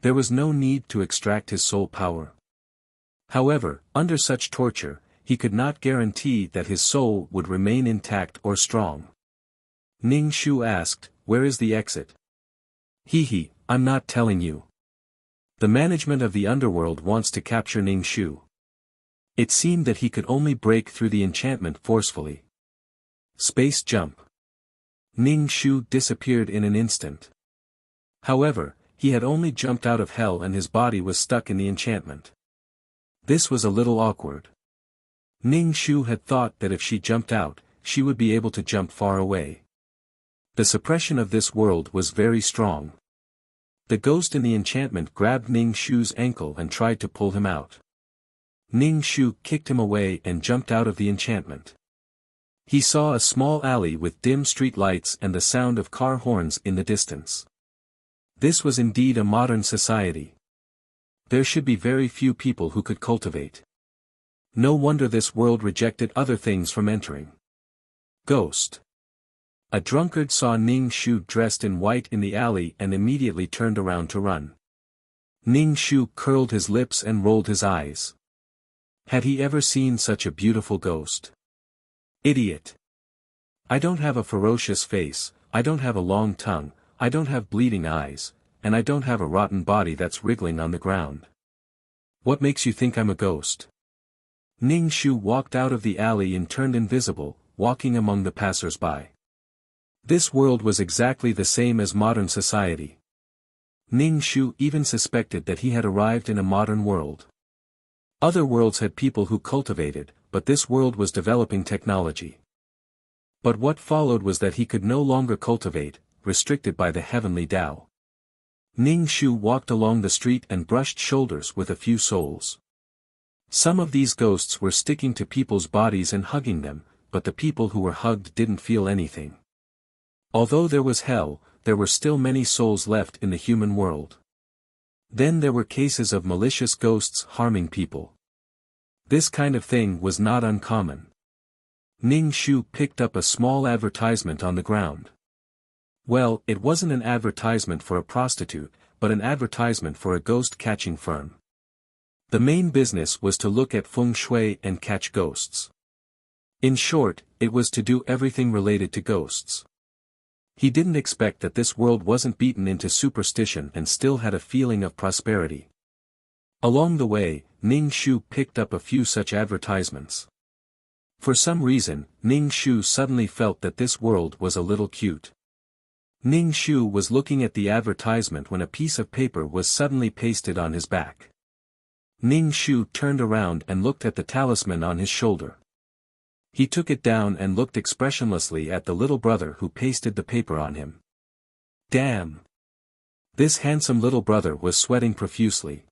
There was no need to extract his soul power. However, under such torture, he could not guarantee that his soul would remain intact or strong. Ning Shu asked, "Where is the exit?" "Hee, I'm not telling you. The management of the underworld wants to capture Ning Shu." It seemed that he could only break through the enchantment forcefully. Space jump. Ning Shu disappeared in an instant. However, he had only jumped out of hell and his body was stuck in the enchantment. This was a little awkward. Ning Shu had thought that if she jumped out, she would be able to jump far away. The suppression of this world was very strong. The ghost in the enchantment grabbed Ning Shu's ankle and tried to pull him out. Ning Shu kicked him away and jumped out of the enchantment. He saw a small alley with dim street lights and the sound of car horns in the distance. This was indeed a modern society. There should be very few people who could cultivate. No wonder this world rejected other things from entering. Ghost. A drunkard saw Ning Shu dressed in white in the alley and immediately turned around to run. Ning Shu curled his lips and rolled his eyes. Had he ever seen such a beautiful ghost? Idiot. I don't have a ferocious face, I don't have a long tongue, I don't have bleeding eyes, and I don't have a rotten body that's wriggling on the ground. What makes you think I'm a ghost? Ning Shu walked out of the alley and turned invisible, walking among the passers-by. This world was exactly the same as modern society. Ning Shu even suspected that he had arrived in a modern world. Other worlds had people who cultivated, but this world was developing technology. But what followed was that he could no longer cultivate, restricted by the heavenly Tao. Ning Shu walked along the street and brushed shoulders with a few souls. Some of these ghosts were sticking to people's bodies and hugging them, but the people who were hugged didn't feel anything. Although there was hell, there were still many souls left in the human world. Then there were cases of malicious ghosts harming people. This kind of thing was not uncommon. Ning Shu picked up a small advertisement on the ground. Well, it wasn't an advertisement for a prostitute, but an advertisement for a ghost-catching firm. The main business was to look at feng shui and catch ghosts. In short, it was to do everything related to ghosts. He didn't expect that this world wasn't beaten into superstition and still had a feeling of prosperity. Along the way, Ning Shu picked up a few such advertisements. For some reason, Ning Shu suddenly felt that this world was a little cute. Ning Shu was looking at the advertisement when a piece of paper was suddenly pasted on his back. Ning Shu turned around and looked at the talisman on his shoulder. He took it down and looked expressionlessly at the little brother who pasted the paper on him. Damn! This handsome little brother was sweating profusely.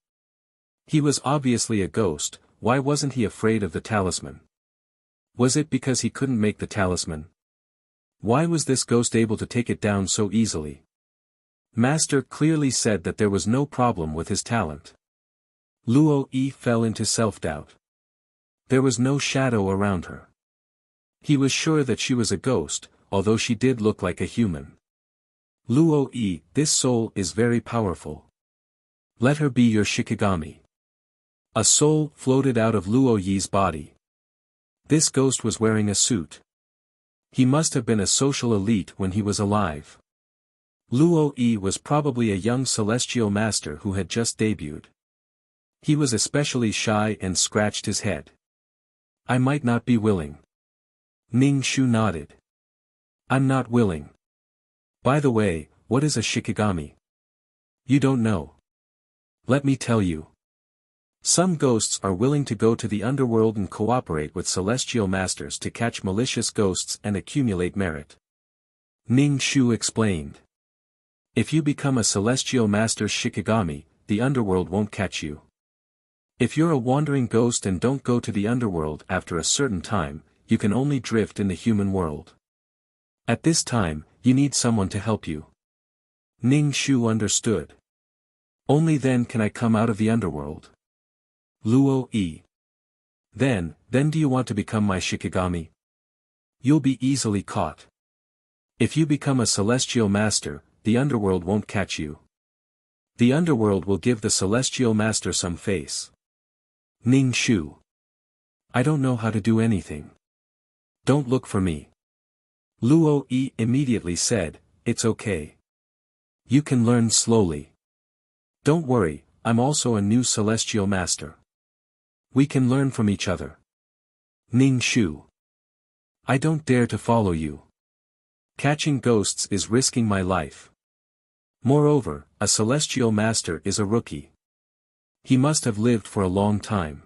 He was obviously a ghost, why wasn't he afraid of the talisman? Was it because he couldn't make the talisman? Why was this ghost able to take it down so easily? Master clearly said that there was no problem with his talent. Luo Yi fell into self-doubt. There was no shadow around her. He was sure that she was a ghost, although she did look like a human. Luo Yi, this soul is very powerful. Let her be your Shikigami. A soul floated out of Luo Yi's body. This ghost was wearing a suit. He must have been a social elite when he was alive. Luo Yi was probably a young celestial master who had just debuted. He was especially shy and scratched his head. I might not be willing. Ning Shu nodded. I'm not willing. By the way, what is a Shikigami? You don't know. Let me tell you. Some ghosts are willing to go to the underworld and cooperate with celestial masters to catch malicious ghosts and accumulate merit. Ning Shu explained. If you become a celestial master's Shikigami, the underworld won't catch you. If you're a wandering ghost and don't go to the underworld after a certain time, you can only drift in the human world. At this time, you need someone to help you. Ning Shu understood. Only then can I come out of the underworld. Luo Yi. Then do you want to become my Shikigami? You'll be easily caught. If you become a celestial master, the underworld won't catch you. The underworld will give the celestial master some face. Ning Shu. I don't know how to do anything. Don't look for me. Luo Yi immediately said, it's okay. You can learn slowly. Don't worry, I'm also a new celestial master. We can learn from each other. Ning Shu. I don't dare to follow you. Catching ghosts is risking my life. Moreover, a celestial master is a rookie. He must have lived for a long time.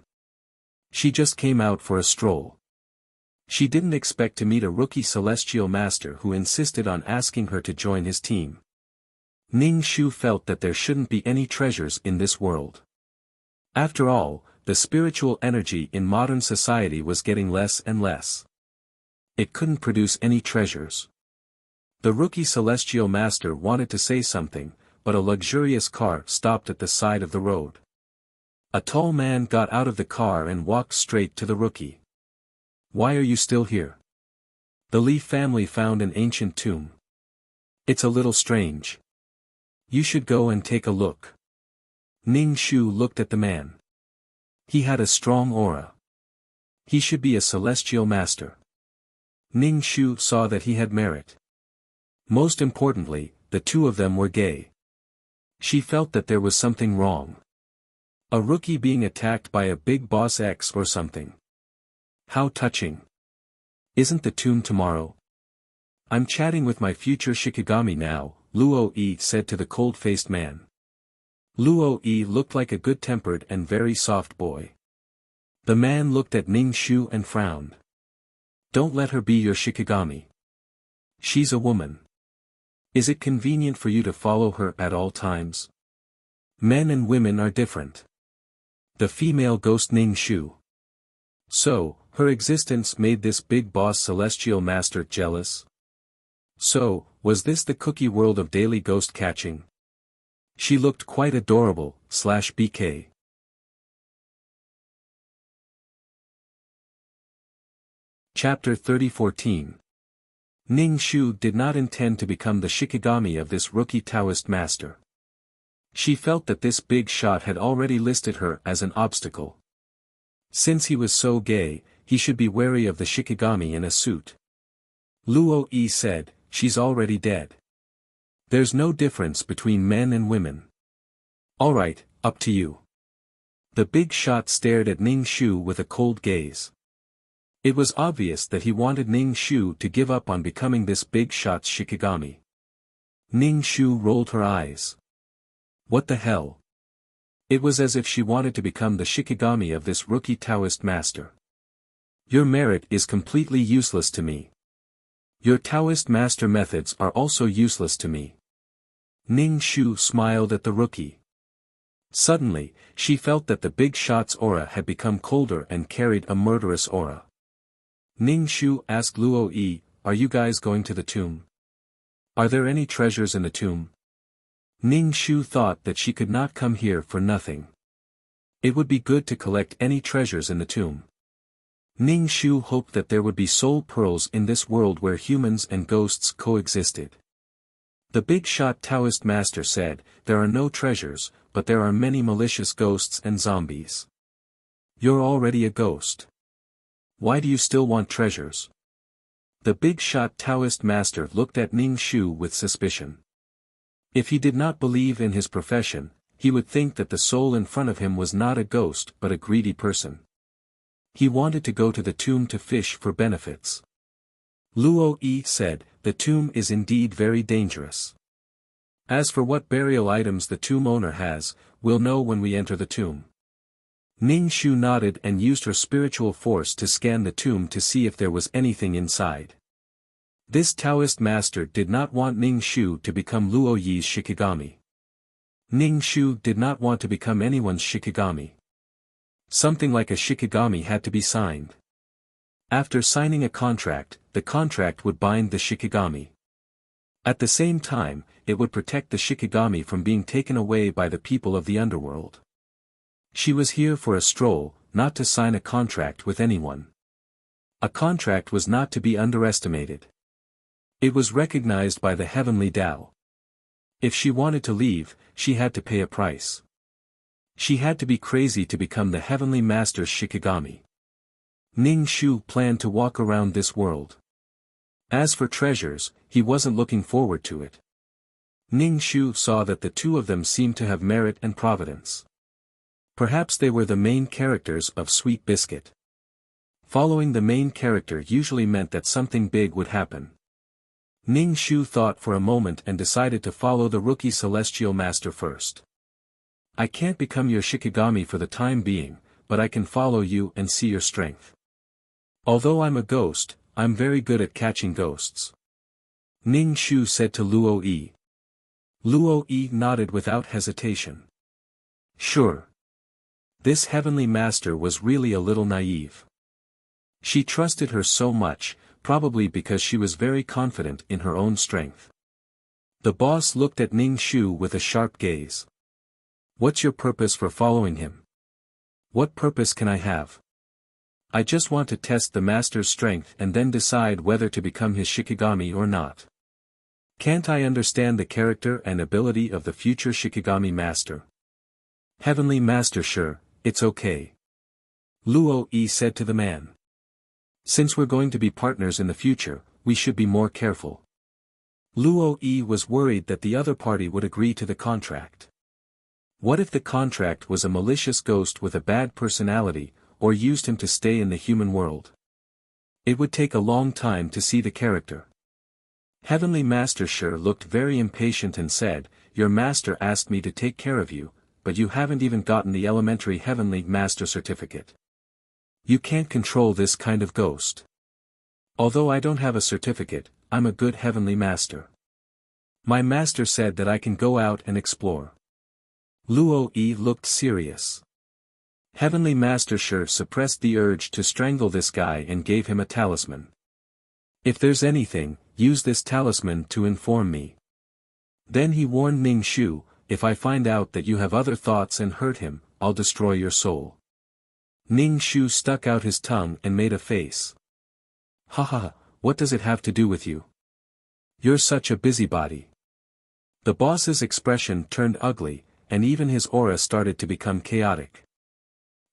She just came out for a stroll. She didn't expect to meet a rookie celestial master who insisted on asking her to join his team. Ning Shu felt that there shouldn't be any treasures in this world. After all, the spiritual energy in modern society was getting less and less. It couldn't produce any treasures. The rookie celestial master wanted to say something, but a luxurious car stopped at the side of the road. A tall man got out of the car and walked straight to the rookie. Why are you still here? The Li family found an ancient tomb. It's a little strange. You should go and take a look. Ning Shu looked at the man. He had a strong aura. He should be a celestial master. Ning Shu saw that he had merit. Most importantly, the two of them were gay. She felt that there was something wrong. A rookie being attacked by a big boss X or something. How touching. Isn't the tomb tomorrow? I'm chatting with my future Shikigami now, Luo Yi said to the cold-faced man. Luo Yi looked like a good-tempered and very soft boy. The man looked at Ning Shu and frowned. Don't let her be your Shikigami. She's a woman. Is it convenient for you to follow her at all times? Men and women are different. The female ghost Ning Shu. So, her existence made this big boss celestial master jealous? So, was this the cookie world of daily ghost catching? She looked quite adorable, /BK. Chapter 30:14. Ning Shu did not intend to become the Shikigami of this rookie Taoist master. She felt that this big shot had already listed her as an obstacle. Since he was so gay, he should be wary of the Shikigami in a suit. Luo Yi said, she's already dead. There's no difference between men and women. Alright, up to you. The big shot stared at Ning Shu with a cold gaze. It was obvious that he wanted Ning Shu to give up on becoming this big shot's Shikigami. Ning Shu rolled her eyes. What the hell? It was as if she wanted to become the Shikigami of this rookie Taoist master. Your merit is completely useless to me. Your Taoist master methods are also useless to me. Ning Shu smiled at the rookie. Suddenly, she felt that the big shot's aura had become colder and carried a murderous aura. Ning Shu asked Luo Yi, "Are you guys going to the tomb? Are there any treasures in the tomb?" Ning Shu thought that she could not come here for nothing. It would be good to collect any treasures in the tomb. Ning Shu hoped that there would be soul pearls in this world where humans and ghosts coexisted. The big shot Taoist master said, "There are no treasures, but there are many malicious ghosts and zombies. You're already a ghost. Why do you still want treasures?" The big shot Taoist master looked at Ning Shu with suspicion. If he did not believe in his profession, he would think that the soul in front of him was not a ghost but a greedy person. He wanted to go to the tomb to fish for benefits. Luo Yi said, "The tomb is indeed very dangerous. As for what burial items the tomb owner has, we'll know when we enter the tomb." Ning Shu nodded and used her spiritual force to scan the tomb to see if there was anything inside. This Taoist master did not want Ning Shu to become Luo Yi's Shikigami. Ning Shu did not want to become anyone's Shikigami. Something like a Shikigami had to be signed. After signing a contract, the contract would bind the Shikigami. At the same time, it would protect the Shikigami from being taken away by the people of the underworld. She was here for a stroll, not to sign a contract with anyone. A contract was not to be underestimated. It was recognized by the heavenly Tao. If she wanted to leave, she had to pay a price. She had to be crazy to become the heavenly master's Shikigami. Ning Shu planned to walk around this world. As for treasures, he wasn't looking forward to it. Ning Shu saw that the two of them seemed to have merit and providence. Perhaps they were the main characters of Sweet Biscuit. Following the main character usually meant that something big would happen. Ning Shu thought for a moment and decided to follow the rookie celestial master first. "I can't become your Shikigami for the time being, but I can follow you and see your strength. Although I'm a ghost, I'm very good at catching ghosts," Ning Shu said to Luo Yi. Luo Yi nodded without hesitation. Sure. This heavenly master was really a little naive. She trusted her so much, probably because she was very confident in her own strength. The boss looked at Ning Shu with a sharp gaze. "What's your purpose for following him?" "What purpose can I have? I just want to test the master's strength and then decide whether to become his Shikigami or not. Can't I understand the character and ability of the future Shikigami master?" "Heavenly master, sure, it's okay," Luo Yi said to the man. "Since we're going to be partners in the future, we should be more careful." Luo Yi was worried that the other party would agree to the contract. What if the contract was a malicious ghost with a bad personality, or used him to stay in the human world? It would take a long time to see the character. Heavenly Master Sure looked very impatient and said, "Your master asked me to take care of you, but you haven't even gotten the elementary Heavenly Master certificate. You can't control this kind of ghost. Although I don't have a certificate, I'm a good Heavenly Master. My master said that I can go out and explore." Luo Yi looked serious. Heavenly Master Sure suppressed the urge to strangle this guy and gave him a talisman. "If there's anything, use this talisman to inform me." Then he warned Ning Shu, "If I find out that you have other thoughts and hurt him, I'll destroy your soul." Ning Shu stuck out his tongue and made a face. "Haha, what does it have to do with you? You're such a busybody." The boss's expression turned ugly, and even his aura started to become chaotic.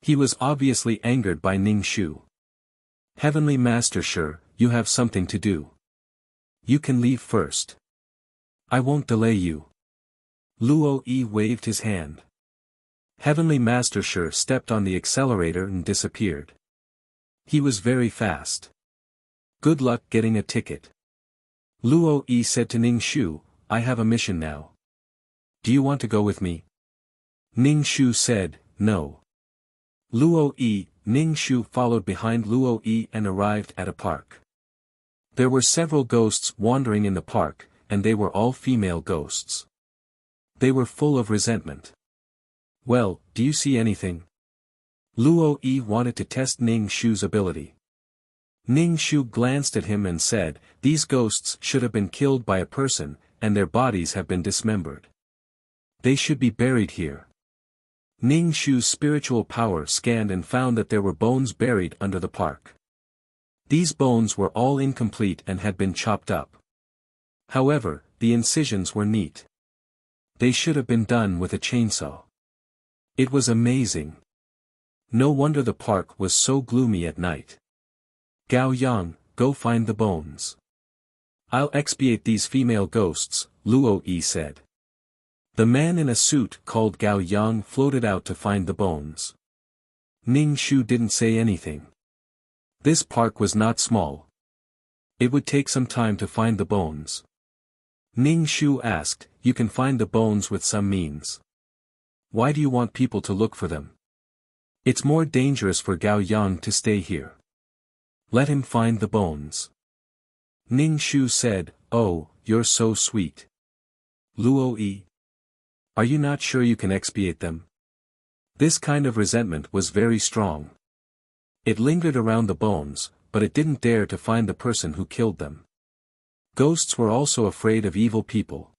He was obviously angered by Ning Shu. "Heavenly Master Sure, you have something to do. You can leave first. I won't delay you." Luo Yi waved his hand. Heavenly Master Sure stepped on the accelerator and disappeared. He was very fast. "Good luck getting a ticket." Luo Yi said to Ning Shu, "I have a mission now. Do you want to go with me?" Ning Shu said, "No." Luo Yi, Ning Shu followed behind Luo Yi and arrived at a park. There were several ghosts wandering in the park, and they were all female ghosts. They were full of resentment. Well, do you see anything? Luo Yi wanted to test Ning Shu's ability. Ning Shu glanced at him and said, "These ghosts should have been killed by a person, and their bodies have been dismembered. They should be buried here." Ning Shu's spiritual power scanned and found that there were bones buried under the park. These bones were all incomplete and had been chopped up. However, the incisions were neat. They should have been done with a chainsaw. It was amazing. No wonder the park was so gloomy at night. "Gao Yang, go find the bones. I'll expiate these female ghosts," Luo Yi said. The man in a suit called Gao Yang floated out to find the bones. Ning Shu didn't say anything. This park was not small. It would take some time to find the bones. Ning Shu asked, "You can find the bones with some means. Why do you want people to look for them? It's more dangerous for Gao Yang to stay here. Let him find the bones." Ning Shu said, "Oh, you're so sweet. Luo Yi. Are you not sure you can expiate them?" This kind of resentment was very strong. It lingered around the bones, but it didn't dare to find the person who killed them. Ghosts were also afraid of evil people.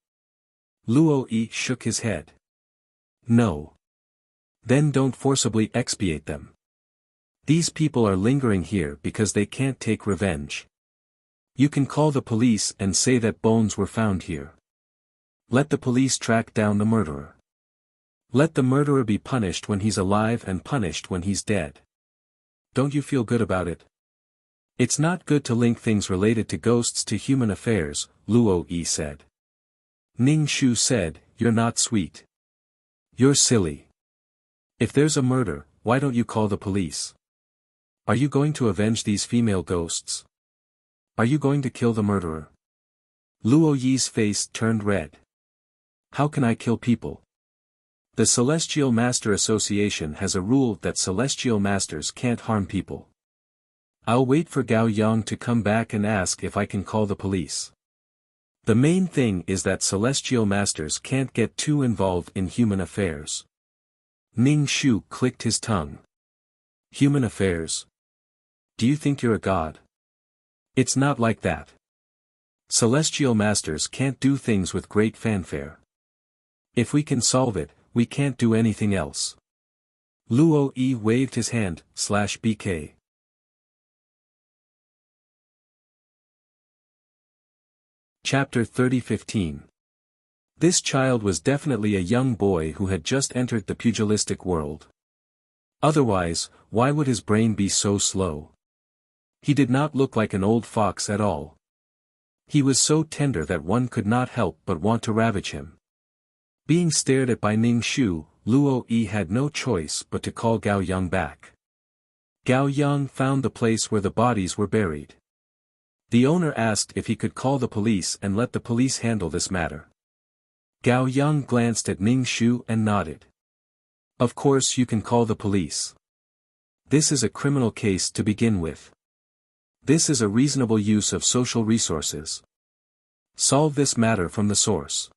Luo Yi shook his head. "No. Then don't forcibly expiate them. These people are lingering here because they can't take revenge. You can call the police and say that bones were found here. Let the police track down the murderer. Let the murderer be punished when he's alive and punished when he's dead. Don't you feel good about it?" "It's not good to link things related to ghosts to human affairs," Luo Yi said. Ning Shu said, "You're not sweet. You're silly. If there's a murder, why don't you call the police? Are you going to avenge these female ghosts? Are you going to kill the murderer?" Luo Yi's face turned red. "How can I kill people? The Celestial Master Association has a rule that Celestial Masters can't harm people. I'll wait for Gao Yang to come back and ask if I can call the police. The main thing is that Celestial Masters can't get too involved in human affairs." Ning Shu clicked his tongue. "Human affairs? Do you think you're a god? It's not like that. Celestial Masters can't do things with great fanfare. If we can solve it, we can't do anything else." Luo Yi waved his hand, /BK. Chapter 30:15. This child was definitely a young boy who had just entered the pugilistic world. Otherwise, why would his brain be so slow? He did not look like an old fox at all. He was so tender that one could not help but want to ravage him. Being stared at by Ning Shu, Luo Yi had no choice but to call Gao Yang back. Gao Yang found the place where the bodies were buried. The owner asked if he could call the police and let the police handle this matter. Gao Yang glanced at Ning Shu and nodded. "Of course you can call the police. This is a criminal case to begin with. This is a reasonable use of social resources. Solve this matter from the source.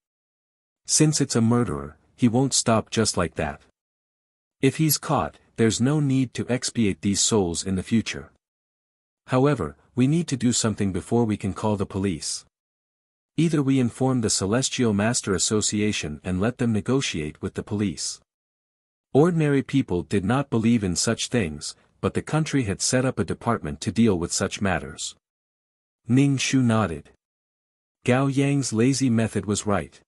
Since it's a murderer, he won't stop just like that. If he's caught, there's no need to expiate these souls in the future. However, we need to do something before we can call the police. Either we inform the Celestial Master Association and let them negotiate with the police." Ordinary people did not believe in such things, but the country had set up a department to deal with such matters. Ning Shu nodded. Gao Yang's lazy method was right.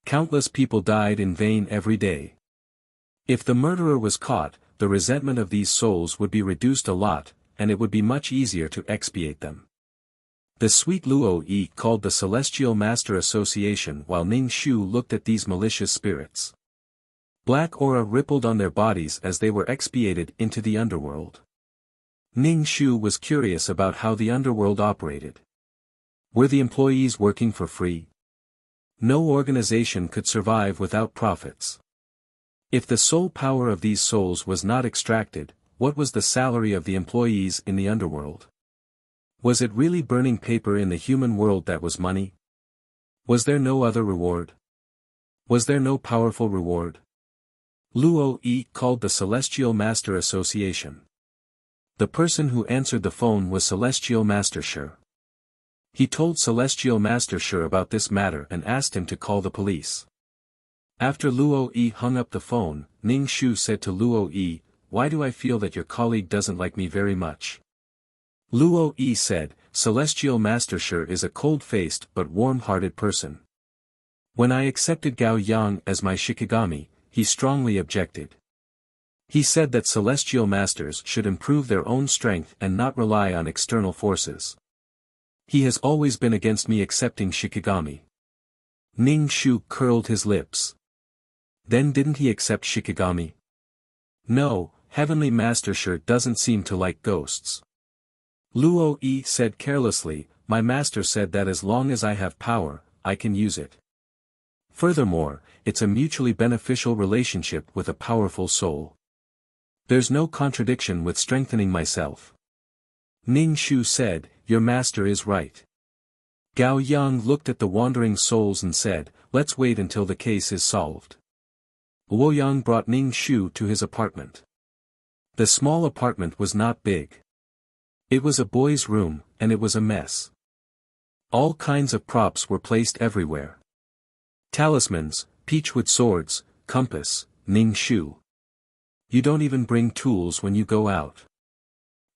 Countless people died in vain every day. If the murderer was caught, the resentment of these souls would be reduced a lot, and it would be much easier to expiate them. The sweet Luo Yi called the Celestial Master Association while Ning Shu looked at these malicious spirits. Black aura rippled on their bodies as they were expiated into the underworld. Ning Shu was curious about how the underworld operated. Were the employees working for free? No organization could survive without profits. If the soul power of these souls was not extracted, what was the salary of the employees in the underworld? Was it really burning paper in the human world that was money? Was there no other reward? Was there no powerful reward? Luo Yi called the Celestial Master Association. The person who answered the phone was Celestial Master Shi. He told Celestial Master Shi about this matter and asked him to call the police. After Luo Yi hung up the phone, Ning Shu said to Luo Yi, "Why do I feel that your colleague doesn't like me very much?" Luo Yi said, "Celestial Master Shi is a cold-faced but warm-hearted person. When I accepted Gao Yang as my Shikigami, he strongly objected. He said that Celestial Masters should improve their own strength and not rely on external forces. He has always been against me accepting Shikigami." Ning Shu curled his lips. Then didn't he accept Shikigami? No, Heavenly Master Shi doesn't seem to like ghosts. Luo Yi said carelessly, "My master said that as long as I have power, I can use it. Furthermore, it's a mutually beneficial relationship with a powerful soul. There's no contradiction with strengthening myself." Ning Shu said, "Your master is right." Gao Yang looked at the wandering souls and said, "Let's wait until the case is solved." Luoyang brought Ning Shu to his apartment. The small apartment was not big. It was a boy's room, and it was a mess. All kinds of props were placed everywhere. Talismans, peachwood swords, compass. Ning Shu. You don't even bring tools when you go out.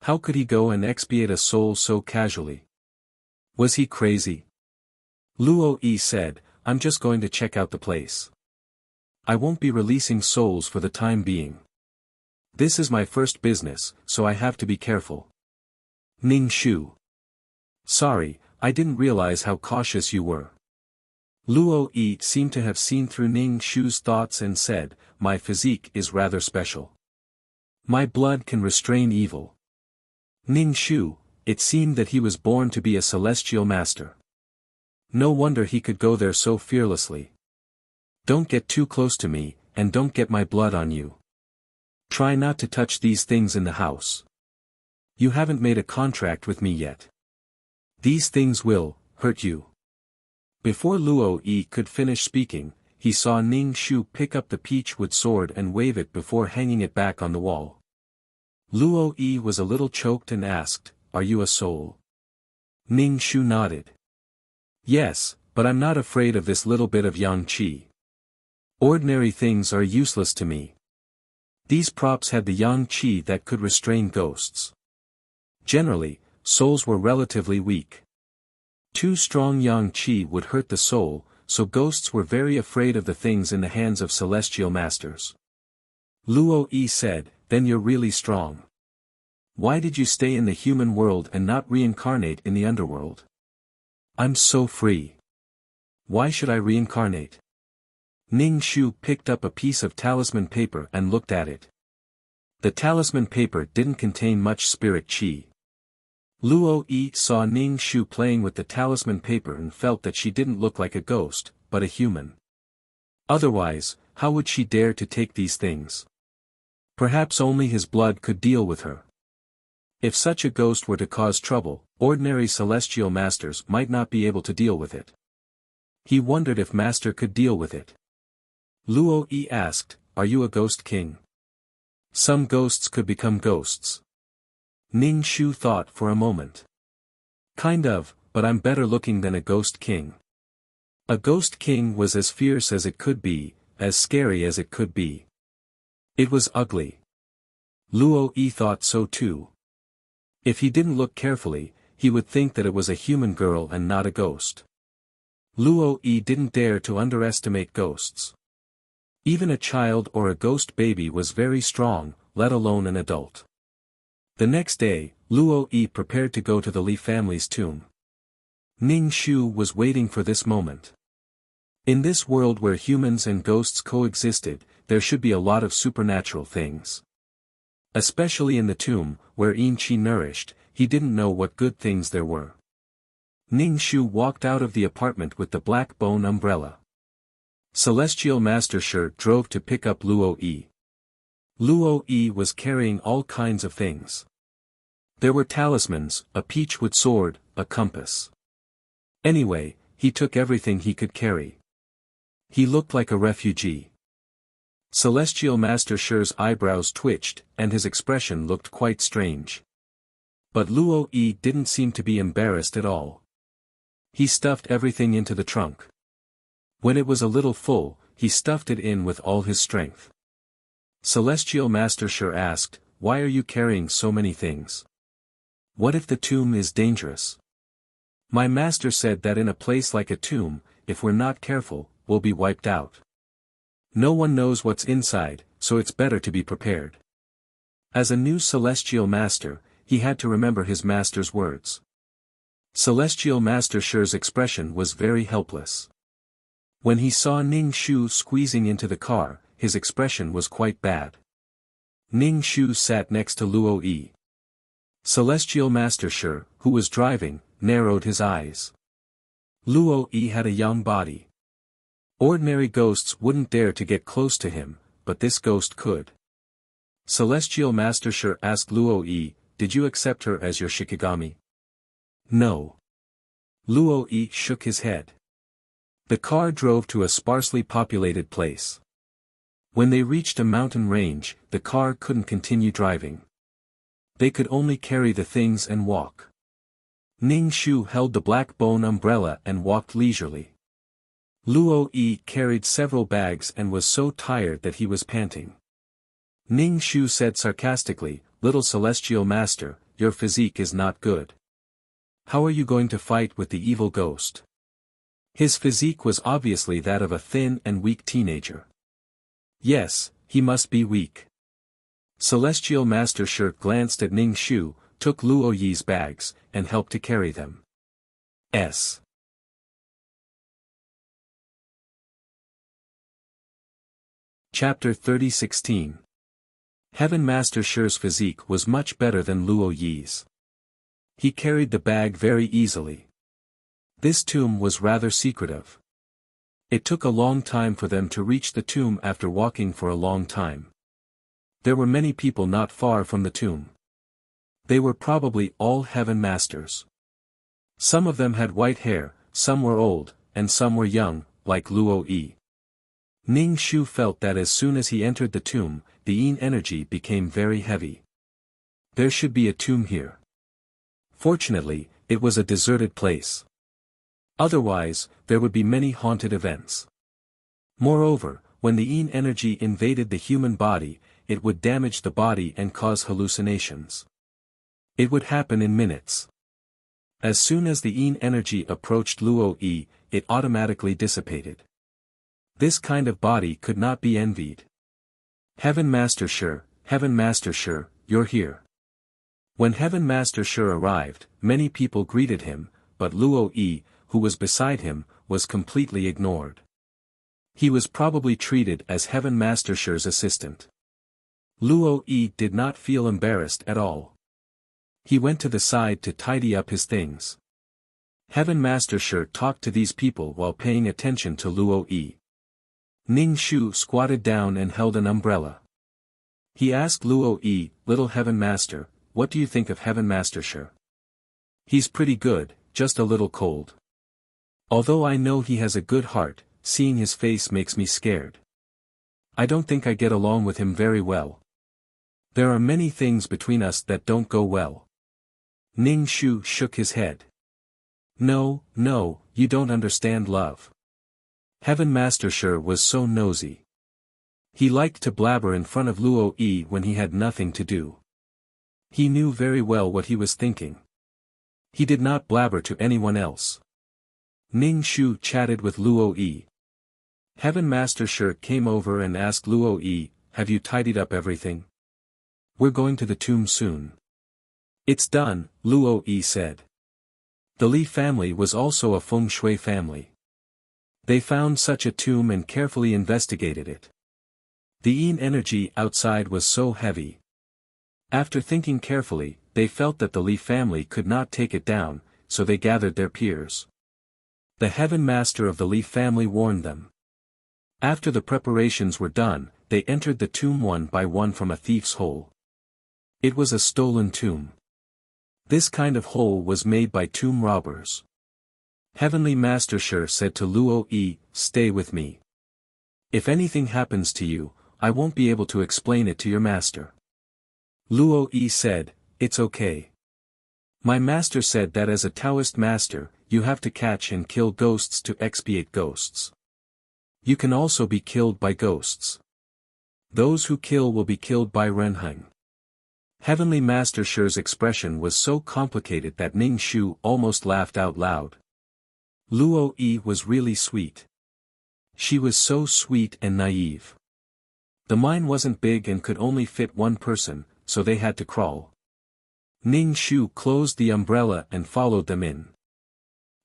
How could he go and expiate a soul so casually? Was he crazy? Luo Yi said, "I'm just going to check out the place. I won't be releasing souls for the time being. This is my first business, so I have to be careful." Ning Shu. "Sorry, I didn't realize how cautious you were." Luo Yi seemed to have seen through Ning Shu's thoughts and said, "My physique is rather special. My blood can restrain evil." Ning Shu, it seemed that he was born to be a celestial master. No wonder he could go there so fearlessly. "Don't get too close to me, and don't get my blood on you. Try not to touch these things in the house. You haven't made a contract with me yet. These things will hurt you." Before Luo Yi could finish speaking, he saw Ning Shu pick up the peachwood sword and wave it before hanging it back on the wall. Luo Yi was a little choked and asked, "Are you a soul?" Ning Shu nodded. "Yes, but I'm not afraid of this little bit of yang qi. Ordinary things are useless to me. These props had the yang qi that could restrain ghosts. Generally, souls were relatively weak. Too strong yang qi would hurt the soul, so ghosts were very afraid of the things in the hands of celestial masters." Luo Yi said, "Then you're really strong. Why did you stay in the human world and not reincarnate in the underworld?" "I'm so free. Why should I reincarnate?" Ning Shu picked up a piece of talisman paper and looked at it. The talisman paper didn't contain much spirit qi. Luo Yi saw Ning Shu playing with the talisman paper and felt that she didn't look like a ghost, but a human. Otherwise, how would she dare to take these things? Perhaps only his blood could deal with her. If such a ghost were to cause trouble, ordinary celestial masters might not be able to deal with it. He wondered if Master could deal with it. Luo Yi asked, "Are you a ghost king?" "Some ghosts could become ghosts." Ning Shu thought for a moment. "Kind of, but I'm better looking than a ghost king." A ghost king was as fierce as it could be, as scary as it could be. It was ugly. Luo Yi thought so too. If he didn't look carefully, he would think that it was a human girl and not a ghost. Luo Yi didn't dare to underestimate ghosts. Even a child or a ghost baby was very strong, let alone an adult. The next day, Luo Yi prepared to go to the Li family's tomb. Ning Shu was waiting for this moment. In this world where humans and ghosts coexisted, there should be a lot of supernatural things. Especially in the tomb, where Yin Qi nourished, he didn't know what good things there were. Ning Shu walked out of the apartment with the black bone umbrella. Celestial Master Shi drove to pick up Luo Yi. Luo Yi was carrying all kinds of things. There were talismans, a peachwood sword, a compass. Anyway, he took everything he could carry. He looked like a refugee. Celestial Master Shi's eyebrows twitched, and his expression looked quite strange. But Luo Yi didn't seem to be embarrassed at all. He stuffed everything into the trunk. When it was a little full, he stuffed it in with all his strength. Celestial Master Shi asked, "Why are you carrying so many things? What if the tomb is dangerous?" "My master said that in a place like a tomb, if we're not careful, we'll be wiped out. No one knows what's inside, so it's better to be prepared." As a new Celestial Master, he had to remember his master's words. Celestial Master Shi's expression was very helpless. When he saw Ning Shu squeezing into the car, his expression was quite bad. Ning Shu sat next to Luo Yi. Celestial Master Shi, who was driving, narrowed his eyes. Luo Yi had a young body. Ordinary ghosts wouldn't dare to get close to him, but this ghost could. Celestial Master Shi asked Luo Yi, "Did you accept her as your Shikigami?" "No." Luo Yi shook his head. The car drove to a sparsely populated place. When they reached a mountain range, the car couldn't continue driving. They could only carry the things and walk. Ning Shu held the black bone umbrella and walked leisurely. Luo Yi carried several bags and was so tired that he was panting. Ning Shu said sarcastically, "Little Celestial Master, your physique is not good. How are you going to fight with the evil ghost?" His physique was obviously that of a thin and weak teenager. Yes, he must be weak. Celestial Master Shi glanced at Ning Shu, took Luo Yi's bags, and helped to carry them. Chapter 30:16. Heaven Master Shi's physique was much better than Luo Yi's. He carried the bag very easily. This tomb was rather secretive. It took a long time for them to reach the tomb after walking for a long time. There were many people not far from the tomb. They were probably all Heaven Masters. Some of them had white hair, some were old, and some were young, like Luo Yi. Ning Shu felt that as soon as he entered the tomb, the Yin energy became very heavy. There should be a tomb here. Fortunately, it was a deserted place. Otherwise, there would be many haunted events. Moreover, when the Yin energy invaded the human body, it would damage the body and cause hallucinations. It would happen in minutes. As soon as the Yin energy approached Luo Yi, it automatically dissipated. This kind of body could not be envied. Heaven Master Shi, you're here. When Heaven Master Shi arrived, many people greeted him, but Luo Yi, who was beside him, was completely ignored. He was probably treated as Heaven Master Shi's assistant. Luo Yi did not feel embarrassed at all. He went to the side to tidy up his things. Heaven Master Shi talked to these people while paying attention to Luo Yi. Ning Shu squatted down and held an umbrella. He asked Luo Yi, "Little Heaven Master, what do you think of Heaven Master Shi?" "He's pretty good, just a little cold. Although I know he has a good heart, seeing his face makes me scared. I don't think I get along with him very well. There are many things between us that don't go well." Ning Shu shook his head. No, you don't understand love." Heaven Master Shi was so nosy. He liked to blabber in front of Luo Yi when he had nothing to do. He knew very well what he was thinking. He did not blabber to anyone else. Ning Shu chatted with Luo Yi. Heaven Master Shi came over and asked Luo Yi, "Have you tidied up everything? We're going to the tomb soon." "It's done," Luo Yi said. The Li family was also a feng shui family. They found such a tomb and carefully investigated it. The Yin energy outside was so heavy. After thinking carefully, they felt that the Li family could not take it down, so they gathered their peers. The Heaven Master of the Li family warned them. After the preparations were done, they entered the tomb one by one from a thief's hole. It was a stolen tomb. This kind of hole was made by tomb robbers. Heavenly Master Shi said to Luo Yi, "Stay with me. If anything happens to you, I won't be able to explain it to your master. Luo Yi said, it's okay. My master said that as a Taoist master, you have to catch and kill ghosts to expiate ghosts. You can also be killed by ghosts. Those who kill will be killed by Renheng. Heavenly Master Shi's expression was so complicated that Ning Shu almost laughed out loud. Luo Yi was really sweet. She was so sweet and naive. The mine wasn't big and could only fit one person, so they had to crawl. Ning Shu closed the umbrella and followed them in.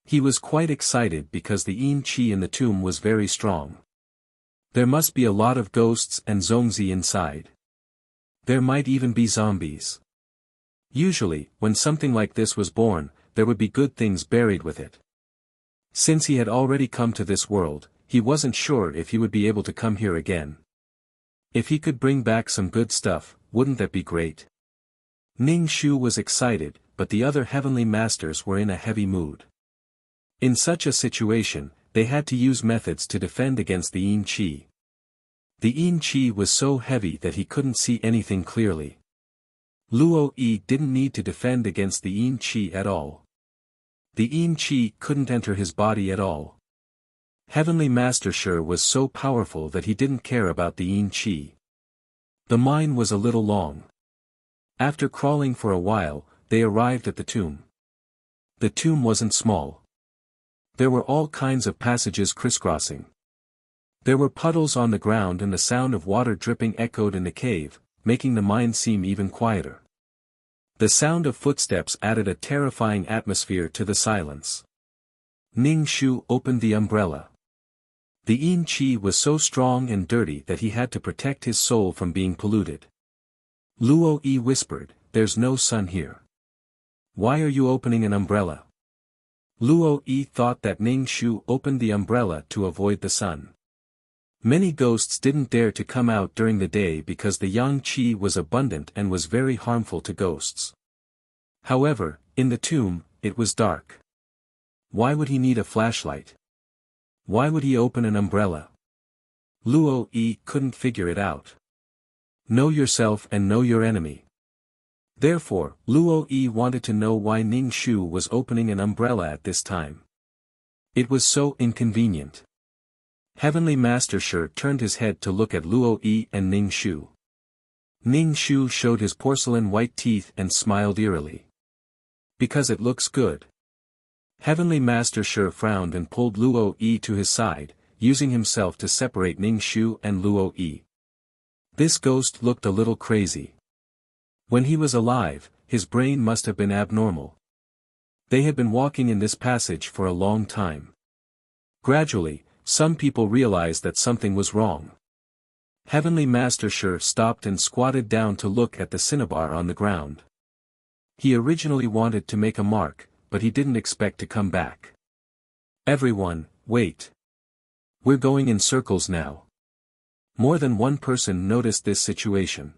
He was quite excited because the yin qi in the tomb was very strong. There must be a lot of ghosts and zongzi inside. There might even be zombies. Usually, when something like this was born, there would be good things buried with it. Since he had already come to this world, he wasn't sure if he would be able to come here again. If he could bring back some good stuff, wouldn't that be great? Ning Shu was excited, but the other heavenly masters were in a heavy mood. In such a situation, they had to use methods to defend against the yin qi. The yin qi was so heavy that he couldn't see anything clearly. Luo Yi didn't need to defend against the yin qi at all. The yin qi couldn't enter his body at all. Heavenly Master Shi was so powerful that he didn't care about the yin qi. The mine was a little long. After crawling for a while, they arrived at the tomb. The tomb wasn't small. There were all kinds of passages crisscrossing. There were puddles on the ground and the sound of water dripping echoed in the cave, making the mine seem even quieter. The sound of footsteps added a terrifying atmosphere to the silence. Ning Shu opened the umbrella. The yin qi was so strong and dirty that he had to protect his soul from being polluted. Luo Yi whispered, "There's no sun here. Why are you opening an umbrella?" Luo Yi thought that Ning Shu opened the umbrella to avoid the sun. Many ghosts didn't dare to come out during the day because the yang qi was abundant and was very harmful to ghosts. However, in the tomb, it was dark. Why would he need a flashlight? Why would he open an umbrella? Luo Yi couldn't figure it out. Know yourself and know your enemy. Therefore, Luo Yi wanted to know why Ning Shu was opening an umbrella at this time. It was so inconvenient. Heavenly Master Shi turned his head to look at Luo Yi and Ning Shu. Ning Shu showed his porcelain white teeth and smiled eerily. Because it looks good. Heavenly Master Shi frowned and pulled Luo Yi to his side, using himself to separate Ning Shu and Luo Yi. This ghost looked a little crazy. When he was alive, his brain must have been abnormal. They had been walking in this passage for a long time. Gradually, some people realized that something was wrong. Heavenly Master Shi stopped and squatted down to look at the cinnabar on the ground. He originally wanted to make a mark, but he didn't expect to come back. Everyone, wait. We're going in circles now. More than one person noticed this situation.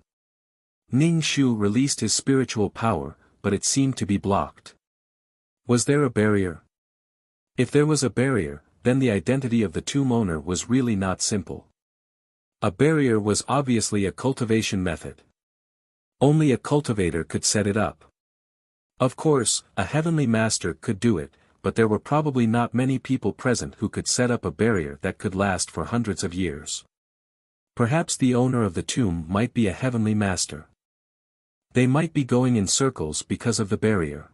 Ning Shu released his spiritual power, but it seemed to be blocked. Was there a barrier? If there was a barrier, then the identity of the tomb owner was really not simple. A barrier was obviously a cultivation method. Only a cultivator could set it up. Of course, a heavenly master could do it, but there were probably not many people present who could set up a barrier that could last for hundreds of years. Perhaps the owner of the tomb might be a heavenly master. They might be going in circles because of the barrier.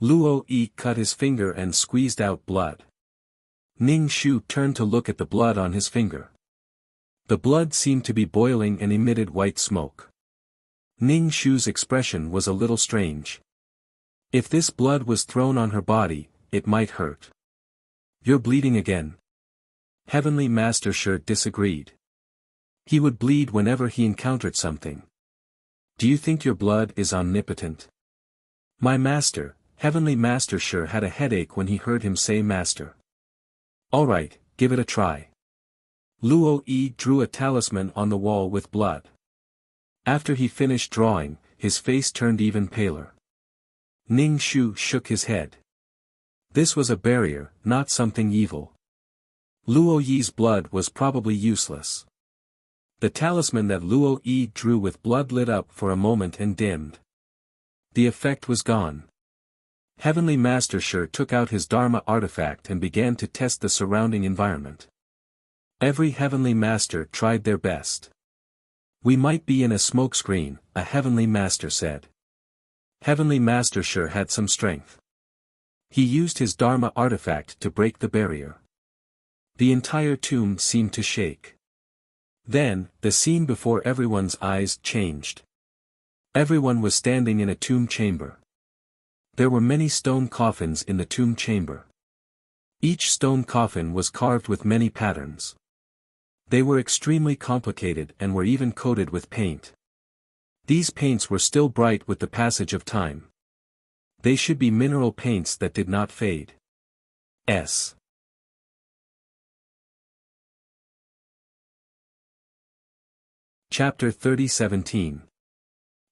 Luo Yi cut his finger and squeezed out blood. Ning Shu turned to look at the blood on his finger. The blood seemed to be boiling and emitted white smoke. Ning Shu's expression was a little strange. If this blood was thrown on her body, it might hurt. You're bleeding again. Heavenly Master Shi disagreed. He would bleed whenever he encountered something. Do you think your blood is omnipotent? My master, Heavenly Master Shi had a headache when he heard him say master. Alright, give it a try. Luo Yi drew a talisman on the wall with blood. After he finished drawing, his face turned even paler. Ning Shu shook his head. This was a barrier, not something evil. Luo Yi's blood was probably useless. The talisman that Luo Yi drew with blood lit up for a moment and dimmed. The effect was gone. Heavenly Master Shi took out his Dharma artifact and began to test the surrounding environment. Every Heavenly Master tried their best. "We might be in a smokescreen," a Heavenly Master said. Heavenly Master Shi had some strength. He used his Dharma artifact to break the barrier. The entire tomb seemed to shake. Then, the scene before everyone's eyes changed. Everyone was standing in a tomb chamber. There were many stone coffins in the tomb chamber. Each stone coffin was carved with many patterns. They were extremely complicated and were even coated with paint. These paints were still bright with the passage of time. They should be mineral paints that did not fade. Chapter 30:17.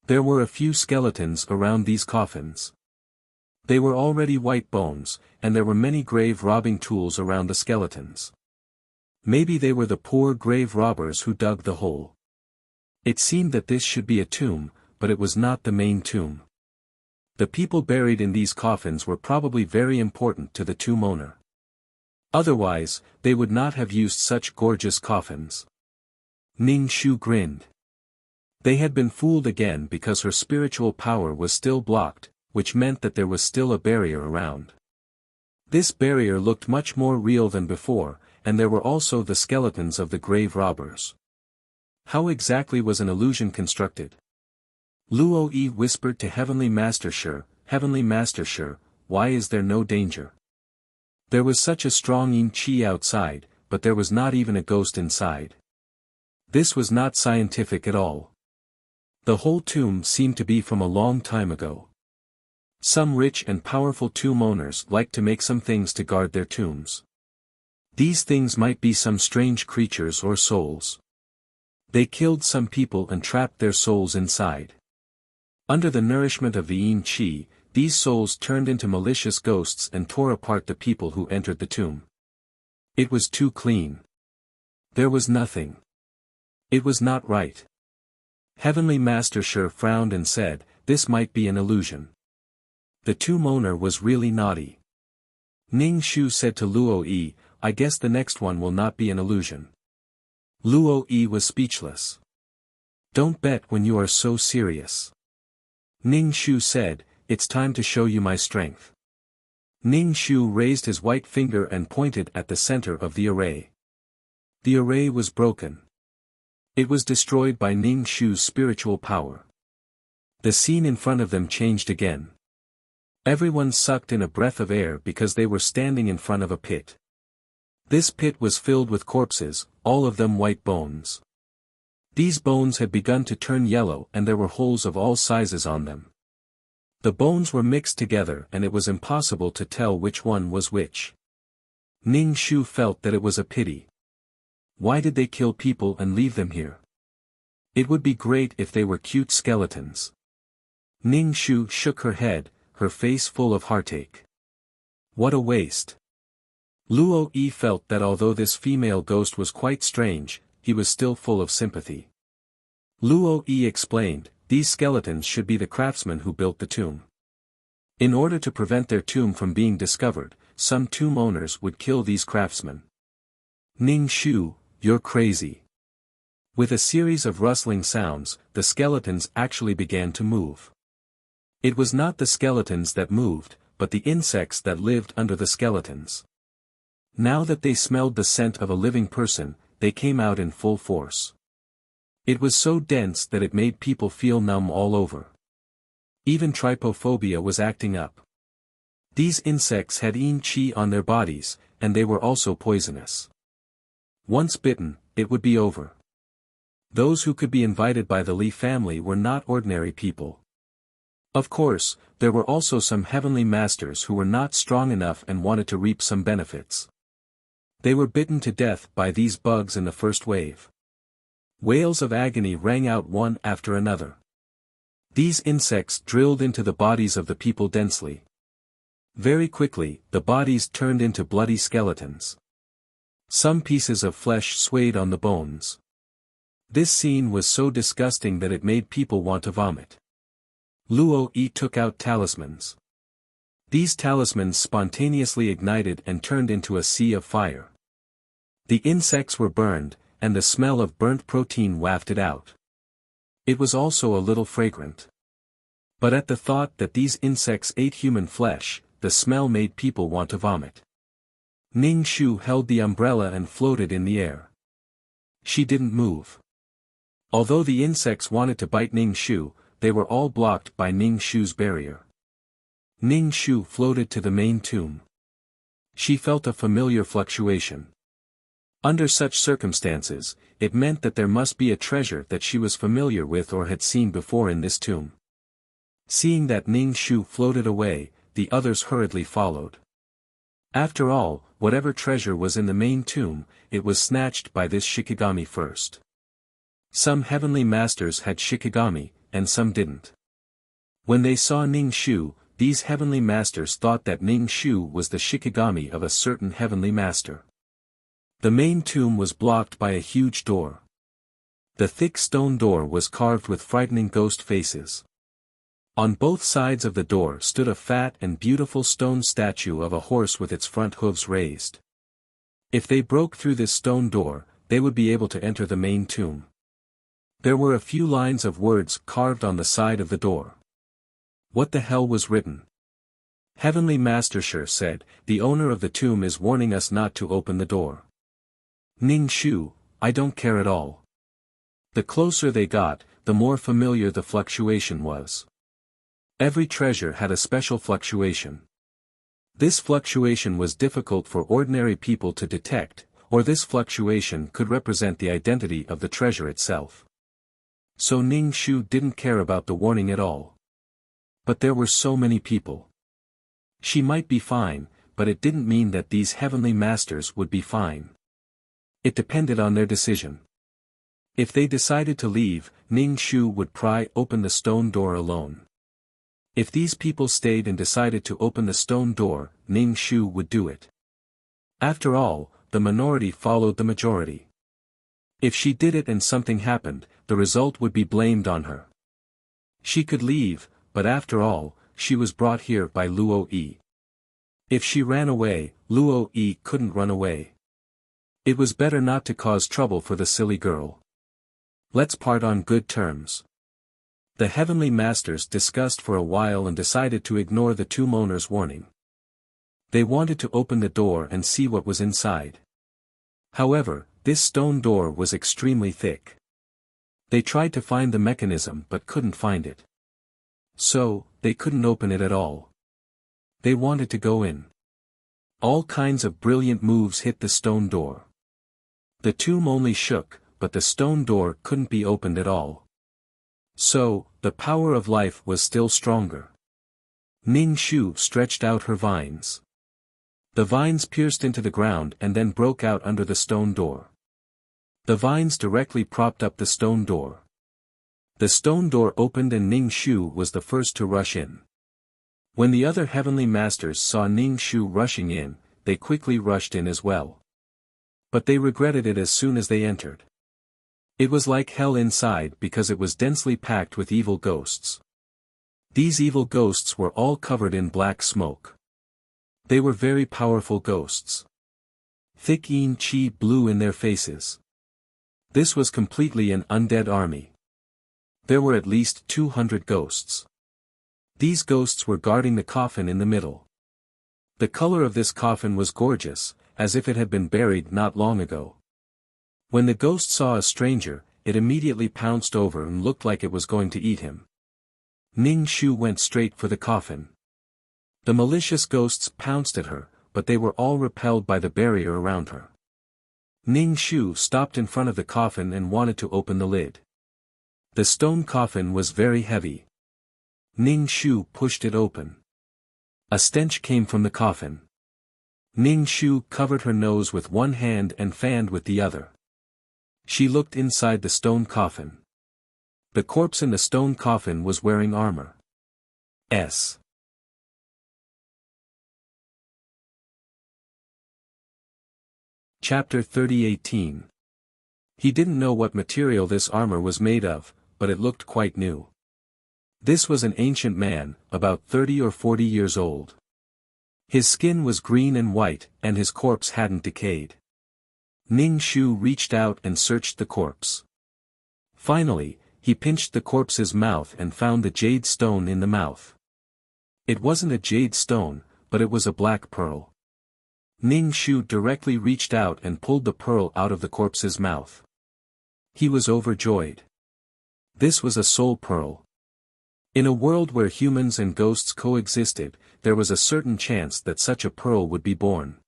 There were a few skeletons around these coffins. They were already white bones, and there were many grave robbing tools around the skeletons. Maybe they were the poor grave robbers who dug the hole. It seemed that this should be a tomb, but it was not the main tomb. The people buried in these coffins were probably very important to the tomb owner. Otherwise, they would not have used such gorgeous coffins. Ning Shu grinned. They had been fooled again because her spiritual power was still blocked, which meant that there was still a barrier around. This barrier looked much more real than before, and there were also the skeletons of the grave robbers. How exactly was an illusion constructed? Luo Yi whispered to Heavenly Master Shi, "Heavenly Master Shi, why is there no danger?" There was such a strong yin qi outside, but there was not even a ghost inside. This was not scientific at all. The whole tomb seemed to be from a long time ago. Some rich and powerful tomb owners liked to make some things to guard their tombs. These things might be some strange creatures or souls. They killed some people and trapped their souls inside. Under the nourishment of the yin qi, these souls turned into malicious ghosts and tore apart the people who entered the tomb. It was too clean. There was nothing. It was not right. Heavenly Master Shi frowned and said, "This might be an illusion." The tomb owner was really naughty. Ning Shu said to Luo Yi, "I guess the next one will not be an illusion." Luo Yi was speechless. "Don't bet when you are so serious." Ning Shu said, "It's time to show you my strength." Ning Shu raised his white finger and pointed at the center of the array. The array was broken. It was destroyed by Ning Shu's spiritual power. The scene in front of them changed again. Everyone sucked in a breath of air because they were standing in front of a pit. This pit was filled with corpses, all of them white bones. These bones had begun to turn yellow and there were holes of all sizes on them. The bones were mixed together and it was impossible to tell which one was which. Ning Shu felt that it was a pity. Why did they kill people and leave them here? It would be great if they were cute skeletons. Ning Shu shook her head, her face full of heartache. What a waste. Luo Yi felt that although this female ghost was quite strange, he was still full of sympathy. Luo Yi explained, "These skeletons should be the craftsmen who built the tomb. In order to prevent their tomb from being discovered, some tomb owners would kill these craftsmen." Ning Shu, "You're crazy." With a series of rustling sounds, the skeletons actually began to move. It was not the skeletons that moved, but the insects that lived under the skeletons. Now that they smelled the scent of a living person, they came out in full force. It was so dense that it made people feel numb all over. Even trypophobia was acting up. These insects had yin qi on their bodies, and they were also poisonous. Once bitten, it would be over. Those who could be invited by the Li family were not ordinary people. Of course, there were also some heavenly masters who were not strong enough and wanted to reap some benefits. They were bitten to death by these bugs in the first wave. Wails of agony rang out one after another. These insects drilled into the bodies of the people densely. Very quickly, the bodies turned into bloody skeletons. Some pieces of flesh swayed on the bones. This scene was so disgusting that it made people want to vomit. Luo Yi took out talismans. These talismans spontaneously ignited and turned into a sea of fire. The insects were burned, and the smell of burnt protein wafted out. It was also a little fragrant. But at the thought that these insects ate human flesh, the smell made people want to vomit. Ning Shu held the umbrella and floated in the air. She didn't move. Although the insects wanted to bite Ning Shu, they were all blocked by Ning Shu's barrier. Ning Shu floated to the main tomb. She felt a familiar fluctuation. Under such circumstances, it meant that there must be a treasure that she was familiar with or had seen before in this tomb. Seeing that Ning Shu floated away, the others hurriedly followed. After all, whatever treasure was in the main tomb, it was snatched by this Shikigami first. Some heavenly masters had Shikigami, and some didn't. When they saw Ning Shu, these heavenly masters thought that Ning Shu was the Shikigami of a certain heavenly master. The main tomb was blocked by a huge door. The thick stone door was carved with frightening ghost faces. On both sides of the door stood a fat and beautiful stone statue of a horse with its front hooves raised. If they broke through this stone door, they would be able to enter the main tomb. There were a few lines of words carved on the side of the door. What the hell was written? Heavenly Master Shi said, "The owner of the tomb is warning us not to open the door." Ning Shu, I don't care at all. The closer they got, the more familiar the fluctuation was. Every treasure had a special fluctuation. This fluctuation was difficult for ordinary people to detect, or this fluctuation could represent the identity of the treasure itself. So Ning Shu didn't care about the warning at all. But there were so many people. She might be fine, but it didn't mean that these heavenly masters would be fine. It depended on their decision. If they decided to leave, Ning Shu would pry open the stone door alone. If these people stayed and decided to open the stone door, Ning Shu would do it. After all, the minority followed the majority. If she did it and something happened, the result would be blamed on her. She could leave, but after all, she was brought here by Luo Yi. If she ran away, Luo Yi couldn't run away. It was better not to cause trouble for the silly girl. Let's part on good terms. The heavenly masters discussed for a while and decided to ignore the tomb owner's warning. They wanted to open the door and see what was inside. However, this stone door was extremely thick. They tried to find the mechanism but couldn't find it. So, they couldn't open it at all. They wanted to go in. All kinds of brilliant moves hit the stone door. The tomb only shook, but the stone door couldn't be opened at all. So, the power of life was still stronger. Ning Shu stretched out her vines. The vines pierced into the ground and then broke out under the stone door. The vines directly propped up the stone door. The stone door opened and Ning Shu was the first to rush in. When the other heavenly masters saw Ning Shu rushing in, they quickly rushed in as well. But they regretted it as soon as they entered. It was like hell inside because it was densely packed with evil ghosts. These evil ghosts were all covered in black smoke. They were very powerful ghosts. Thick yin qi blew in their faces. This was completely an undead army. There were at least 200 ghosts. These ghosts were guarding the coffin in the middle. The color of this coffin was gorgeous, as if it had been buried not long ago. When the ghost saw a stranger, it immediately pounced over and looked like it was going to eat him. Ning Shu went straight for the coffin. The malicious ghosts pounced at her, but they were all repelled by the barrier around her. Ning Shu stopped in front of the coffin and wanted to open the lid. The stone coffin was very heavy. Ning Shu pushed it open. A stench came from the coffin. Ning Shu covered her nose with one hand and fanned with the other. She looked inside the stone coffin. The corpse in the stone coffin was wearing armor. Chapter 30:18. He didn't know what material this armor was made of, but it looked quite new. This was an ancient man, about 30 or 40 years old. His skin was green and white, and his corpse hadn't decayed. Ning Shu reached out and searched the corpse. Finally, he pinched the corpse's mouth and found the jade stone in the mouth. It wasn't a jade stone, but it was a black pearl. Ning Shu directly reached out and pulled the pearl out of the corpse's mouth. He was overjoyed. This was a soul pearl. In a world where humans and ghosts coexisted, there was a certain chance that such a pearl would be born.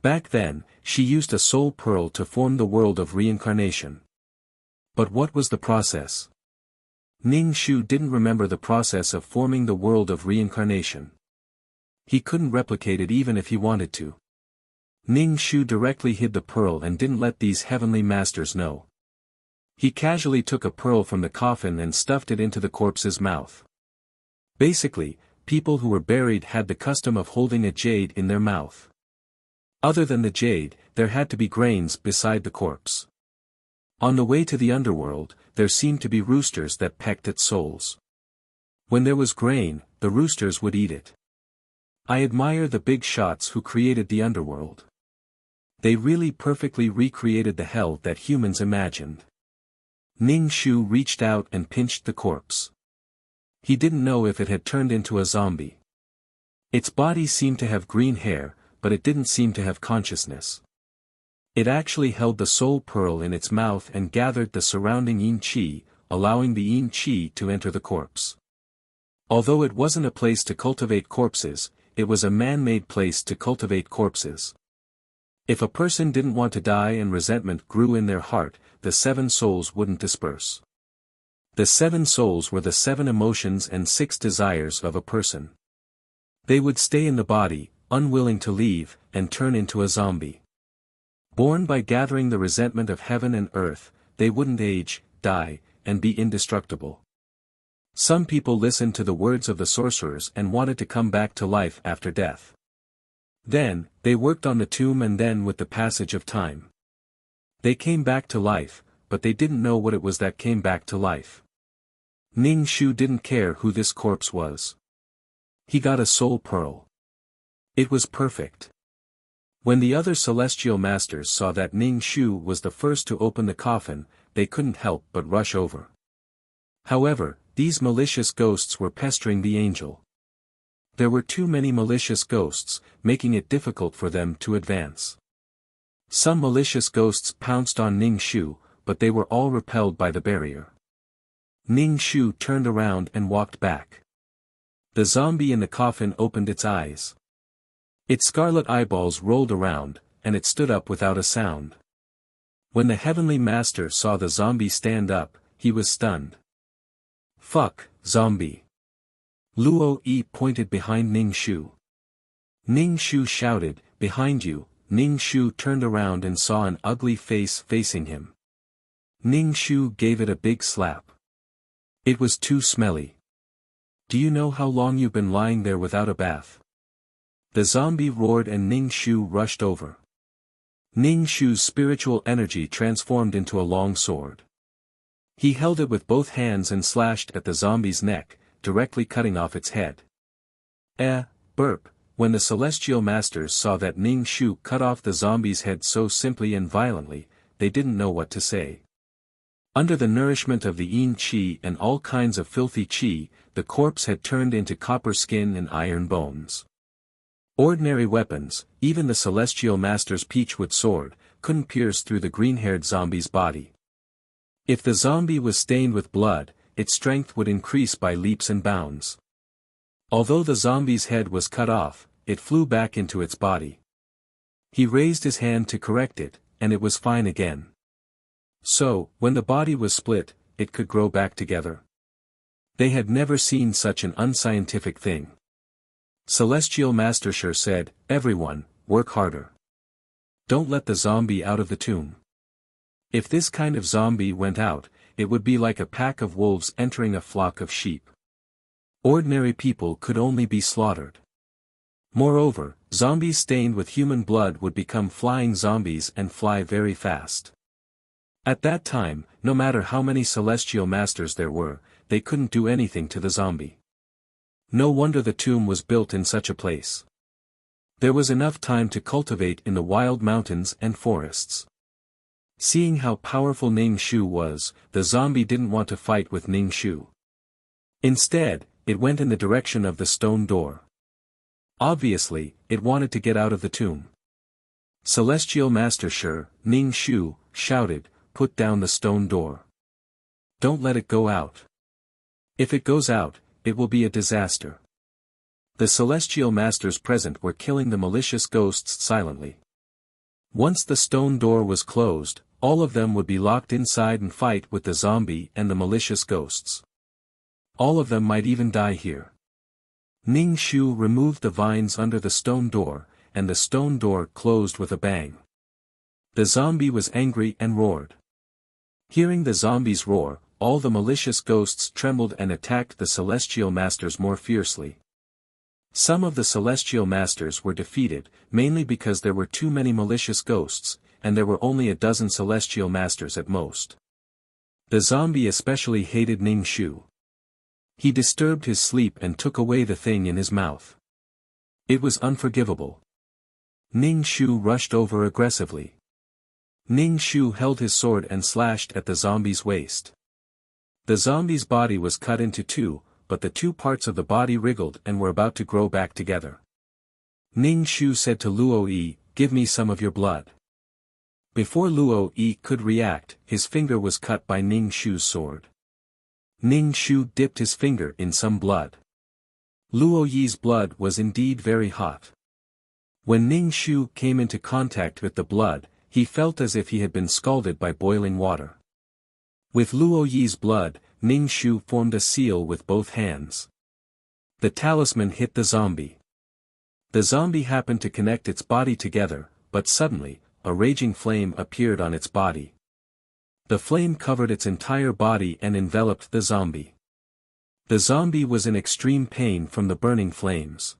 Back then, she used a soul pearl to form the world of reincarnation. But what was the process? Ning Shu didn't remember the process of forming the world of reincarnation. He couldn't replicate it even if he wanted to. Ning Shu directly hid the pearl and didn't let these heavenly masters know. He casually took a pearl from the coffin and stuffed it into the corpse's mouth. Basically, people who were buried had the custom of holding a jade in their mouth. Other than the jade, there had to be grains beside the corpse. On the way to the underworld, there seemed to be roosters that pecked at souls. When there was grain, the roosters would eat it. I admire the big shots who created the underworld. They really perfectly recreated the hell that humans imagined. Ning Shu reached out and pinched the corpse. He didn't know if it had turned into a zombie. Its body seemed to have green hair, but it didn't seem to have consciousness. It actually held the soul pearl in its mouth and gathered the surrounding yin qi, allowing the yin qi to enter the corpse. Although it wasn't a place to cultivate corpses, it was a man-made place to cultivate corpses. If a person didn't want to die and resentment grew in their heart, the 7 souls wouldn't disperse. The 7 souls were the 7 emotions and 6 desires of a person. They would stay in the body, unwilling to leave, and turn into a zombie. Born by gathering the resentment of heaven and earth, they wouldn't age, die, and be indestructible. Some people listened to the words of the sorcerers and wanted to come back to life after death. Then, they worked on the tomb, and then with the passage of time, they came back to life, but they didn't know what it was that came back to life. Ning Shu didn't care who this corpse was. He got a soul pearl. It was perfect. When the other celestial masters saw that Ning Shu was the first to open the coffin, they couldn't help but rush over. However, these malicious ghosts were pestering the angel. There were too many malicious ghosts, making it difficult for them to advance. Some malicious ghosts pounced on Ning Shu, but they were all repelled by the barrier. Ning Shu turned around and walked back. The zombie in the coffin opened its eyes. Its scarlet eyeballs rolled around, and it stood up without a sound. When the heavenly master saw the zombie stand up, he was stunned. "Fuck, zombie." Luo Yi pointed behind Ning Shu. Ning Shu shouted, "Behind you." Ning Shu turned around and saw an ugly face facing him. Ning Shu gave it a big slap. It was too smelly. "Do you know how long you've been lying there without a bath?" The zombie roared and Ning Shu rushed over. Ning Shu's spiritual energy transformed into a long sword. He held it with both hands and slashed at the zombie's neck, directly cutting off its head. Burp. When the celestial masters saw that Ning Shu cut off the zombie's head so simply and violently, they didn't know what to say. Under the nourishment of the yin qi and all kinds of filthy qi, the corpse had turned into copper skin and iron bones. Ordinary weapons, even the celestial master's peachwood sword, couldn't pierce through the green-haired zombie's body. If the zombie was stained with blood, its strength would increase by leaps and bounds. Although the zombie's head was cut off, it flew back into its body. He raised his hand to correct it, and it was fine again. So, when the body was split, it could grow back together. They had never seen such an unscientific thing. Celestial Master Sure said, "Everyone, work harder. Don't let the zombie out of the tomb. If this kind of zombie went out, it would be like a pack of wolves entering a flock of sheep. Ordinary people could only be slaughtered. Moreover, zombies stained with human blood would become flying zombies and fly very fast. At that time, no matter how many celestial masters there were, they couldn't do anything to the zombie. No wonder the tomb was built in such a place. There was enough time to cultivate in the wild mountains and forests. Seeing how powerful Ning Shu was, the zombie didn't want to fight with Ning Shu. Instead, it went in the direction of the stone door. Obviously, it wanted to get out of the tomb. Celestial Master Shi, Ning Shu, shouted, "Put down the stone door. Don't let it go out. If it goes out, it will be a disaster." The celestial masters present were killing the malicious ghosts silently. Once the stone door was closed, all of them would be locked inside and fight with the zombie and the malicious ghosts. All of them might even die here. Ning Shu removed the vines under the stone door, and the stone door closed with a bang. The zombie was angry and roared. Hearing the zombie's roar, all the malicious ghosts trembled and attacked the celestial masters more fiercely. Some of the celestial masters were defeated, mainly because there were too many malicious ghosts, and there were only a dozen celestial masters at most. The zombie especially hated Ning Shu. He disturbed his sleep and took away the thing in his mouth. It was unforgivable. Ning Shu rushed over aggressively. Ning Shu held his sword and slashed at the zombie's waist. The zombie's body was cut into two, but the two parts of the body wriggled and were about to grow back together. Ning Shu said to Luo Yi, "Give me some of your blood." Before Luo Yi could react, his finger was cut by Ning Shu's sword. Ning Shu dipped his finger in some blood. Luo Yi's blood was indeed very hot. When Ning Shu came into contact with the blood, he felt as if he had been scalded by boiling water. With Luo Yi's blood, Ning Shu formed a seal with both hands. The talisman hit the zombie. The zombie happened to connect its body together, but suddenly, a raging flame appeared on its body. The flame covered its entire body and enveloped the zombie. The zombie was in extreme pain from the burning flames.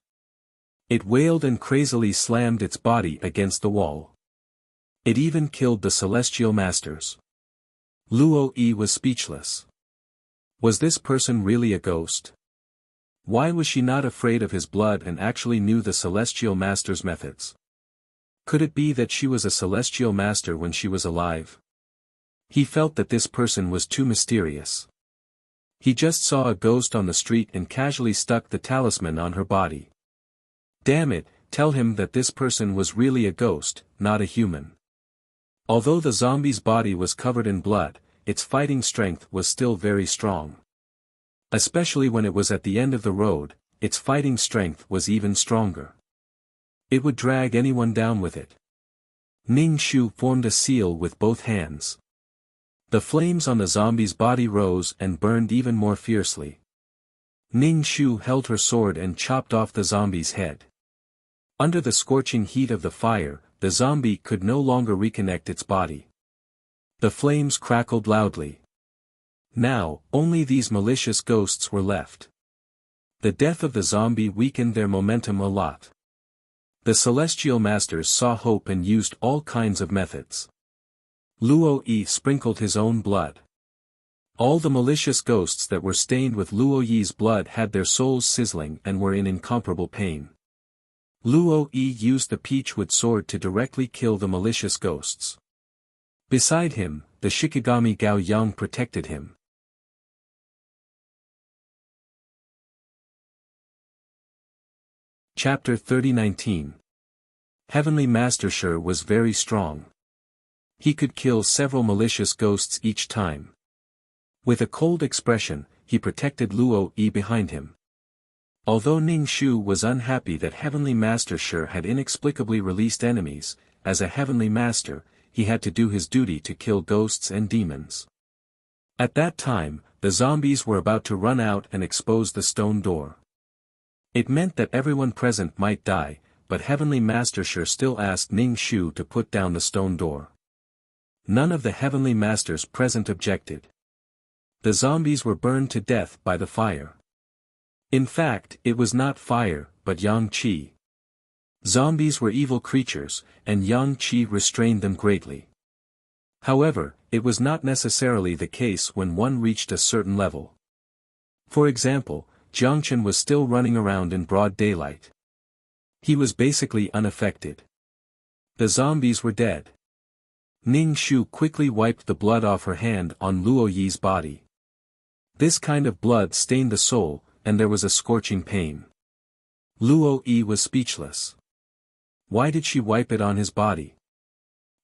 It wailed and crazily slammed its body against the wall. It even killed the celestial masters. Luo Yi was speechless. Was this person really a ghost? Why was she not afraid of his blood and actually knew the celestial master's methods? Could it be that she was a celestial master when she was alive? He felt that this person was too mysterious. He just saw a ghost on the street and casually stuck the talisman on her body. Damn it, tell him that this person was really a ghost, not a human. Although the zombie's body was covered in blood, its fighting strength was still very strong. Especially when it was at the end of the road, its fighting strength was even stronger. It would drag anyone down with it. Ning Shu formed a seal with both hands. The flames on the zombie's body rose and burned even more fiercely. Ning Shu held her sword and chopped off the zombie's head. Under the scorching heat of the fire, the zombie could no longer reconnect its body. The flames crackled loudly. Now, only these malicious ghosts were left. The death of the zombie weakened their momentum a lot. The celestial masters saw hope and used all kinds of methods. Luo Yi sprinkled his own blood. All the malicious ghosts that were stained with Luo Yi's blood had their souls sizzling and were in incomparable pain. Luo Yi used the peachwood sword to directly kill the malicious ghosts. Beside him, the Shikigami Gao Yang protected him. Chapter 30:19. Heavenly Master Shi was very strong. He could kill several malicious ghosts each time. With a cold expression, he protected Luo Yi behind him. Although Ning Shu was unhappy that Heavenly Master Shi had inexplicably released enemies, as a Heavenly Master, he had to do his duty to kill ghosts and demons. At that time, the zombies were about to run out and expose the stone door. It meant that everyone present might die, but Heavenly Master Shi still asked Ning Shu to put down the stone door. None of the Heavenly Masters present objected. The zombies were burned to death by the fire. In fact, it was not fire, but Yang Qi. Zombies were evil creatures, and Yang Qi restrained them greatly. However, it was not necessarily the case when one reached a certain level. For example, Jiangchen was still running around in broad daylight. He was basically unaffected. The zombies were dead. Ning Shu quickly wiped the blood off her hand on Luo Yi's body. This kind of blood stained the soul, and there was a scorching pain. Luo Yi was speechless. Why did she wipe it on his body?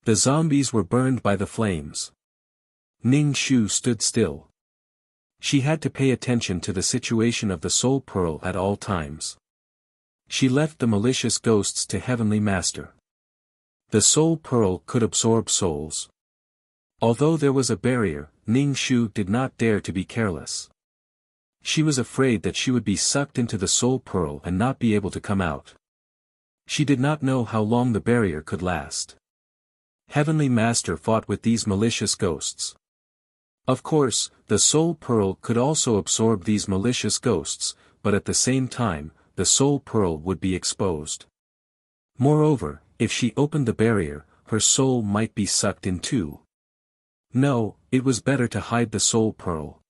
The zombies were burned by the flames. Ning Shu stood still. She had to pay attention to the situation of the soul pearl at all times. She left the malicious ghosts to Heavenly Master. The soul pearl could absorb souls. Although there was a barrier, Ning Shu did not dare to be careless. She was afraid that she would be sucked into the soul pearl and not be able to come out. She did not know how long the barrier could last. Heavenly Master fought with these malicious ghosts. Of course, the soul pearl could also absorb these malicious ghosts, but at the same time, the soul pearl would be exposed. Moreover, if she opened the barrier, her soul might be sucked in too. No, it was better to hide the soul pearl.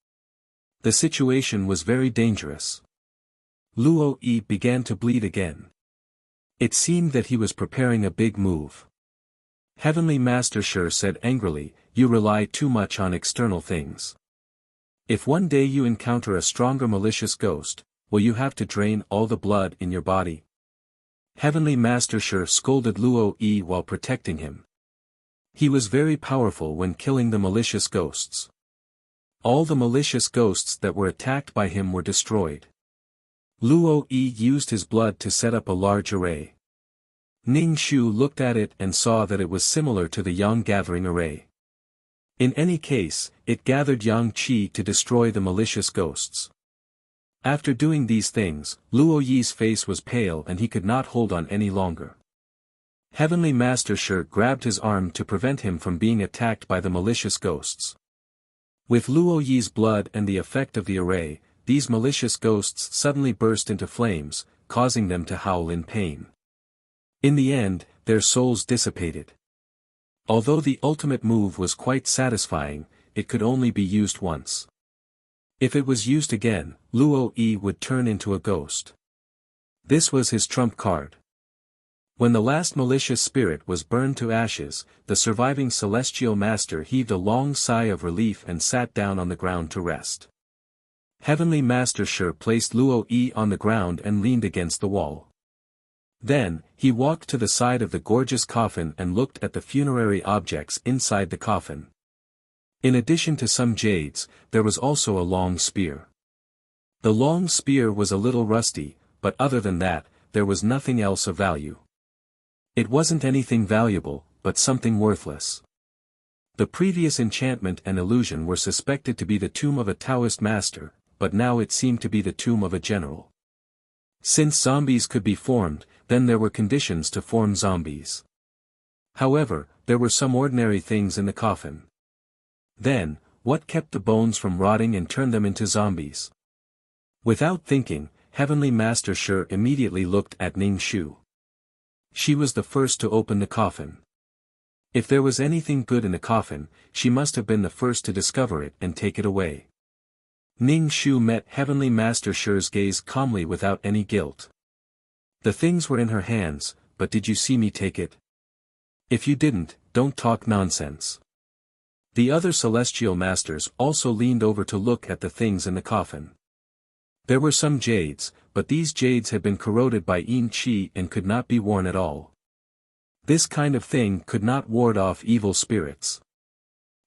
The situation was very dangerous. Luo Yi began to bleed again. It seemed that he was preparing a big move. Heavenly Master Shi said angrily, "You rely too much on external things. If one day you encounter a stronger malicious ghost, will you have to drain all the blood in your body?" Heavenly Master Shi scolded Luo Yi while protecting him. He was very powerful when killing the malicious ghosts. All the malicious ghosts that were attacked by him were destroyed. Luo Yi used his blood to set up a large array. Ning Shu looked at it and saw that it was similar to the Yang gathering array. In any case, it gathered Yang Qi to destroy the malicious ghosts. After doing these things, Luo Yi's face was pale and he could not hold on any longer. Heavenly Master Shi grabbed his arm to prevent him from being attacked by the malicious ghosts. With Luo Yi's blood and the effect of the array, these malicious ghosts suddenly burst into flames, causing them to howl in pain. In the end, their souls dissipated. Although the ultimate move was quite satisfying, it could only be used once. If it was used again, Luo Yi would turn into a ghost. This was his trump card. When the last malicious spirit was burned to ashes, the surviving celestial master heaved a long sigh of relief and sat down on the ground to rest. Heavenly Master Shi placed Luo Yi on the ground and leaned against the wall. Then, he walked to the side of the gorgeous coffin and looked at the funerary objects inside the coffin. In addition to some jades, there was also a long spear. The long spear was a little rusty, but other than that, there was nothing else of value. It wasn't anything valuable, but something worthless. The previous enchantment and illusion were suspected to be the tomb of a Taoist master, but now it seemed to be the tomb of a general. Since zombies could be formed, then there were conditions to form zombies. However, there were some ordinary things in the coffin. Then, what kept the bones from rotting and turned them into zombies? Without thinking, Heavenly Master Shi immediately looked at Ning Shu. She was the first to open the coffin. If there was anything good in the coffin, she must have been the first to discover it and take it away. Ning Shu met Heavenly Master Shi's gaze calmly without any guilt. The things were in her hands, but did you see me take it? If you didn't, don't talk nonsense. The other celestial masters also leaned over to look at the things in the coffin. There were some jades, but these jades had been corroded by Yin Qi and could not be worn at all. This kind of thing could not ward off evil spirits.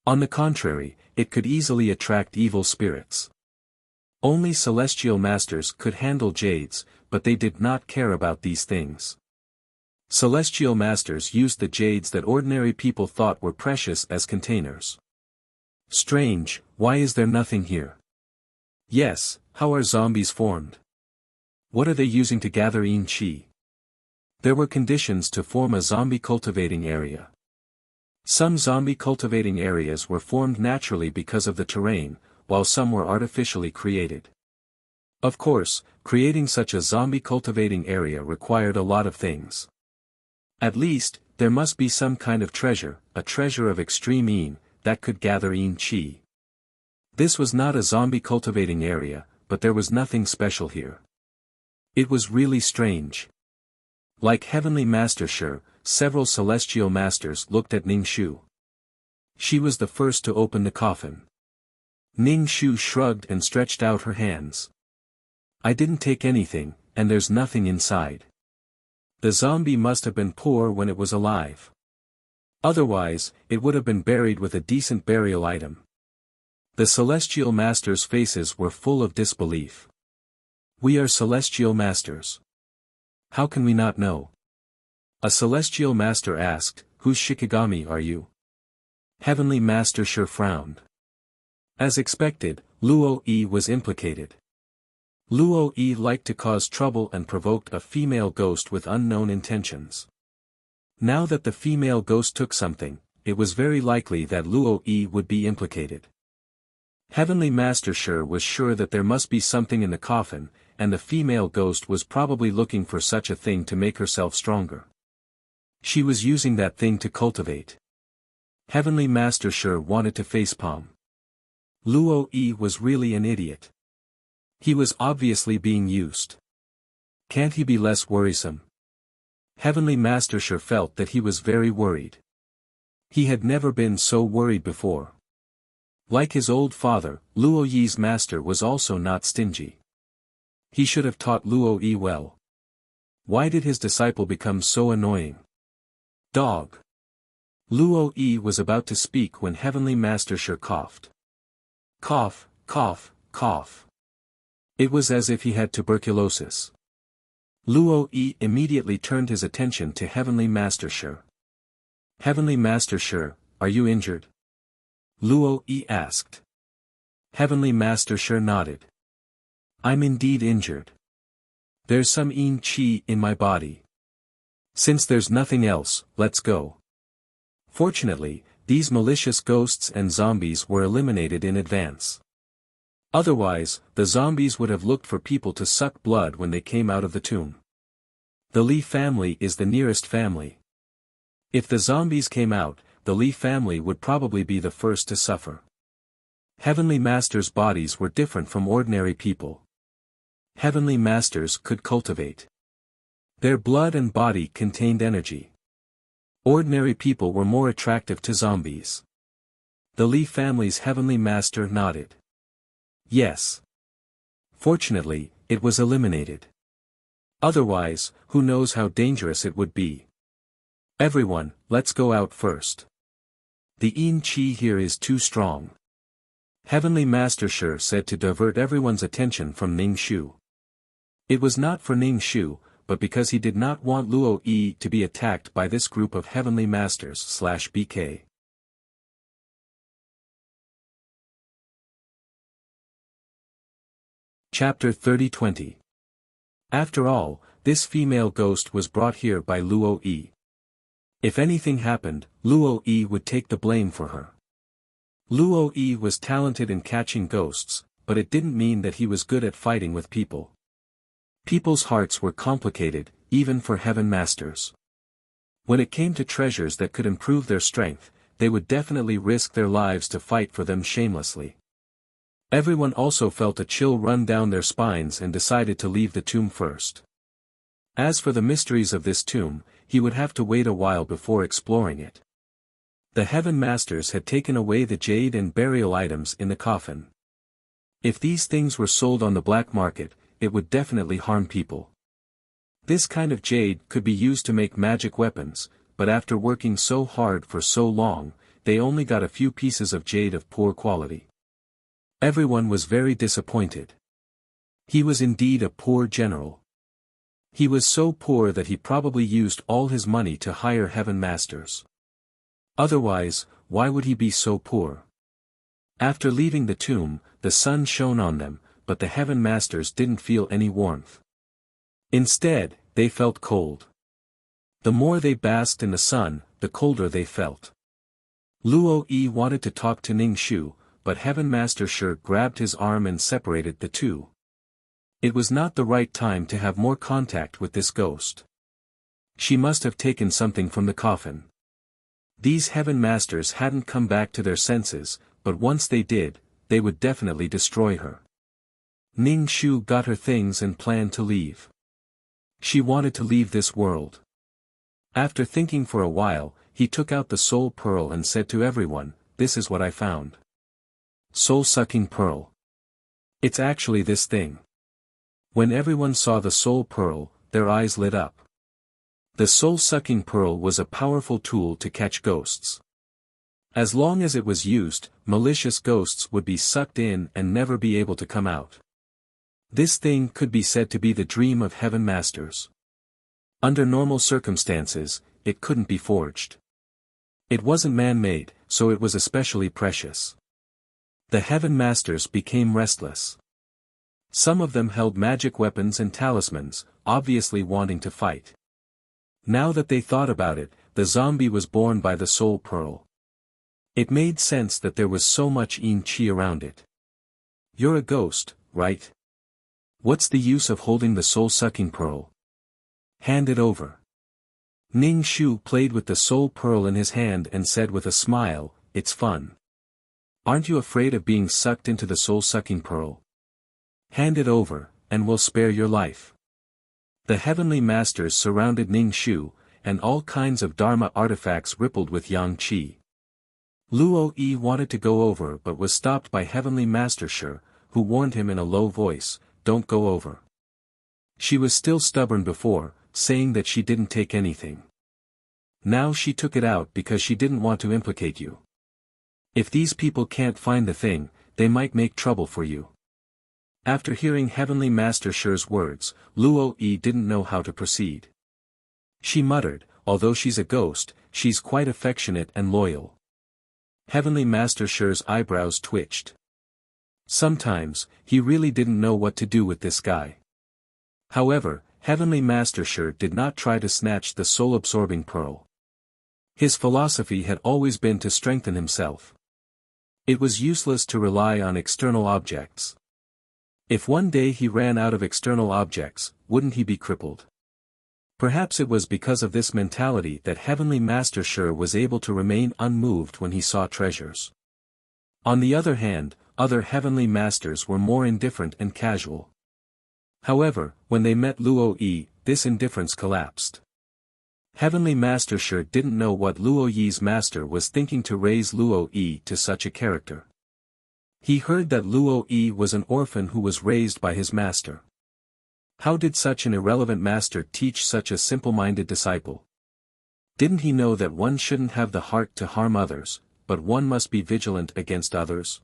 On the contrary, it could easily attract evil spirits. Only celestial masters could handle jades, but they did not care about these things. Celestial masters used the jades that ordinary people thought were precious as containers. Strange, why is there nothing here? Yes, how are zombies formed? What are they using to gather Yin Qi? There were conditions to form a zombie cultivating area. Some zombie cultivating areas were formed naturally because of the terrain, while some were artificially created. Of course, creating such a zombie cultivating area required a lot of things. At least, There must be some kind of treasure, a treasure of extreme yin, that could gather yin chi. This was not a zombie cultivating area, but there was nothing special here. It was really strange. Like Heavenly Master Shi, several celestial masters looked at Ning Shu. She was the first to open the coffin. Ning Shu shrugged and stretched out her hands. I didn't take anything, and there's nothing inside. The zombie must have been poor when it was alive. Otherwise, it would have been buried with a decent burial item. The celestial masters' faces were full of disbelief. We are celestial masters. How can we not know? A celestial master asked, whose Shikigami are you? Heavenly Master Shi frowned. As expected, Luo Yi was implicated. Luo Yi liked to cause trouble and provoked a female ghost with unknown intentions. Now that the female ghost took something, it was very likely that Luo Yi would be implicated. Heavenly Master Shi was sure that there must be something in the coffin, and the female ghost was probably looking for such a thing to make herself stronger. She was using that thing to cultivate. Heavenly Master Shi wanted to facepalm. Luo Yi was really an idiot. He was obviously being used. Can't he be less worrisome? Heavenly Master Shi felt that he was very worried. He had never been so worried before. Like his old father, Luo Yi's master was also not stingy. He should have taught Luo Yi well. Why did his disciple become so annoying? Dog. Luo Yi was about to speak when Heavenly Master Shi coughed. Cough, cough, cough. It was as if he had tuberculosis. Luo Yi immediately turned his attention to Heavenly Master Shi. Heavenly Master Shi, are you injured? Luo Yi asked. Heavenly Master Shi nodded. I'm indeed injured. There's some yin chi in my body. Since there's nothing else, let's go. Fortunately, these malicious ghosts and zombies were eliminated in advance. Otherwise, the zombies would have looked for people to suck blood when they came out of the tomb. The Li family is the nearest family. If the zombies came out, the Li family would probably be the first to suffer. Heavenly Masters' bodies were different from ordinary people. Heavenly Masters could cultivate. Their blood and body contained energy. Ordinary people were more attractive to zombies. The Li family's Heavenly Master nodded. Yes. Fortunately, it was eliminated. Otherwise, who knows how dangerous it would be. Everyone, let's go out first. The yin chi here is too strong. Heavenly Master Shi said to divert everyone's attention from Ning Shu. It was not for Ning Shu, but because he did not want Luo Yi to be attacked by this group of Heavenly Masters /BK. Chapter 30-20. After all, this female ghost was brought here by Luo Yi. If anything happened, Luo Yi would take the blame for her. Luo Yi was talented in catching ghosts, but it didn't mean that he was good at fighting with people. People's hearts were complicated, even for Heaven Masters. When it came to treasures that could improve their strength, they would definitely risk their lives to fight for them shamelessly. Everyone also felt a chill run down their spines and decided to leave the tomb first. As for the mysteries of this tomb, he would have to wait a while before exploring it. The Heaven Masters had taken away the jade and burial items in the coffin. If these things were sold on the black market, it would definitely harm people. This kind of jade could be used to make magic weapons, but after working so hard for so long, they only got a few pieces of jade of poor quality. Everyone was very disappointed. He was indeed a poor general. He was so poor that he probably used all his money to hire Heaven Masters. Otherwise, why would he be so poor? After leaving the tomb, the sun shone on them, but the Heaven Masters didn't feel any warmth. Instead, they felt cold. The more they basked in the sun, the colder they felt. Luo Yi wanted to talk to Ning Shu, but Heaven Master Shi grabbed his arm and separated the two. It was not the right time to have more contact with this ghost. She must have taken something from the coffin. These heaven masters hadn't come back to their senses, but once they did, they would definitely destroy her. Ning Shu got her things and planned to leave. She wanted to leave this world. After thinking for a while, he took out the soul pearl and said to everyone, "This is what I found. Soul-sucking pearl. It's actually this thing." When everyone saw the soul pearl, their eyes lit up. The soul-sucking pearl was a powerful tool to catch ghosts. As long as it was used, malicious ghosts would be sucked in and never be able to come out. This thing could be said to be the dream of heaven masters. Under normal circumstances, it couldn't be forged. It wasn't man-made, so it was especially precious. The heaven masters became restless. Some of them held magic weapons and talismans, obviously wanting to fight. Now that they thought about it, the zombie was born by the soul pearl. It made sense that there was so much yin qi around it. "You're a ghost, right? What's the use of holding the soul-sucking pearl? Hand it over." Ning Shu played with the soul pearl in his hand and said with a smile, "It's fun. Aren't you afraid of being sucked into the soul-sucking pearl? Hand it over, and we'll spare your life." The heavenly masters surrounded Ning Shu, and all kinds of Dharma artifacts rippled with yang qi. Luo Yi wanted to go over but was stopped by Heavenly Master Shi, who warned him in a low voice, "Don't go over." She was still stubborn before, saying that she didn't take anything. Now she took it out because she didn't want to implicate you. If these people can't find the thing, they might make trouble for you. After hearing Heavenly Master Shi's words, Luo Yi didn't know how to proceed. She muttered, "Although she's a ghost, she's quite affectionate and loyal." Heavenly Master Shi's eyebrows twitched. Sometimes, he really didn't know what to do with this guy. However, Heavenly Master Shi did not try to snatch the soul-absorbing pearl. His philosophy had always been to strengthen himself. It was useless to rely on external objects. If one day he ran out of external objects, wouldn't he be crippled? Perhaps it was because of this mentality that Heavenly Master Shi was able to remain unmoved when he saw treasures. On the other hand, other heavenly masters were more indifferent and casual. However, when they met Luo Yi, this indifference collapsed. Heavenly Master Shi didn't know what Luo Yi's master was thinking to raise Luo Yi to such a character. He heard that Luo Yi was an orphan who was raised by his master. How did such an irrelevant master teach such a simple-minded disciple? Didn't he know that one shouldn't have the heart to harm others, but one must be vigilant against others?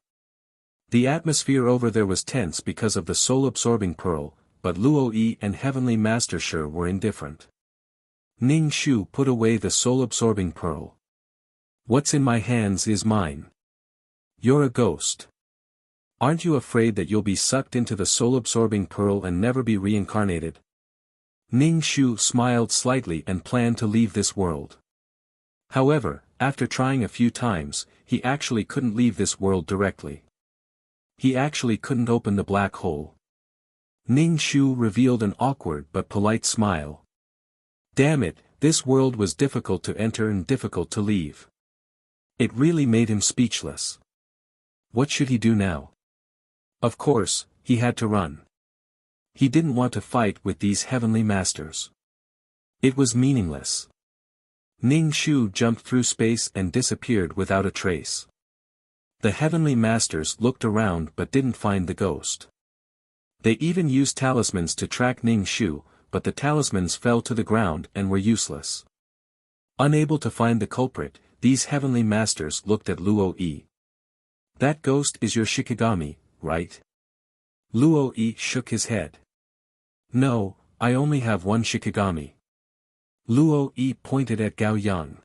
The atmosphere over there was tense because of the soul-absorbing pearl, but Luo Yi and Heavenly Master Shi were indifferent. Ning Shu put away the soul-absorbing pearl. "What's in my hands is mine. You're a ghost. Aren't you afraid that you'll be sucked into the soul-absorbing pearl and never be reincarnated?" Ning Shu smiled slightly and planned to leave this world. However, after trying a few times, he actually couldn't leave this world directly. He actually couldn't open the black hole. Ning Shu revealed an awkward but polite smile. Damn it, this world was difficult to enter and difficult to leave. It really made him speechless. What should he do now? Of course, he had to run. He didn't want to fight with these heavenly masters. It was meaningless. Ning Shu jumped through space and disappeared without a trace. The heavenly masters looked around but didn't find the ghost. They even used talismans to track Ning Shu, but the talismans fell to the ground and were useless. Unable to find the culprit, these heavenly masters looked at Luo Yi. "That ghost is your Shikigami, right?" Luo Yi shook his head. "No, I only have one Shikigami." Luo Yi pointed at Gao Yang.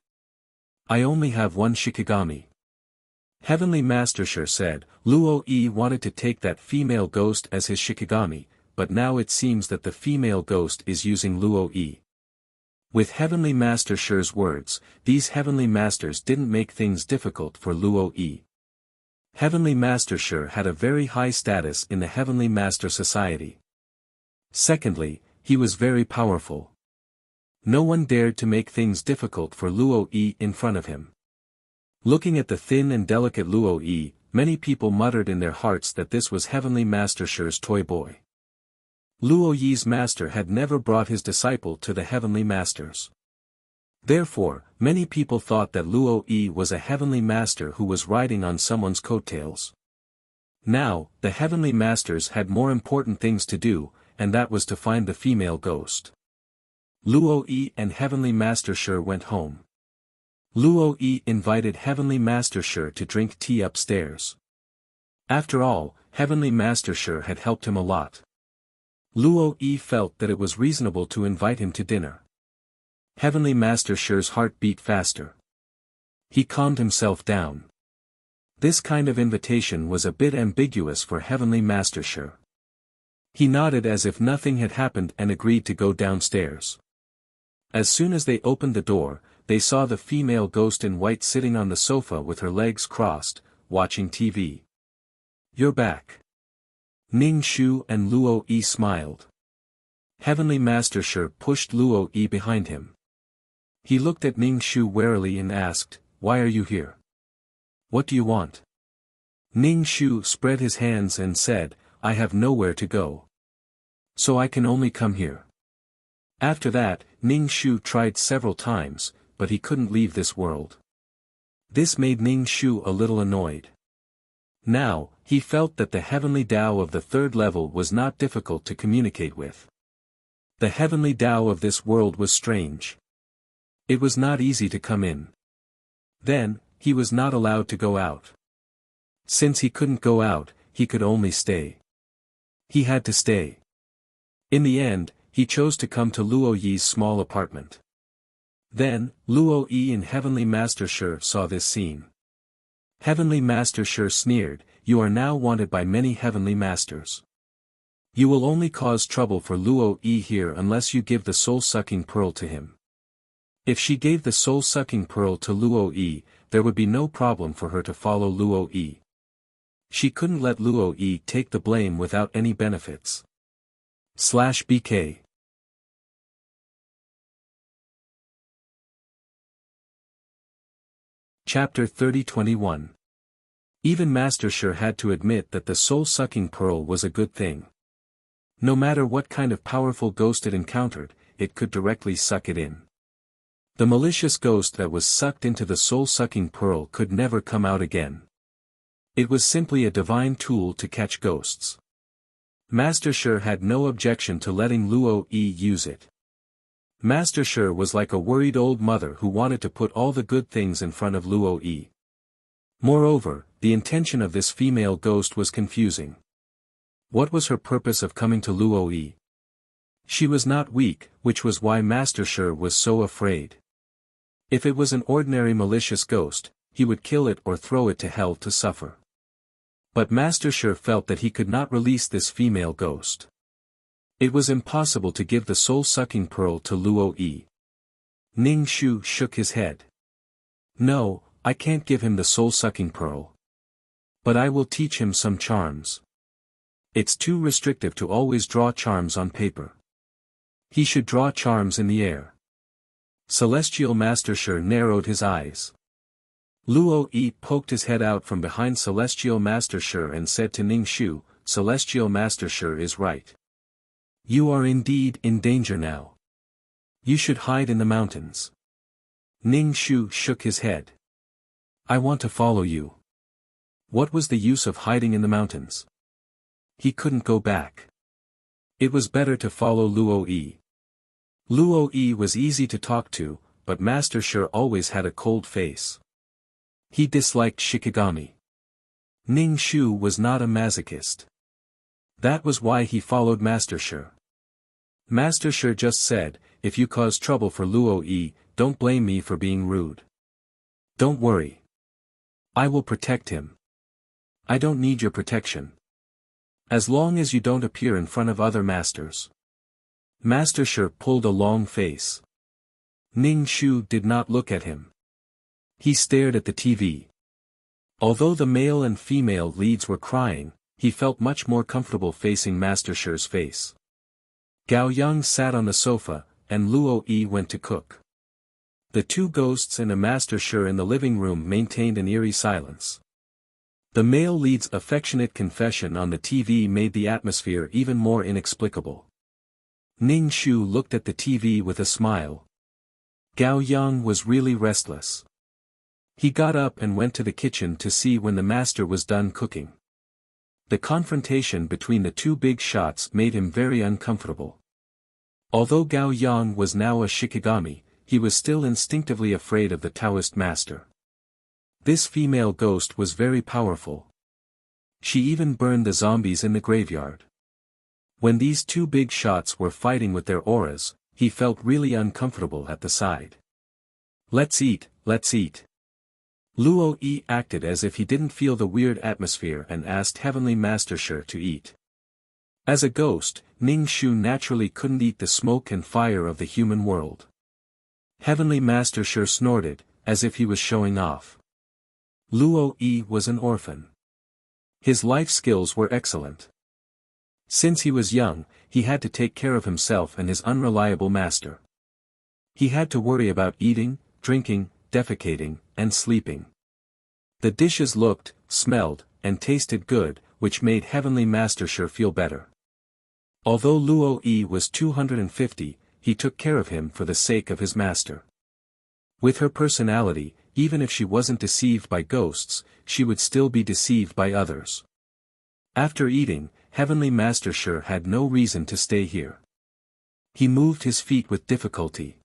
"I only have one Shikigami." Heavenly Master Shi said, Luo Yi wanted to take that female ghost as his Shikigami, but now it seems that the female ghost is using Luo Yi. With Heavenly Master Shi's words, these heavenly masters didn't make things difficult for Luo Yi. Heavenly Master Shi had a very high status in the Heavenly Master Society. Secondly, he was very powerful. No one dared to make things difficult for Luo Yi in front of him. Looking at the thin and delicate Luo Yi, many people muttered in their hearts that this was Heavenly Master Shi's toy boy. Luo Yi's master had never brought his disciple to the Heavenly Masters. Therefore, many people thought that Luo Yi was a Heavenly Master who was riding on someone's coattails. Now, the Heavenly Masters had more important things to do, and that was to find the female ghost. Luo Yi and Heavenly Master Shi went home. Luo Yi invited Heavenly Master Shi to drink tea upstairs. After all, Heavenly Master Shi had helped him a lot. Luo Yi felt that it was reasonable to invite him to dinner. Heavenly Master Shi's heart beat faster. He calmed himself down. This kind of invitation was a bit ambiguous for Heavenly Master Shi. He nodded as if nothing had happened and agreed to go downstairs. As soon as they opened the door, they saw the female ghost in white sitting on the sofa with her legs crossed, watching TV. "You're back." Ning Shu and Luo Yi smiled. Heavenly Master Shi pushed Luo Yi behind him. He looked at Ning Shu warily and asked, "Why are you here? What do you want?" Ning Shu spread his hands and said, "I have nowhere to go. So I can only come here." After that, Ning Shu tried several times, but he couldn't leave this world. This made Ning Shu a little annoyed. Now, he felt that the heavenly Tao of the third level was not difficult to communicate with. The heavenly Tao of this world was strange. It was not easy to come in. Then, he was not allowed to go out. Since he couldn't go out, he could only stay. He had to stay. In the end, he chose to come to Luo Yi's small apartment. Then, Luo Yi and Heavenly Master Shi saw this scene. Heavenly Master Shi sneered, "You are now wanted by many Heavenly Masters. You will only cause trouble for Luo Yi here unless you give the soul-sucking pearl to him." If she gave the soul-sucking pearl to Luo Yi, there would be no problem for her to follow Luo Yi. She couldn't let Luo Yi take the blame without any benefits. /BK Chapter 30-21. Even Master Shi had to admit that the soul-sucking pearl was a good thing. No matter what kind of powerful ghost it encountered, it could directly suck it in. The malicious ghost that was sucked into the soul-sucking pearl could never come out again. It was simply a divine tool to catch ghosts. Master Shi had no objection to letting Luo Yi use it. Master Shi was like a worried old mother who wanted to put all the good things in front of Luo Yi. Moreover, the intention of this female ghost was confusing. What was her purpose of coming to Luo Yi? She was not weak, which was why Master Shi was so afraid. If it was an ordinary malicious ghost, he would kill it or throw it to hell to suffer. But Master Shi felt that he could not release this female ghost. It was impossible to give the soul-sucking pearl to Luo Yi. Ning Shu shook his head. "No, I can't give him the soul-sucking pearl. But I will teach him some charms. It's too restrictive to always draw charms on paper. He should draw charms in the air." Celestial Master Shi narrowed his eyes. Luo Yi poked his head out from behind Celestial Master Shi and said to Ning Shu, "Celestial Master Shi is right. You are indeed in danger now. You should hide in the mountains." Ning Shu shook his head. "I want to follow you." What was the use of hiding in the mountains? He couldn't go back. It was better to follow Luo Yi. Luo Yi was easy to talk to, but Master Shi always had a cold face. He disliked Shikigami. Ning Shu was not a masochist. That was why he followed Master Shi. Master Shi just said, "If you cause trouble for Luo Yi, don't blame me for being rude. Don't worry. I will protect him. I don't need your protection. As long as you don't appear in front of other masters." Master Shi pulled a long face. Ning Shu did not look at him. He stared at the TV. Although the male and female leads were crying, he felt much more comfortable facing Master Shi's face. Gao Yang sat on the sofa, and Luo Yi went to cook. The two ghosts and a master Shi in the living room maintained an eerie silence. The male lead's affectionate confession on the TV made the atmosphere even more inexplicable. Ning Shu looked at the TV with a smile. Gao Yang was really restless. He got up and went to the kitchen to see when the master was done cooking. The confrontation between the two big shots made him very uncomfortable. Although Gao Yang was now a Shikigami, he was still instinctively afraid of the Taoist master. This female ghost was very powerful. She even burned the zombies in the graveyard. When these two big shots were fighting with their auras, he felt really uncomfortable at the side. Let's eat, let's eat. Luo Yi acted as if he didn't feel the weird atmosphere and asked Heavenly Master Shi to eat. As a ghost, Ning Shu naturally couldn't eat the smoke and fire of the human world. Heavenly Master Shi snorted, as if he was showing off. Luo Yi was an orphan. His life skills were excellent. Since he was young, he had to take care of himself and his unreliable master. He had to worry about eating, drinking, defecating, and sleeping. The dishes looked, smelled, and tasted good, which made Heavenly Master Shi feel better. Although Luo Yi was 250, he took care of him for the sake of his master. With her personality, even if she wasn't deceived by ghosts, she would still be deceived by others. After eating, Heavenly Master Shi had no reason to stay here. He moved his feet with difficulty.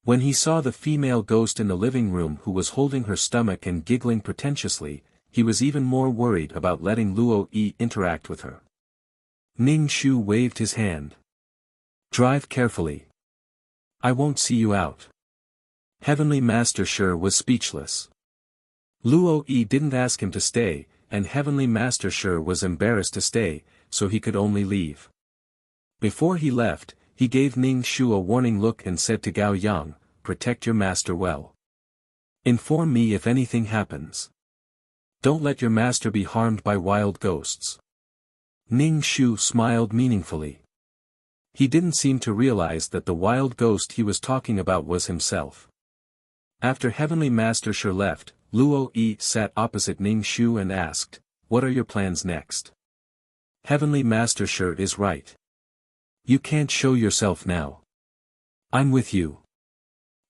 When he saw the female ghost in the living room who was holding her stomach and giggling pretentiously, he was even more worried about letting Luo Yi interact with her. Ning Shu waved his hand. Drive carefully. I won't see you out. Heavenly Master Shi was speechless. Luo Yi didn't ask him to stay, and Heavenly Master Shi was embarrassed to stay, so he could only leave. Before he left, he gave Ning Shu a warning look and said to Gao Yang, "Protect your master well. Inform me if anything happens. Don't let your master be harmed by wild ghosts." Ning Shu smiled meaningfully. He didn't seem to realize that the wild ghost he was talking about was himself. After Heavenly Master Shi left, Luo Yi sat opposite Ning Shu and asked, "What are your plans next?" Heavenly Master Shi is right. You can't show yourself now. I'm with you.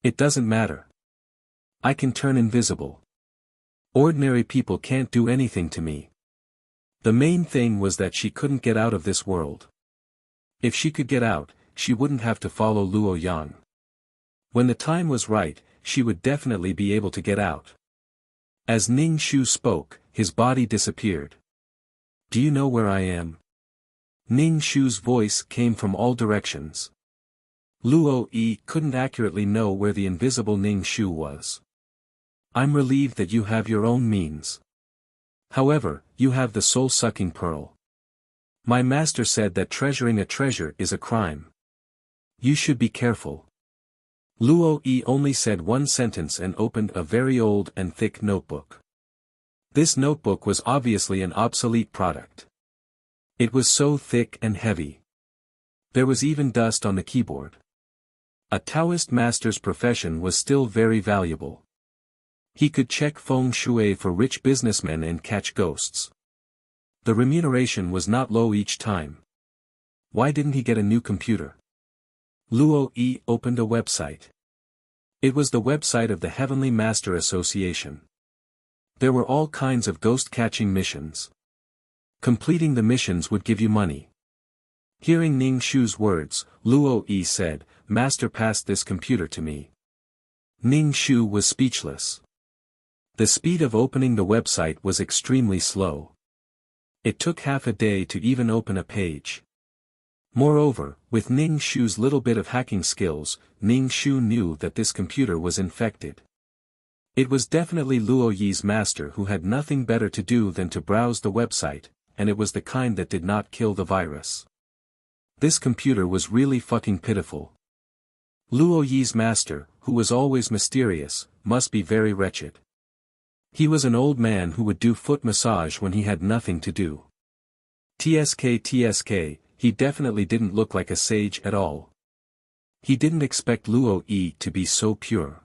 It doesn't matter. I can turn invisible. Ordinary people can't do anything to me. The main thing was that she couldn't get out of this world. If she could get out, she wouldn't have to follow Luo Yang. When the time was right, she would definitely be able to get out. As Ning Shu spoke, his body disappeared. Do you know where I am? Ning Shu's voice came from all directions. Luo Yi couldn't accurately know where the invisible Ning Shu was. I'm relieved that you have your own means. However, you have the soul-sucking pearl. My master said that treasuring a treasure is a crime. You should be careful. Luo Yi only said one sentence and opened a very old and thick notebook. This notebook was obviously an obsolete product. It was so thick and heavy. There was even dust on the keyboard. A Taoist master's profession was still very valuable. He could check feng shui for rich businessmen and catch ghosts. The remuneration was not low each time. Why didn't he get a new computer? Luo Yi opened a website. It was the website of the Heavenly Master Association. There were all kinds of ghost-catching missions. Completing the missions would give you money. Hearing Ning Shu's words, Luo Yi said, "Master passed this computer to me." Ning Shu was speechless. The speed of opening the website was extremely slow. It took half a day to even open a page. Moreover, with Ning Shu's little bit of hacking skills, Ning Shu knew that this computer was infected. It was definitely Luo Yi's master who had nothing better to do than to browse the website, and it was the kind that did not kill the virus. This computer was really fucking pitiful. Luo Yi's master, who was always mysterious, must be very wretched. He was an old man who would do foot massage when he had nothing to do. TSK, he definitely didn't look like a sage at all. He didn't expect Luo Yi to be so pure.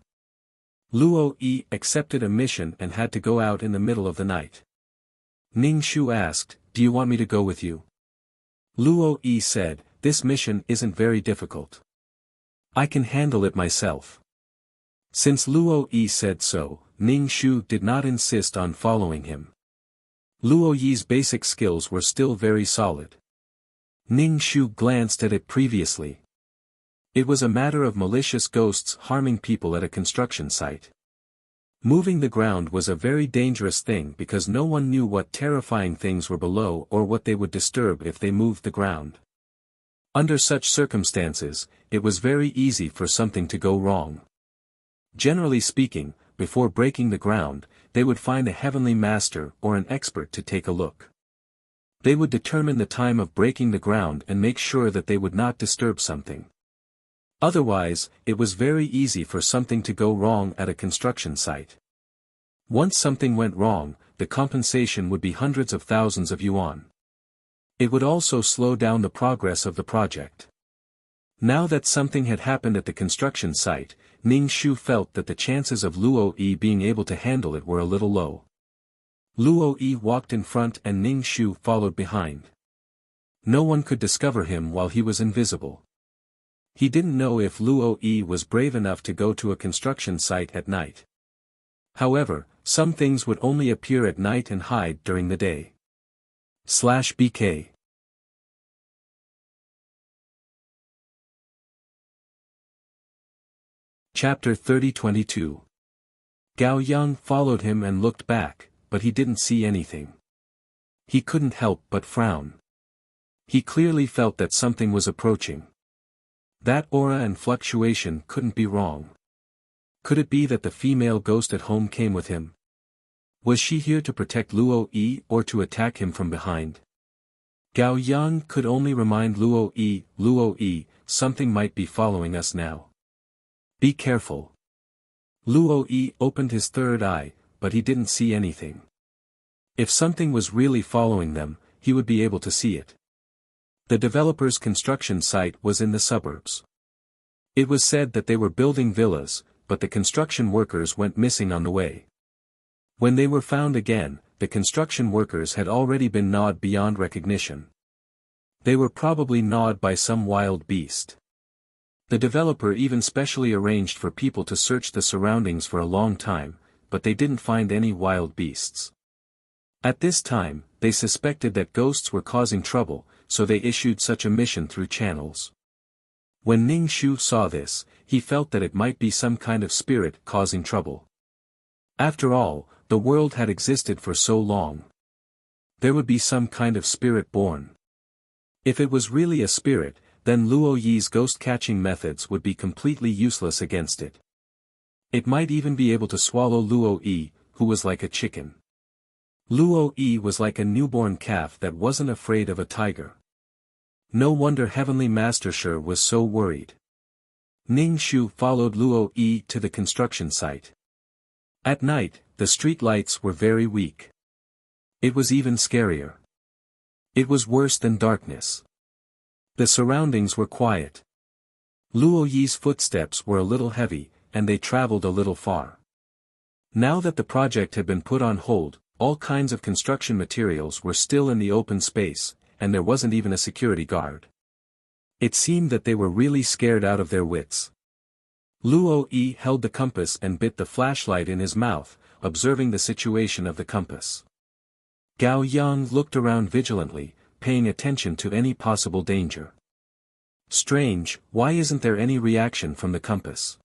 Luo Yi accepted a mission and had to go out in the middle of the night. Ning Shu asked, "Do you want me to go with you?" Luo Yi said, "This mission isn't very difficult. I can handle it myself." Since Luo Yi said so, Ning Shu did not insist on following him. Luo Yi's basic skills were still very solid. Ning Shu glanced at it previously. It was a matter of malicious ghosts harming people at a construction site. Moving the ground was a very dangerous thing because no one knew what terrifying things were below or what they would disturb if they moved the ground. Under such circumstances, it was very easy for something to go wrong. Generally speaking, before breaking the ground, they would find a heavenly master or an expert to take a look. They would determine the time of breaking the ground and make sure that they would not disturb something. Otherwise, it was very easy for something to go wrong at a construction site. Once something went wrong, the compensation would be hundreds of thousands of yuan. It would also slow down the progress of the project. Now that something had happened at the construction site, Ning Shu felt that the chances of Luo Yi being able to handle it were a little low. Luo Yi walked in front and Ning Shu followed behind. No one could discover him while he was invisible. He didn't know if Luo Yi was brave enough to go to a construction site at night. However, some things would only appear at night and hide during the day. /BK Chapter 30-22 Gao Yang followed him and looked back, but he didn't see anything. He couldn't help but frown. He clearly felt that something was approaching. That aura and fluctuation couldn't be wrong. Could it be that the female ghost at home came with him? Was she here to protect Luo Yi or to attack him from behind? Gao Yang could only remind Luo Yi, something might be following us now. Be careful. Luo Yi opened his third eye, but he didn't see anything. If something was really following them, he would be able to see it. The developer's construction site was in the suburbs. It was said that they were building villas, but the construction workers went missing on the way. When they were found again, the construction workers had already been gnawed beyond recognition. They were probably gnawed by some wild beast. The developer even specially arranged for people to search the surroundings for a long time, but they didn't find any wild beasts. At this time, they suspected that ghosts were causing trouble, so they issued such a mission through channels. When Ning Shu saw this, he felt that it might be some kind of spirit causing trouble. After all, the world had existed for so long. There would be some kind of spirit born. If it was really a spirit, then Luo Yi's ghost-catching methods would be completely useless against it. It might even be able to swallow Luo Yi, who was like a chicken. Luo Yi was like a newborn calf that wasn't afraid of a tiger. No wonder Heavenly Master Shi was so worried. Ning Shu followed Luo Yi to the construction site. At night, the street lights were very weak. It was even scarier. It was worse than darkness. The surroundings were quiet. Luo Yi's footsteps were a little heavy, and they traveled a little far. Now that the project had been put on hold, all kinds of construction materials were still in the open space, and there wasn't even a security guard. It seemed that they were really scared out of their wits. Luo Yi held the compass and bit the flashlight in his mouth, observing the situation of the compass. Gao Yang looked around vigilantly, paying attention to any possible danger. Strange, why isn't there any reaction from the compass?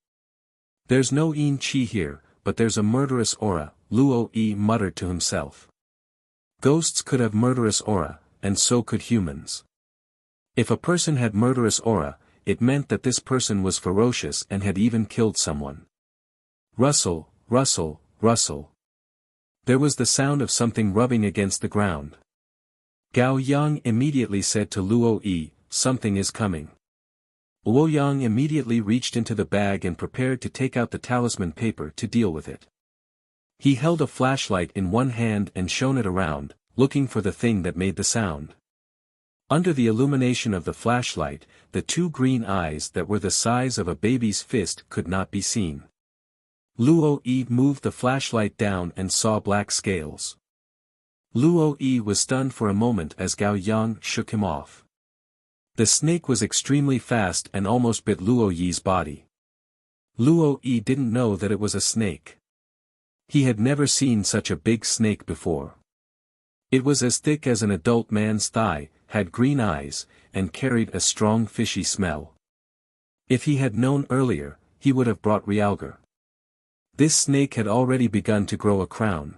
There's no Yin Qi here, but there's a murderous aura, Luo Yi muttered to himself. Ghosts could have murderous aura, and so could humans. If a person had murderous aura, it meant that this person was ferocious and had even killed someone. Rustle, rustle, rustle. There was the sound of something rubbing against the ground. Gao Yang immediately said to Luo Yi, "Something is coming." Luo Yang immediately reached into the bag and prepared to take out the talisman paper to deal with it. He held a flashlight in one hand and shone it around, looking for the thing that made the sound. Under the illumination of the flashlight, the two green eyes that were the size of a baby's fist could not be seen. Luo Yi moved the flashlight down and saw black scales. Luo Yi was stunned for a moment as Gao Yang shook him off. The snake was extremely fast and almost bit Luo Yi's body. Luo Yi didn't know that it was a snake. He had never seen such a big snake before. It was as thick as an adult man's thigh, had green eyes, and carried a strong fishy smell. If he had known earlier, he would have brought Realgar. This snake had already begun to grow a crown.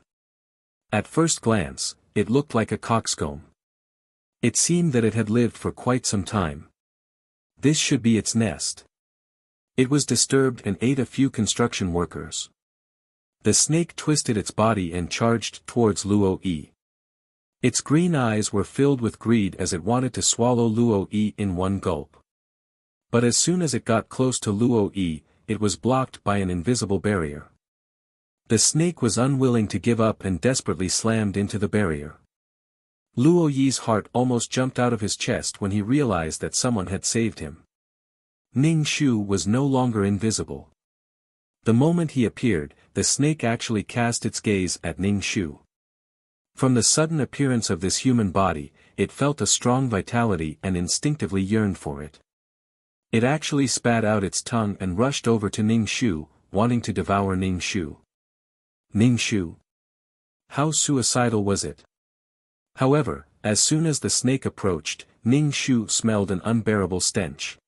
At first glance, it looked like a coxcomb. It seemed that it had lived for quite some time. This should be its nest. It was disturbed and ate a few construction workers. The snake twisted its body and charged towards Luo Yi. Its green eyes were filled with greed as it wanted to swallow Luo Yi in one gulp. But as soon as it got close to Luo Yi, it was blocked by an invisible barrier. The snake was unwilling to give up and desperately slammed into the barrier. Luo Yi's heart almost jumped out of his chest when he realized that someone had saved him. Ning Shu was no longer invisible. The moment he appeared, the snake actually cast its gaze at Ning Shu. From the sudden appearance of this human body, it felt a strong vitality and instinctively yearned for it. It actually spat out its tongue and rushed over to Ning Shu, wanting to devour Ning Shu. Ning Shu? How suicidal was it? However, as soon as the snake approached, Ning Shu smelled an unbearable stench.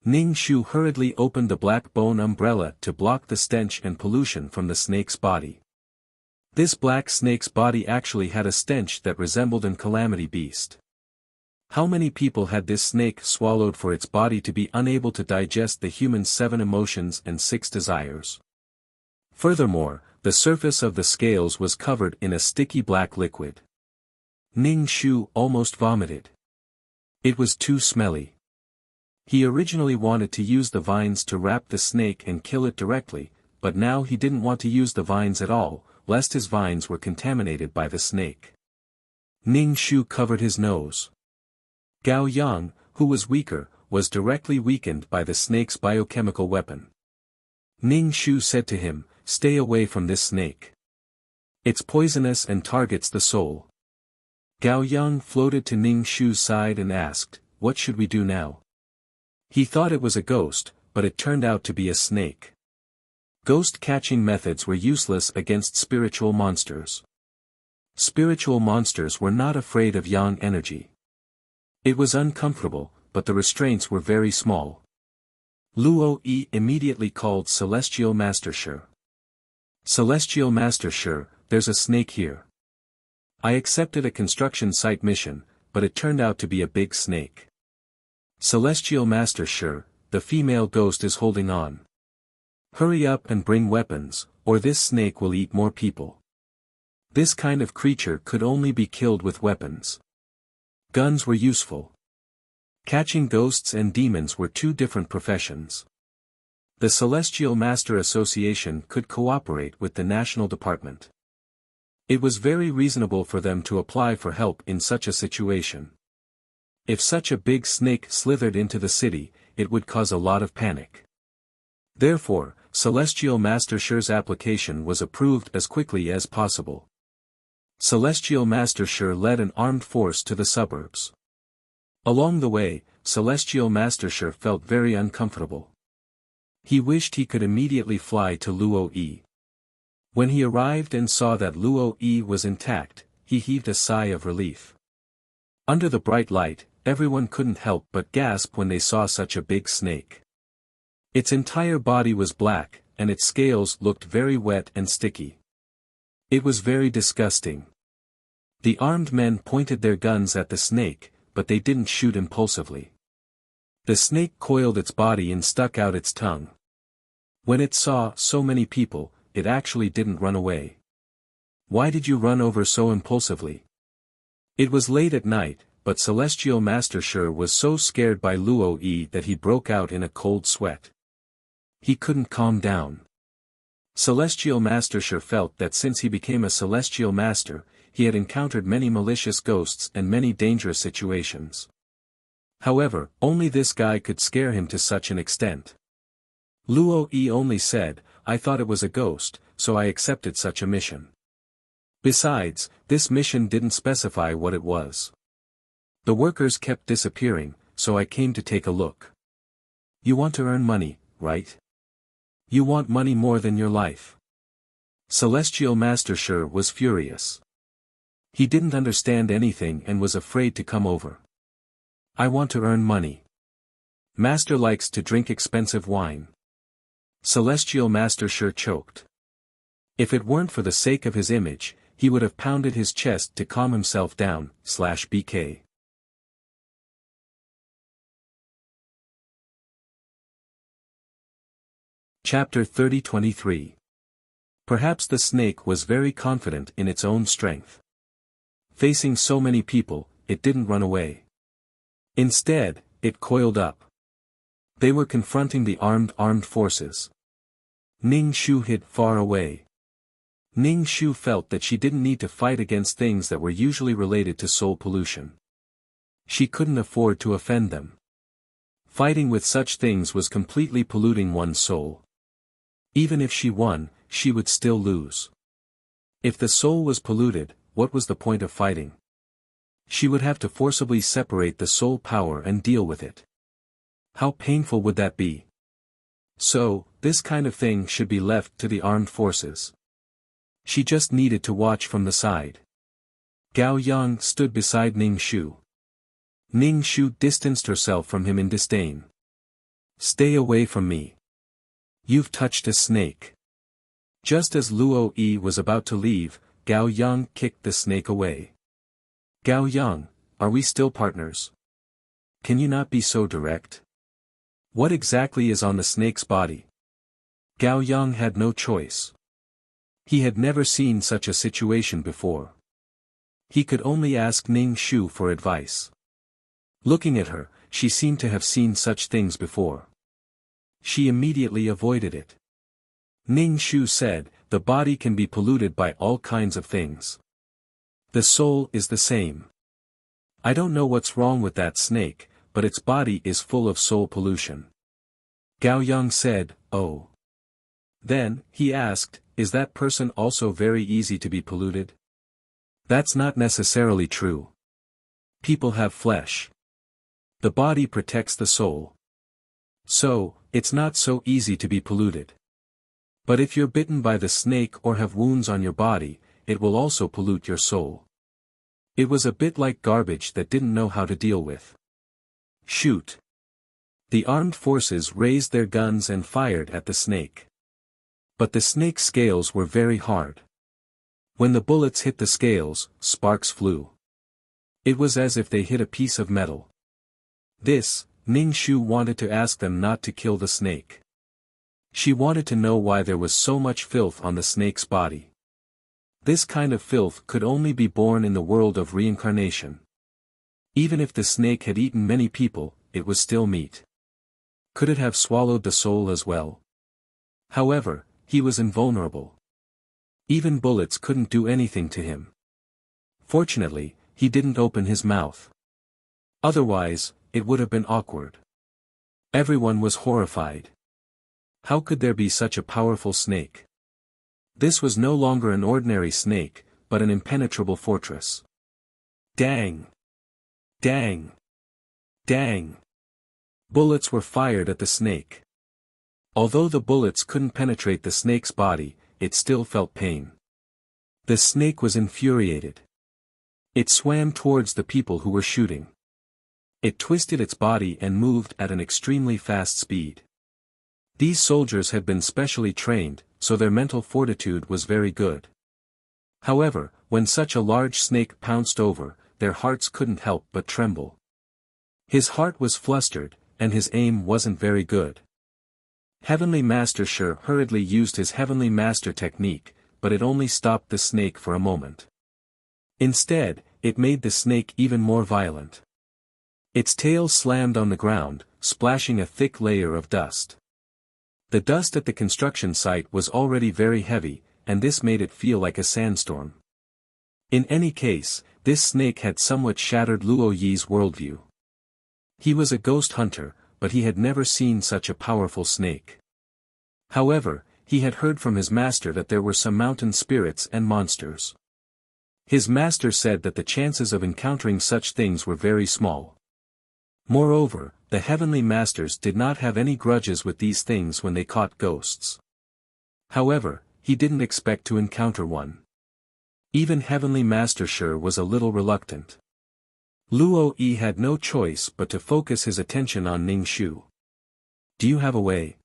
Ning Shu hurriedly opened the black bone umbrella to block the stench and pollution from the snake's body. This black snake's body actually had a stench that resembled an calamity beast. How many people had this snake swallowed for its body to be unable to digest the human's 7 emotions and 6 desires? Furthermore, the surface of the scales was covered in a sticky black liquid. Ning Shu almost vomited. It was too smelly. He originally wanted to use the vines to wrap the snake and kill it directly, but now he didn't want to use the vines at all, lest his vines were contaminated by the snake. Ning Shu covered his nose. Gao Yang, who was weaker, was directly weakened by the snake's biochemical weapon. Ning Shu said to him, "Stay away from this snake. It's poisonous and targets the soul." Gao Yang floated to Ning Shu's side and asked, "What should we do now?" He thought it was a ghost, but it turned out to be a snake. Ghost-catching methods were useless against spiritual monsters. Spiritual monsters were not afraid of yang energy. It was uncomfortable, but the restraints were very small. Luo Yi immediately called Celestial Master Shi. "Celestial Master Shi, there's a snake here. I accepted a construction site mission, but it turned out to be a big snake. Celestial Master Shi, the female ghost is holding on. Hurry up and bring weapons, or this snake will eat more people. This kind of creature could only be killed with weapons. Guns were useful. Catching ghosts and demons were 2 different professions. The Celestial Master Association could cooperate with the National Department. It was very reasonable for them to apply for help in such a situation. If such a big snake slithered into the city, it would cause a lot of panic. Therefore, Celestial Master Shi's application was approved as quickly as possible. Celestial Master Shi led an armed force to the suburbs. Along the way, Celestial Master Shi felt very uncomfortable. He wished he could immediately fly to Luo Yi. When he arrived and saw that Luo Yi was intact, he heaved a sigh of relief. Under the bright light, everyone couldn't help but gasp when they saw such a big snake. Its entire body was black, and its scales looked very wet and sticky. It was very disgusting. The armed men pointed their guns at the snake, but they didn't shoot impulsively. The snake coiled its body and stuck out its tongue. When it saw so many people, it actually didn't run away. "Why did you run over so impulsively?" It was late at night, but Celestial Master Shi was so scared by Luo Yi that he broke out in a cold sweat. He couldn't calm down. Celestial Master Shi felt that since he became a Celestial Master, he had encountered many malicious ghosts and many dangerous situations. However, only this guy could scare him to such an extent. Luo Yi only said, "I thought it was a ghost, so I accepted such a mission. Besides, this mission didn't specify what it was. The workers kept disappearing, so I came to take a look." "You want to earn money, right? You want money more than your life." Celestial Master Shi was furious. He didn't understand anything and was afraid to come over. "I want to earn money. Master likes to drink expensive wine." Celestial Master Shi choked. If it weren't for the sake of his image, he would have pounded his chest to calm himself down, /BK. Chapter 30-23. Perhaps the snake was very confident in its own strength. Facing so many people, it didn't run away. Instead, it coiled up. They were confronting the armed forces. Ning Shu hid far away. Ning Shu felt that she didn't need to fight against things that were usually related to soul pollution. She couldn't afford to offend them. Fighting with such things was completely polluting one's soul. Even if she won, she would still lose. If the soul was polluted, what was the point of fighting? She would have to forcibly separate the soul power and deal with it. How painful would that be? So, this kind of thing should be left to the armed forces. She just needed to watch from the side. Gao Yang stood beside Ning Shu. Ning Shu distanced herself from him in disdain. "Stay away from me. You've touched a snake." Just as Luo Yi was about to leave, Gao Yang kicked the snake away. "Gao Yang, are we still partners? Can you not be so direct? What exactly is on the snake's body?" Gao Yang had no choice. He had never seen such a situation before. He could only ask Ning Shu for advice. Looking at her, she seemed to have seen such things before. She immediately avoided it. Ning Shu said, "The body can be polluted by all kinds of things. The soul is the same. I don't know what's wrong with that snake, but its body is full of soul pollution." Gao Yang said, "Oh." Then, he asked, "Is that person also very easy to be polluted?" "That's not necessarily true. People have flesh. The body protects the soul. So, it's not so easy to be polluted. But if you're bitten by the snake or have wounds on your body, it will also pollute your soul." It was a bit like garbage that didn't know how to deal with. Shoot. The armed forces raised their guns and fired at the snake. But the snake's scales were very hard. When the bullets hit the scales, sparks flew. It was as if they hit a piece of metal. Ning Shu wanted to ask them not to kill the snake. She wanted to know why there was so much filth on the snake's body. This kind of filth could only be born in the world of reincarnation. Even if the snake had eaten many people, it was still meat. Could it have swallowed the soul as well? However, he was invulnerable. Even bullets couldn't do anything to him. Fortunately, he didn't open his mouth. Otherwise, it would have been awkward. Everyone was horrified. How could there be such a powerful snake? This was no longer an ordinary snake, but an impenetrable fortress. Dang! Dang! Dang! Bullets were fired at the snake. Although the bullets couldn't penetrate the snake's body, it still felt pain. The snake was infuriated. It swam towards the people who were shooting. It twisted its body and moved at an extremely fast speed. These soldiers had been specially trained, so their mental fortitude was very good. However, when such a large snake pounced over, their hearts couldn't help but tremble. His heart was flustered, and his aim wasn't very good. Heavenly Master Shi hurriedly used his Heavenly Master technique, but it only stopped the snake for a moment. Instead, it made the snake even more violent. Its tail slammed on the ground, splashing a thick layer of dust. The dust at the construction site was already very heavy, and this made it feel like a sandstorm. In any case, this snake had somewhat shattered Luo Yi's worldview. He was a ghost hunter, but he had never seen such a powerful snake. However, he had heard from his master that there were some mountain spirits and monsters. His master said that the chances of encountering such things were very small. Moreover, the heavenly masters did not have any grudges with these things when they caught ghosts. However, he didn't expect to encounter one. Even Heavenly Master Shi was a little reluctant. Luo Yi had no choice but to focus his attention on Ning Shu. Do you have a way?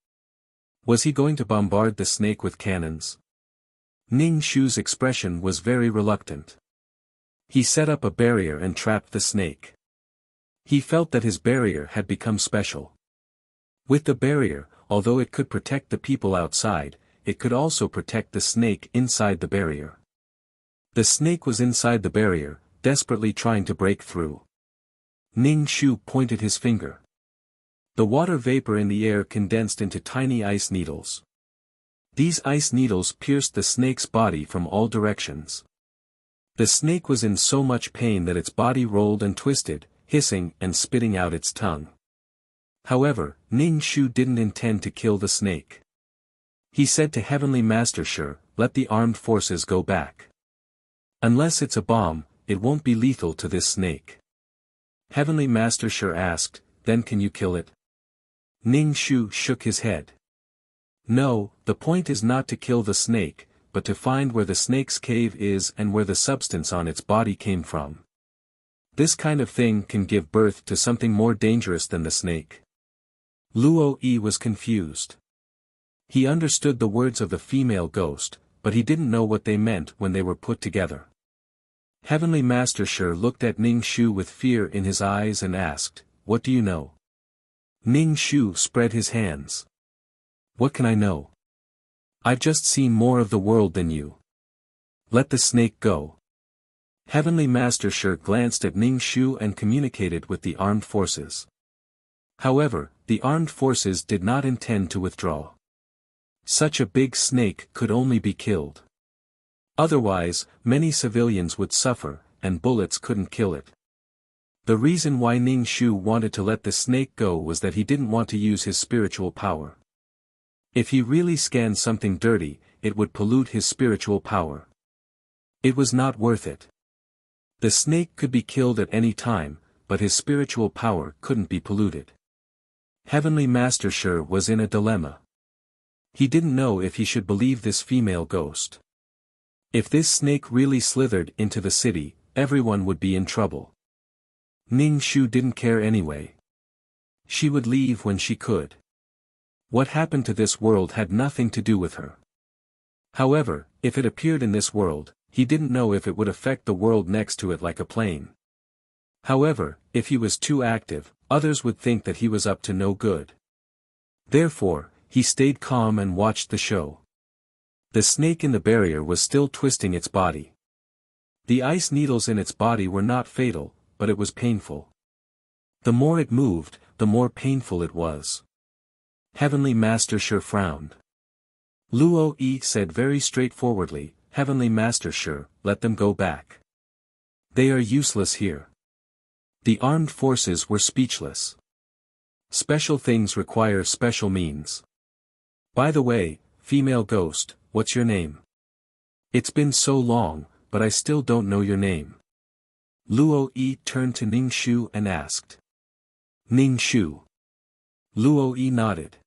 Was he going to bombard the snake with cannons? Ning Shu's expression was very reluctant. He set up a barrier and trapped the snake. He felt that his barrier had become special. With the barrier, although it could protect the people outside, it could also protect the snake inside the barrier. The snake was inside the barrier, desperately trying to break through. Ning Shu pointed his finger. The water vapor in the air condensed into tiny ice needles. These ice needles pierced the snake's body from all directions. The snake was in so much pain that its body rolled and twisted, hissing and spitting out its tongue. However, Ning Shu didn't intend to kill the snake. He said to Heavenly Master Shi, "Let the armed forces go back. Unless it's a bomb, it won't be lethal to this snake." Heavenly Master Shi asked, "Then can you kill it?" Ning Shu shook his head. "No, the point is not to kill the snake, but to find where the snake's cave is and where the substance on its body came from. This kind of thing can give birth to something more dangerous than the snake." Luo Yi was confused. He understood the words of the female ghost, but he didn't know what they meant when they were put together. Heavenly Master Shi looked at Ning Shu with fear in his eyes and asked, "What do you know?" Ning Shu spread his hands. "What can I know? I've just seen more of the world than you. Let the snake go." Heavenly Master Shi glanced at Ning Shu and communicated with the armed forces. However, the armed forces did not intend to withdraw. Such a big snake could only be killed. Otherwise, many civilians would suffer, and bullets couldn't kill it. The reason why Ning Shu wanted to let the snake go was that he didn't want to use his spiritual power. If he really scanned something dirty, it would pollute his spiritual power. It was not worth it. The snake could be killed at any time, but his spiritual power couldn't be polluted. Heavenly Master Shi was in a dilemma. He didn't know if he should believe this female ghost. If this snake really slithered into the city, everyone would be in trouble. Ning Shu didn't care anyway. She would leave when she could. What happened to this world had nothing to do with her. However, if it appeared in this world, he didn't know if it would affect the world next to it like a plane. However, if he was too active, others would think that he was up to no good. Therefore, he stayed calm and watched the show. The snake in the barrier was still twisting its body. The ice needles in its body were not fatal, but it was painful. The more it moved, the more painful it was. Heavenly Master Shi frowned. Luo Yi said very straightforwardly, "Heavenly Master Shi, let them go back. They are useless here." The armed forces were speechless. Special things require special means. By the way, female ghost, what's your name? It's been so long, but I still don't know your name. Luo Yi turned to Ning Shu and asked. Ning Shu. Luo Yi nodded.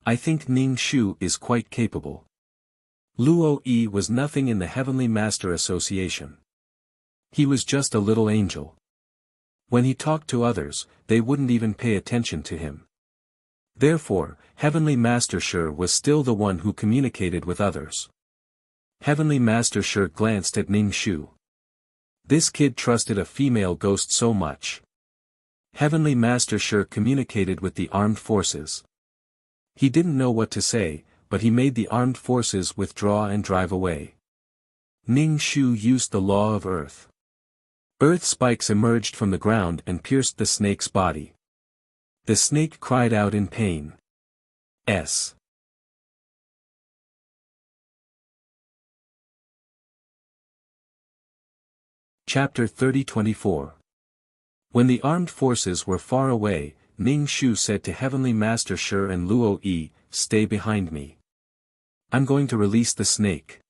I think Ning Shu is quite capable. Luo Yi was nothing in the Heavenly Master Association. He was just a little angel. When he talked to others, they wouldn't even pay attention to him. Therefore, Heavenly Master Shi was still the one who communicated with others. Heavenly Master Shi glanced at Ning Shu. This kid trusted a female ghost so much. Heavenly Master Shi communicated with the armed forces. He didn't know what to say, but he made the armed forces withdraw and drive away. Ning Shu used the law of earth. Earth spikes emerged from the ground and pierced the snake's body. The snake cried out in pain. Chapter 30-24. When the armed forces were far away, Ning Shu said to Heavenly Master Shi and Luo Yi, "Stay behind me. I'm going to release the snake."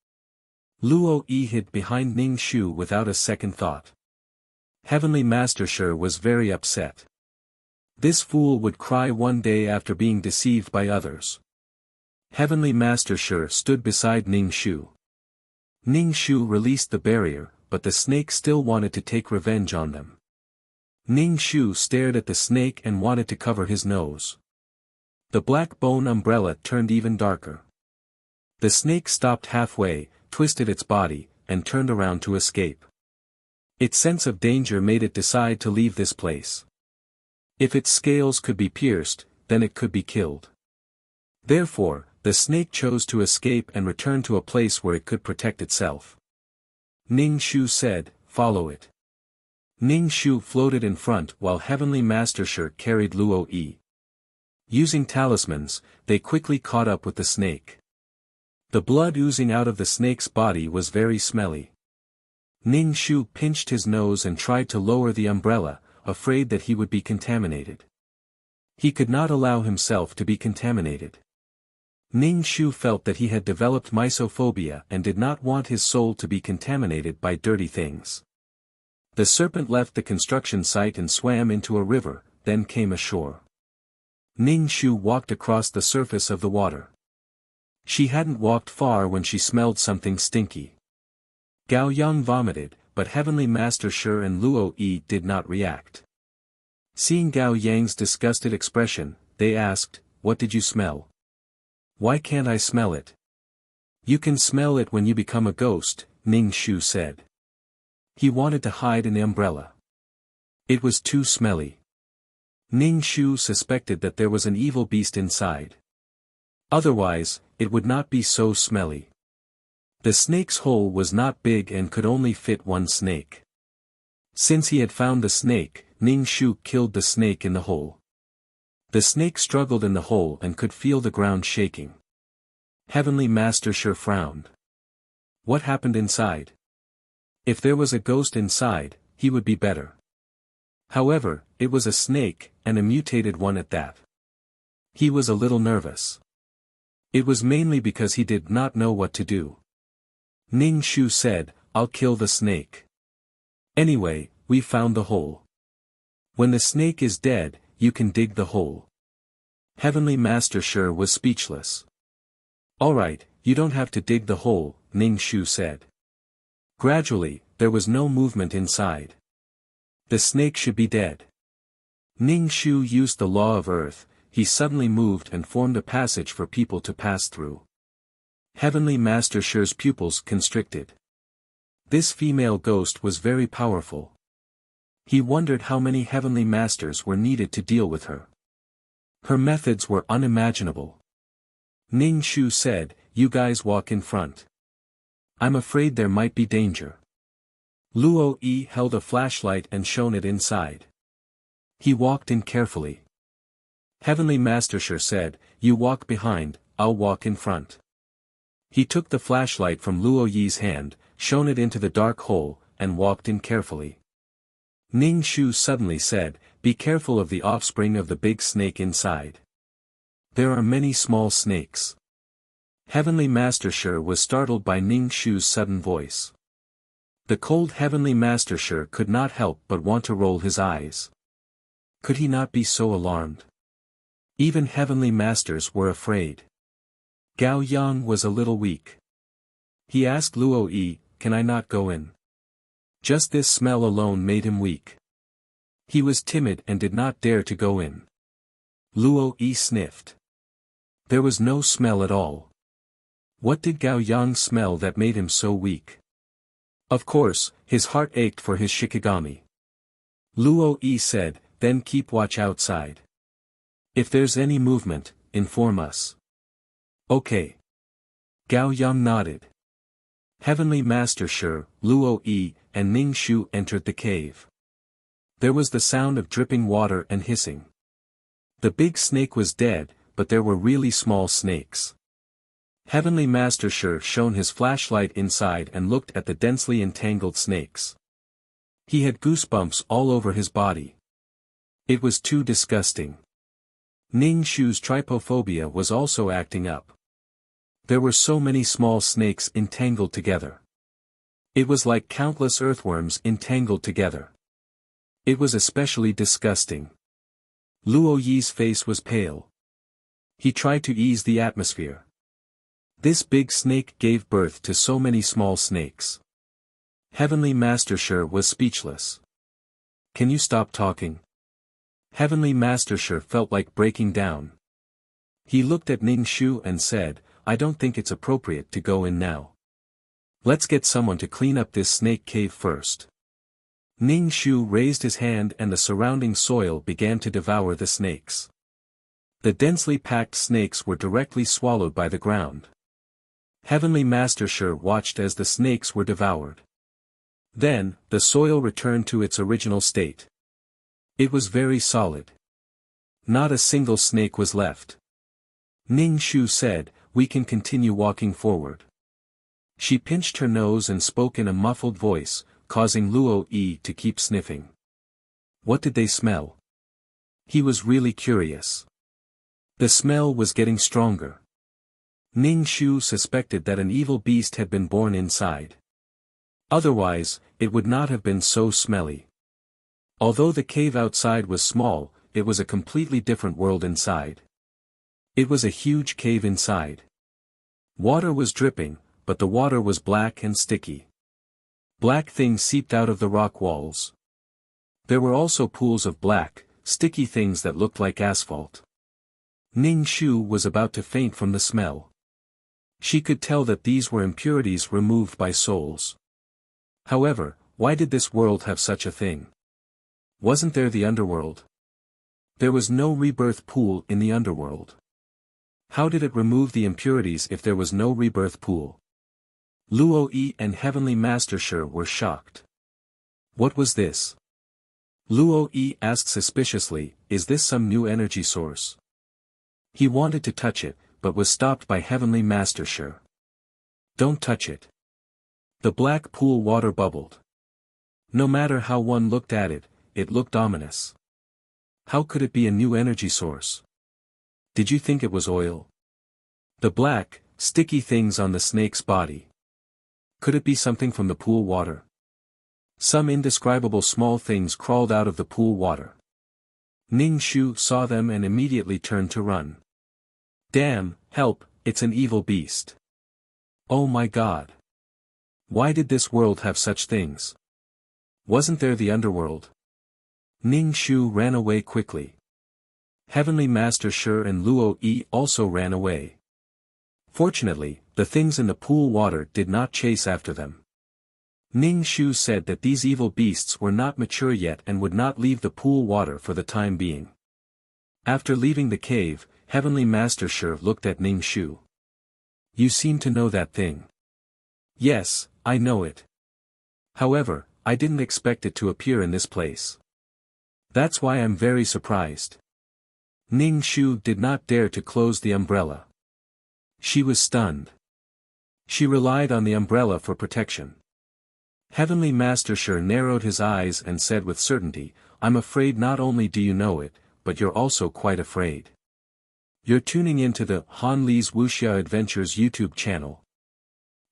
Luo Yi hid behind Ning Shu without a second thought. Heavenly Master Shi was very upset. This fool would cry one day after being deceived by others. Heavenly Master Shi stood beside Ning Shu. Ning Shu released the barrier, but the snake still wanted to take revenge on them. Ning Shu stared at the snake and wanted to cover his nose. The black bone umbrella turned even darker. The snake stopped halfway, twisted its body, and turned around to escape. Its sense of danger made it decide to leave this place. If its scales could be pierced, then it could be killed. Therefore, the snake chose to escape and return to a place where it could protect itself. Ning Shu said, "Follow it." Ning Shu floated in front while Heavenly Master Shi carried Luo Yi. Using talismans, they quickly caught up with the snake. The blood oozing out of the snake's body was very smelly. Ning Shu pinched his nose and tried to lower the umbrella, afraid that he would be contaminated. He could not allow himself to be contaminated. Ning Shu felt that he had developed mysophobia and did not want his soul to be contaminated by dirty things. The serpent left the construction site and swam into a river, then came ashore. Ning Shu walked across the surface of the water. She hadn't walked far when she smelled something stinky. Gao Yang vomited, but Heavenly Master Shi and Luo Yi did not react. Seeing Gao Yang's disgusted expression, they asked, "What did you smell? Why can't I smell it?" "You can smell it when you become a ghost," Ning Shu said. He wanted to hide in the umbrella. It was too smelly. Ning Shu suspected that there was an evil beast inside. Otherwise, it would not be so smelly. The snake's hole was not big and could only fit one snake. Since he had found the snake, Ning Shu killed the snake in the hole. The snake struggled in the hole and could feel the ground shaking. Heavenly Master Shi frowned. What happened inside? If there was a ghost inside, he would be better. However, it was a snake, and a mutated one at that. He was a little nervous. It was mainly because he did not know what to do. Ning Shu said, "I'll kill the snake. Anyway, we found the hole. When the snake is dead, you can dig the hole." Heavenly Master Shi was speechless. "Alright, you don't have to dig the hole," Ning Shu said. Gradually, there was no movement inside. The snake should be dead. Ning Shu used the law of earth, he suddenly moved and formed a passage for people to pass through. Heavenly Master Shi's pupils constricted. This female ghost was very powerful. He wondered how many heavenly masters were needed to deal with her. Her methods were unimaginable. Ning Shu said, "You guys walk in front. I'm afraid there might be danger." Luo Yi held a flashlight and shone it inside. He walked in carefully. Heavenly Master Shi said, "You walk behind, I'll walk in front." He took the flashlight from Luo Yi's hand, shone it into the dark hole, and walked in carefully. Ning Shu suddenly said, "Be careful of the offspring of the big snake inside. There are many small snakes." Heavenly Master Shi was startled by Ning Shu's sudden voice. The cold Heavenly Master Shi could not help but want to roll his eyes. Could he not be so alarmed? Even heavenly masters were afraid. Gao Yang was a little weak. He asked Luo Yi, "Can I not go in?" Just this smell alone made him weak. He was timid and did not dare to go in. Luo Yi sniffed. There was no smell at all. What did Gao Yang smell that made him so weak? Of course, his heart ached for his Shikigami. Luo Yi said, "Then keep watch outside. If there's any movement, inform us." "Okay." Gao Yang nodded. Heavenly Master Shi, Luo Yi, and Ning Shu entered the cave. There was the sound of dripping water and hissing. The big snake was dead, but there were really small snakes. Heavenly Master Shi shone his flashlight inside and looked at the densely entangled snakes. He had goosebumps all over his body. It was too disgusting. Ning Shu's trypophobia was also acting up. There were so many small snakes entangled together. It was like countless earthworms entangled together. It was especially disgusting. Luo Yi's face was pale. He tried to ease the atmosphere. This big snake gave birth to so many small snakes. Heavenly Master Shi was speechless. Can you stop talking? Heavenly Master Shi felt like breaking down. He looked at Ning Shu and said, I don't think it's appropriate to go in now. Let's get someone to clean up this snake cave first. Ning Shu raised his hand and the surrounding soil began to devour the snakes. The densely packed snakes were directly swallowed by the ground. Heavenly Master Shi watched as the snakes were devoured. Then, the soil returned to its original state. It was very solid. Not a single snake was left. Ning Shu said, we can continue walking forward. She pinched her nose and spoke in a muffled voice, causing Luo Yi to keep sniffing. What did they smell? He was really curious. The smell was getting stronger. Ning Shu suspected that an evil beast had been born inside. Otherwise, it would not have been so smelly. Although the cave outside was small, it was a completely different world inside. It was a huge cave inside. Water was dripping, but the water was black and sticky. Black things seeped out of the rock walls. There were also pools of black, sticky things that looked like asphalt. Ning Shu was about to faint from the smell. She could tell that these were impurities removed by souls. However, why did this world have such a thing? Wasn't there the underworld? There was no rebirth pool in the underworld. How did it remove the impurities if there was no rebirth pool? Luo Yi and Heavenly Master Shi were shocked. What was this? Luo Yi asked suspiciously, is this some new energy source? He wanted to touch it, but was stopped by Heavenly Master Shi. Don't touch it. The black pool water bubbled. No matter how one looked at it, it looked ominous. How could it be a new energy source? Did you think it was oil? The black, sticky things on the snake's body. Could it be something from the pool water? Some indescribable small things crawled out of the pool water. Ning Shu saw them and immediately turned to run. Damn, help, it's an evil beast. Oh my God. Why did this world have such things? Wasn't there the underworld? Ning Shu ran away quickly. Heavenly Master Shi and Luo Yi also ran away. Fortunately, the things in the pool water did not chase after them. Ning Shu said that these evil beasts were not mature yet and would not leave the pool water for the time being. After leaving the cave, Heavenly Master Shi looked at Ning Shu. You seem to know that thing. Yes, I know it. However, I didn't expect it to appear in this place. That's why I'm very surprised. Ning Shu did not dare to close the umbrella. She was stunned. She relied on the umbrella for protection. Heavenly Master Shi narrowed his eyes and said with certainty, I'm afraid not only do you know it, but you're also quite afraid. You're tuning into the Han Li's Wuxia Adventures YouTube channel.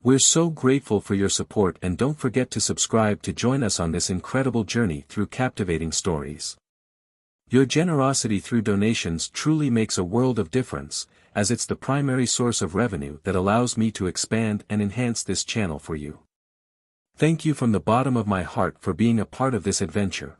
We're so grateful for your support and don't forget to subscribe to join us on this incredible journey through captivating stories. Your generosity through donations truly makes a world of difference, as it's the primary source of revenue that allows me to expand and enhance this channel for you. Thank you from the bottom of my heart for being a part of this adventure.